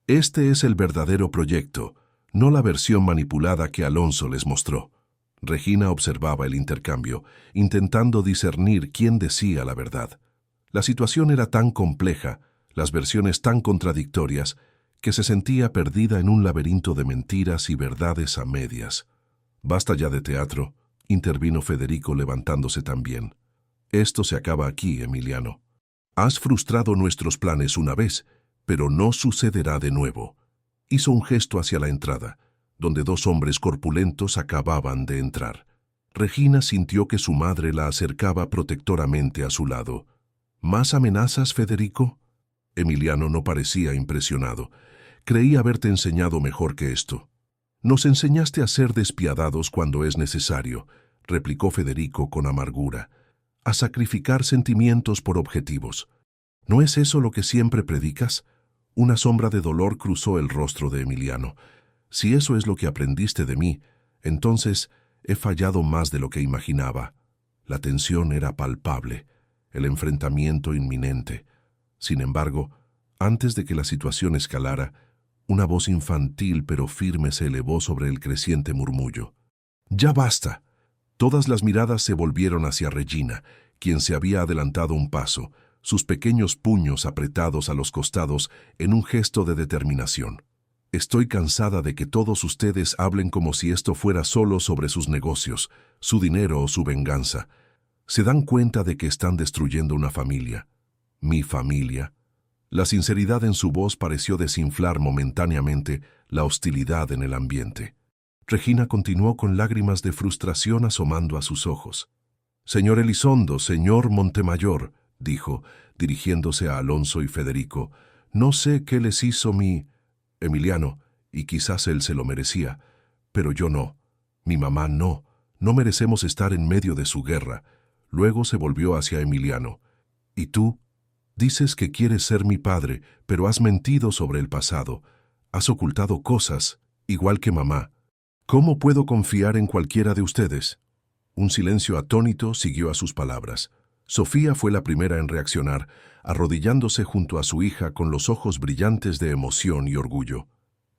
«Este es el verdadero proyecto, no la versión manipulada que Alonso les mostró». Regina observaba el intercambio, intentando discernir quién decía la verdad. La situación era tan compleja, las versiones tan contradictorias, que se sentía perdida en un laberinto de mentiras y verdades a medias. «Basta ya de teatro», intervino Federico levantándose también. «Esto se acaba aquí, Emiliano. Has frustrado nuestros planes una vez, pero no sucederá de nuevo». Hizo un gesto hacia la entrada, donde dos hombres corpulentos acababan de entrar. Regina sintió que su madre la acercaba protectoramente a su lado. ¿Más amenazas, Federico? Emiliano no parecía impresionado. Creí haberte enseñado mejor que esto. Nos enseñaste a ser despiadados cuando es necesario, replicó Federico con amargura, a sacrificar sentimientos por objetivos. ¿No es eso lo que siempre predicas? Una sombra de dolor cruzó el rostro de Emiliano. Si eso es lo que aprendiste de mí, entonces he fallado más de lo que imaginaba. La tensión era palpable, el enfrentamiento inminente. Sin embargo, antes de que la situación escalara, una voz infantil pero firme se elevó sobre el creciente murmullo. ¡Ya basta! Todas las miradas se volvieron hacia Regina, quien se había adelantado un paso, sus pequeños puños apretados a los costados en un gesto de determinación. Estoy cansada de que todos ustedes hablen como si esto fuera solo sobre sus negocios, su dinero o su venganza. ¿Se dan cuenta de que están destruyendo una familia? ¿Mi familia? La sinceridad en su voz pareció desinflar momentáneamente la hostilidad en el ambiente. Regina continuó con lágrimas de frustración asomando a sus ojos. «Señor Elizondo, señor Montemayor», dijo, dirigiéndose a Alonso y Federico, «no sé qué les hizo mi Emiliano, y quizás él se lo merecía, pero yo no. Mi mamá no. No merecemos estar en medio de su guerra». Luego se volvió hacia Emiliano. «¿Y tú? Dices que quieres ser mi padre, pero has mentido sobre el pasado. Has ocultado cosas, igual que mamá. ¿Cómo puedo confiar en cualquiera de ustedes?» Un silencio atónito siguió a sus palabras. Sofía fue la primera en reaccionar, arrodillándose junto a su hija con los ojos brillantes de emoción y orgullo.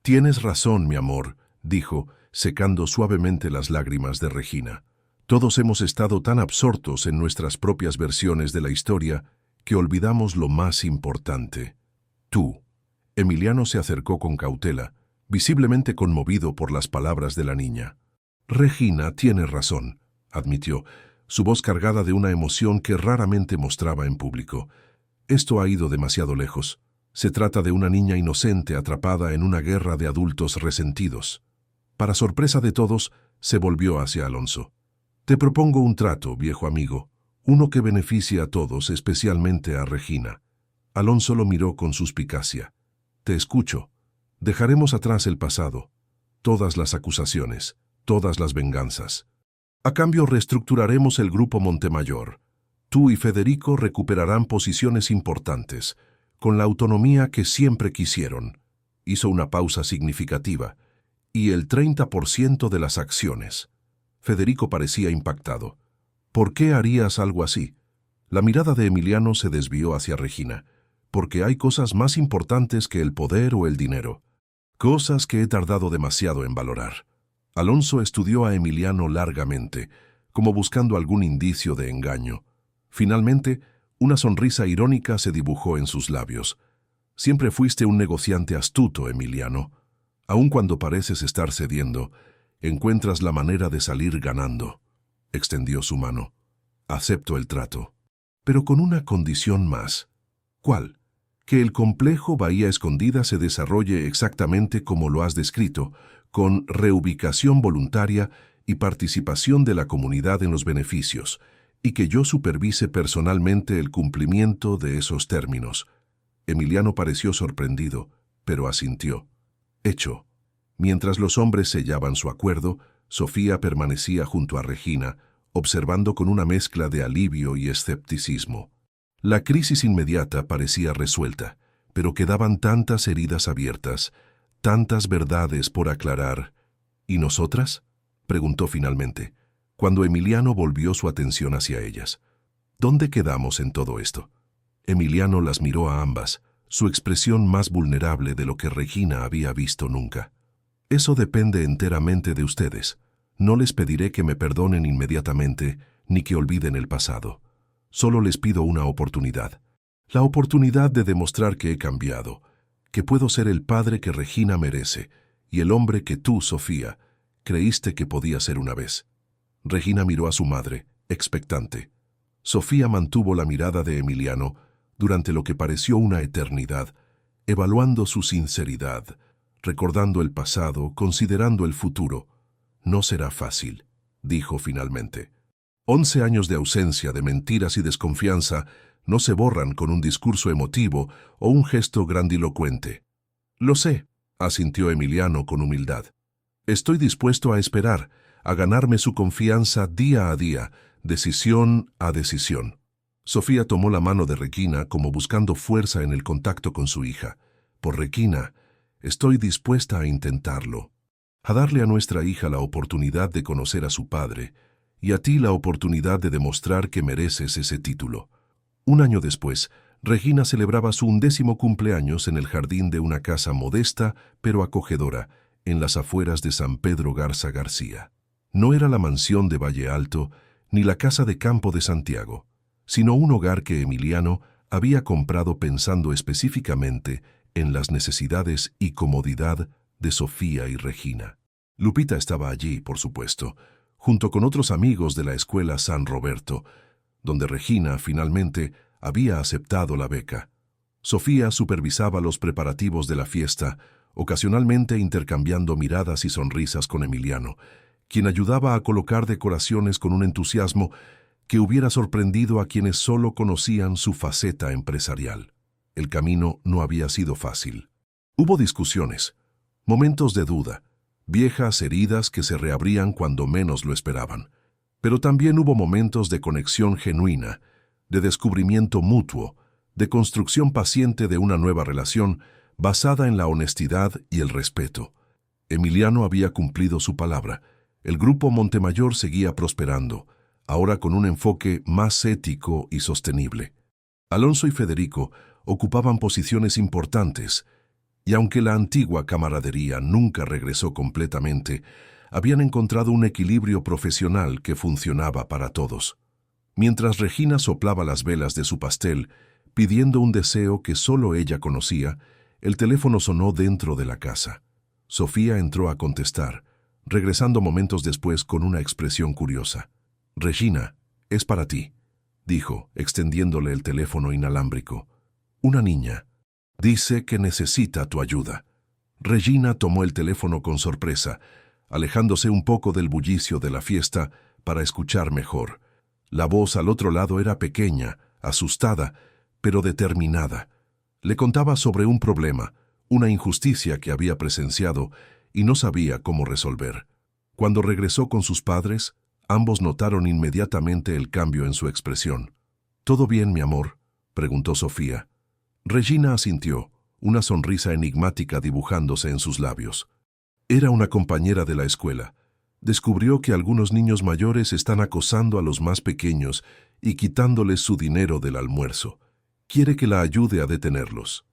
«Tienes razón, mi amor», dijo, secando suavemente las lágrimas de Regina. «Todos hemos estado tan absortos en nuestras propias versiones de la historia que olvidamos lo más importante. Tú». Emiliano se acercó con cautela, visiblemente conmovido por las palabras de la niña. «Regina tiene razón», admitió, su voz cargada de una emoción que raramente mostraba en público. «Esto ha ido demasiado lejos. Se trata de una niña inocente atrapada en una guerra de adultos resentidos». Para sorpresa de todos, se volvió hacia Alonso. «Te propongo un trato, viejo amigo, uno que beneficie a todos, especialmente a Regina». Alonso lo miró con suspicacia. «Te escucho. Dejaremos atrás el pasado, todas las acusaciones, todas las venganzas. A cambio reestructuraremos el grupo Montemayor. Tú y Federico recuperarán posiciones importantes, con la autonomía que siempre quisieron». Hizo una pausa significativa. «Y el 30% de las acciones». Federico parecía impactado. «¿Por qué harías algo así?» La mirada de Emiliano se desvió hacia Regina. «Porque hay cosas más importantes que el poder o el dinero. Cosas que he tardado demasiado en valorar». Alonso estudió a Emiliano largamente, como buscando algún indicio de engaño. Finalmente, una sonrisa irónica se dibujó en sus labios. «Siempre fuiste un negociante astuto, Emiliano. Aun cuando pareces estar cediendo, encuentras la manera de salir ganando». Extendió su mano. «Acepto el trato, pero con una condición más». «¿Cuál?» «Que el complejo Bahía Escondida se desarrolle exactamente como lo has descrito, con reubicación voluntaria y participación de la comunidad en los beneficios, y que yo supervise personalmente el cumplimiento de esos términos». Emiliano pareció sorprendido, pero asintió. «Hecho». Mientras los hombres sellaban su acuerdo, Sofía permanecía junto a Regina, observando con una mezcla de alivio y escepticismo. La crisis inmediata parecía resuelta, pero quedaban tantas heridas abiertas, tantas verdades por aclarar. «¿Y nosotras?», preguntó finalmente, cuando Emiliano volvió su atención hacia ellas. «¿Dónde quedamos en todo esto?». Emiliano las miró a ambas, su expresión más vulnerable de lo que Regina había visto nunca. «Eso depende enteramente de ustedes. No les pediré que me perdonen inmediatamente, ni que olviden el pasado. Solo les pido una oportunidad. La oportunidad de demostrar que he cambiado, que puedo ser el padre que Regina merece, y el hombre que tú, Sofía, creíste que podía ser una vez». Regina miró a su madre, expectante. Sofía mantuvo la mirada de Emiliano durante lo que pareció una eternidad, evaluando su sinceridad, recordando el pasado, considerando el futuro. «No será fácil», dijo finalmente. 11 años de ausencia, de mentiras y desconfianza no se borran con un discurso emotivo o un gesto grandilocuente. Lo sé, asintió Emiliano con humildad. Estoy dispuesto a esperar, a ganarme su confianza día a día, decisión a decisión. Sofía tomó la mano de Regina como buscando fuerza en el contacto con su hija. Por Regina, estoy dispuesta a intentarlo, a darle a nuestra hija la oportunidad de conocer a su padre, y a ti la oportunidad de demostrar que mereces ese título. Un año después, Regina celebraba su 11º cumpleaños en el jardín de una casa modesta pero acogedora, en las afueras de San Pedro Garza García. No era la mansión de Valle Alto, ni la casa de campo de Santiago, sino un hogar que Emiliano había comprado pensando específicamente en las necesidades y comodidad de Sofía y Regina. Lupita estaba allí, por supuesto, junto con otros amigos de la escuela San Roberto, donde Regina finalmente había aceptado la beca. Sofía supervisaba los preparativos de la fiesta, ocasionalmente intercambiando miradas y sonrisas con Emiliano, quien ayudaba a colocar decoraciones con un entusiasmo que hubiera sorprendido a quienes solo conocían su faceta empresarial. El camino no había sido fácil. Hubo discusiones, momentos de duda, viejas heridas que se reabrían cuando menos lo esperaban. Pero también hubo momentos de conexión genuina, de descubrimiento mutuo, de construcción paciente de una nueva relación basada en la honestidad y el respeto. Emiliano había cumplido su palabra. El grupo Montemayor seguía prosperando, ahora con un enfoque más ético y sostenible. Alonso y Federico ocupaban posiciones importantes, y aunque la antigua camaradería nunca regresó completamente, habían encontrado un equilibrio profesional que funcionaba para todos. Mientras Regina soplaba las velas de su pastel, pidiendo un deseo que solo ella conocía, el teléfono sonó dentro de la casa. Sofía entró a contestar, regresando momentos después con una expresión curiosa. «Regina, es para ti», dijo, extendiéndole el teléfono inalámbrico. «Una niña. Dice que necesita tu ayuda». Regina tomó el teléfono con sorpresa, alejándose un poco del bullicio de la fiesta para escuchar mejor. La voz al otro lado era pequeña, asustada, pero determinada. Le contaba sobre un problema, una injusticia que había presenciado y no sabía cómo resolver. Cuando regresó con sus padres, ambos notaron inmediatamente el cambio en su expresión. «¿Todo bien, mi amor?», preguntó Sofía. Regina asintió, una sonrisa enigmática dibujándose en sus labios. Era una compañera de la escuela. Descubrió que algunos niños mayores están acosando a los más pequeños y quitándoles su dinero del almuerzo. Quiere que la ayude a detenerlos.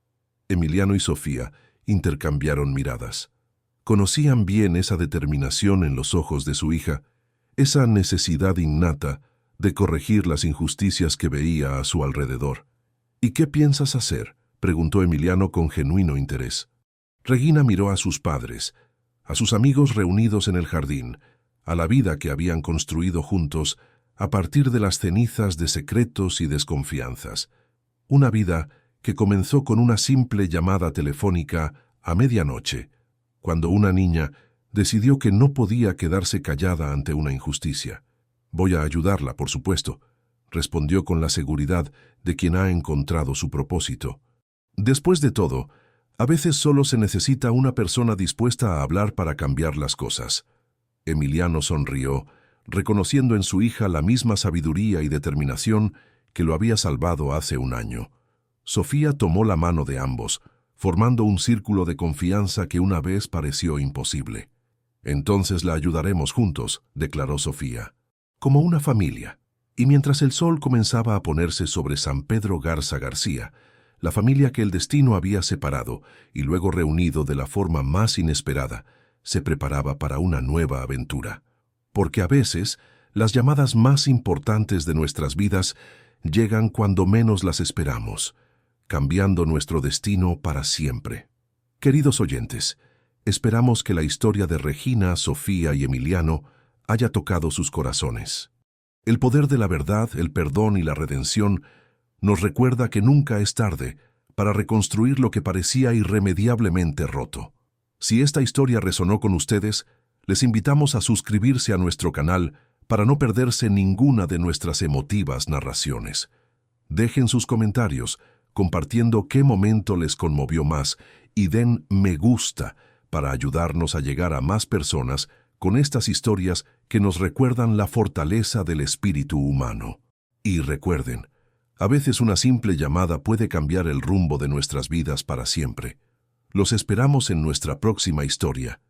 Emiliano y Sofía intercambiaron miradas. Conocían bien esa determinación en los ojos de su hija, esa necesidad innata de corregir las injusticias que veía a su alrededor. «¿Y qué piensas hacer?», preguntó Emiliano con genuino interés. Regina miró a sus padres, a sus amigos reunidos en el jardín, a la vida que habían construido juntos a partir de las cenizas de secretos y desconfianzas. Una vida que comenzó con una simple llamada telefónica a medianoche, cuando una niña decidió que no podía quedarse callada ante una injusticia. «Voy a ayudarla, por supuesto», respondió con la seguridad de quien ha encontrado su propósito. Después de todo, a veces solo se necesita una persona dispuesta a hablar para cambiar las cosas. Emiliano sonrió, reconociendo en su hija la misma sabiduría y determinación que lo había salvado hace un año. Sofía tomó la mano de ambos, formando un círculo de confianza que una vez pareció imposible. «Entonces la ayudaremos juntos», declaró Sofía. «Como una familia». Y mientras el sol comenzaba a ponerse sobre San Pedro Garza García, la familia que el destino había separado y luego reunido de la forma más inesperada, se preparaba para una nueva aventura. Porque a veces, las llamadas más importantes de nuestras vidas llegan cuando menos las esperamos, cambiando nuestro destino para siempre. Queridos oyentes, esperamos que la historia de Regina, Sofía y Emiliano haya tocado sus corazones. El poder de la verdad, el perdón y la redención nos recuerda que nunca es tarde para reconstruir lo que parecía irremediablemente roto. Si esta historia resonó con ustedes, Les invitamos a suscribirse a nuestro canal para no perderse ninguna de nuestras emotivas narraciones. Dejen sus comentarios compartiendo qué momento les conmovió más y den me gusta para ayudarnos a llegar a más personas con estas historias que nos recuerdan la fortaleza del espíritu humano. Y recuerden, a veces una simple llamada puede cambiar el rumbo de nuestras vidas para siempre. Los esperamos en nuestra próxima historia.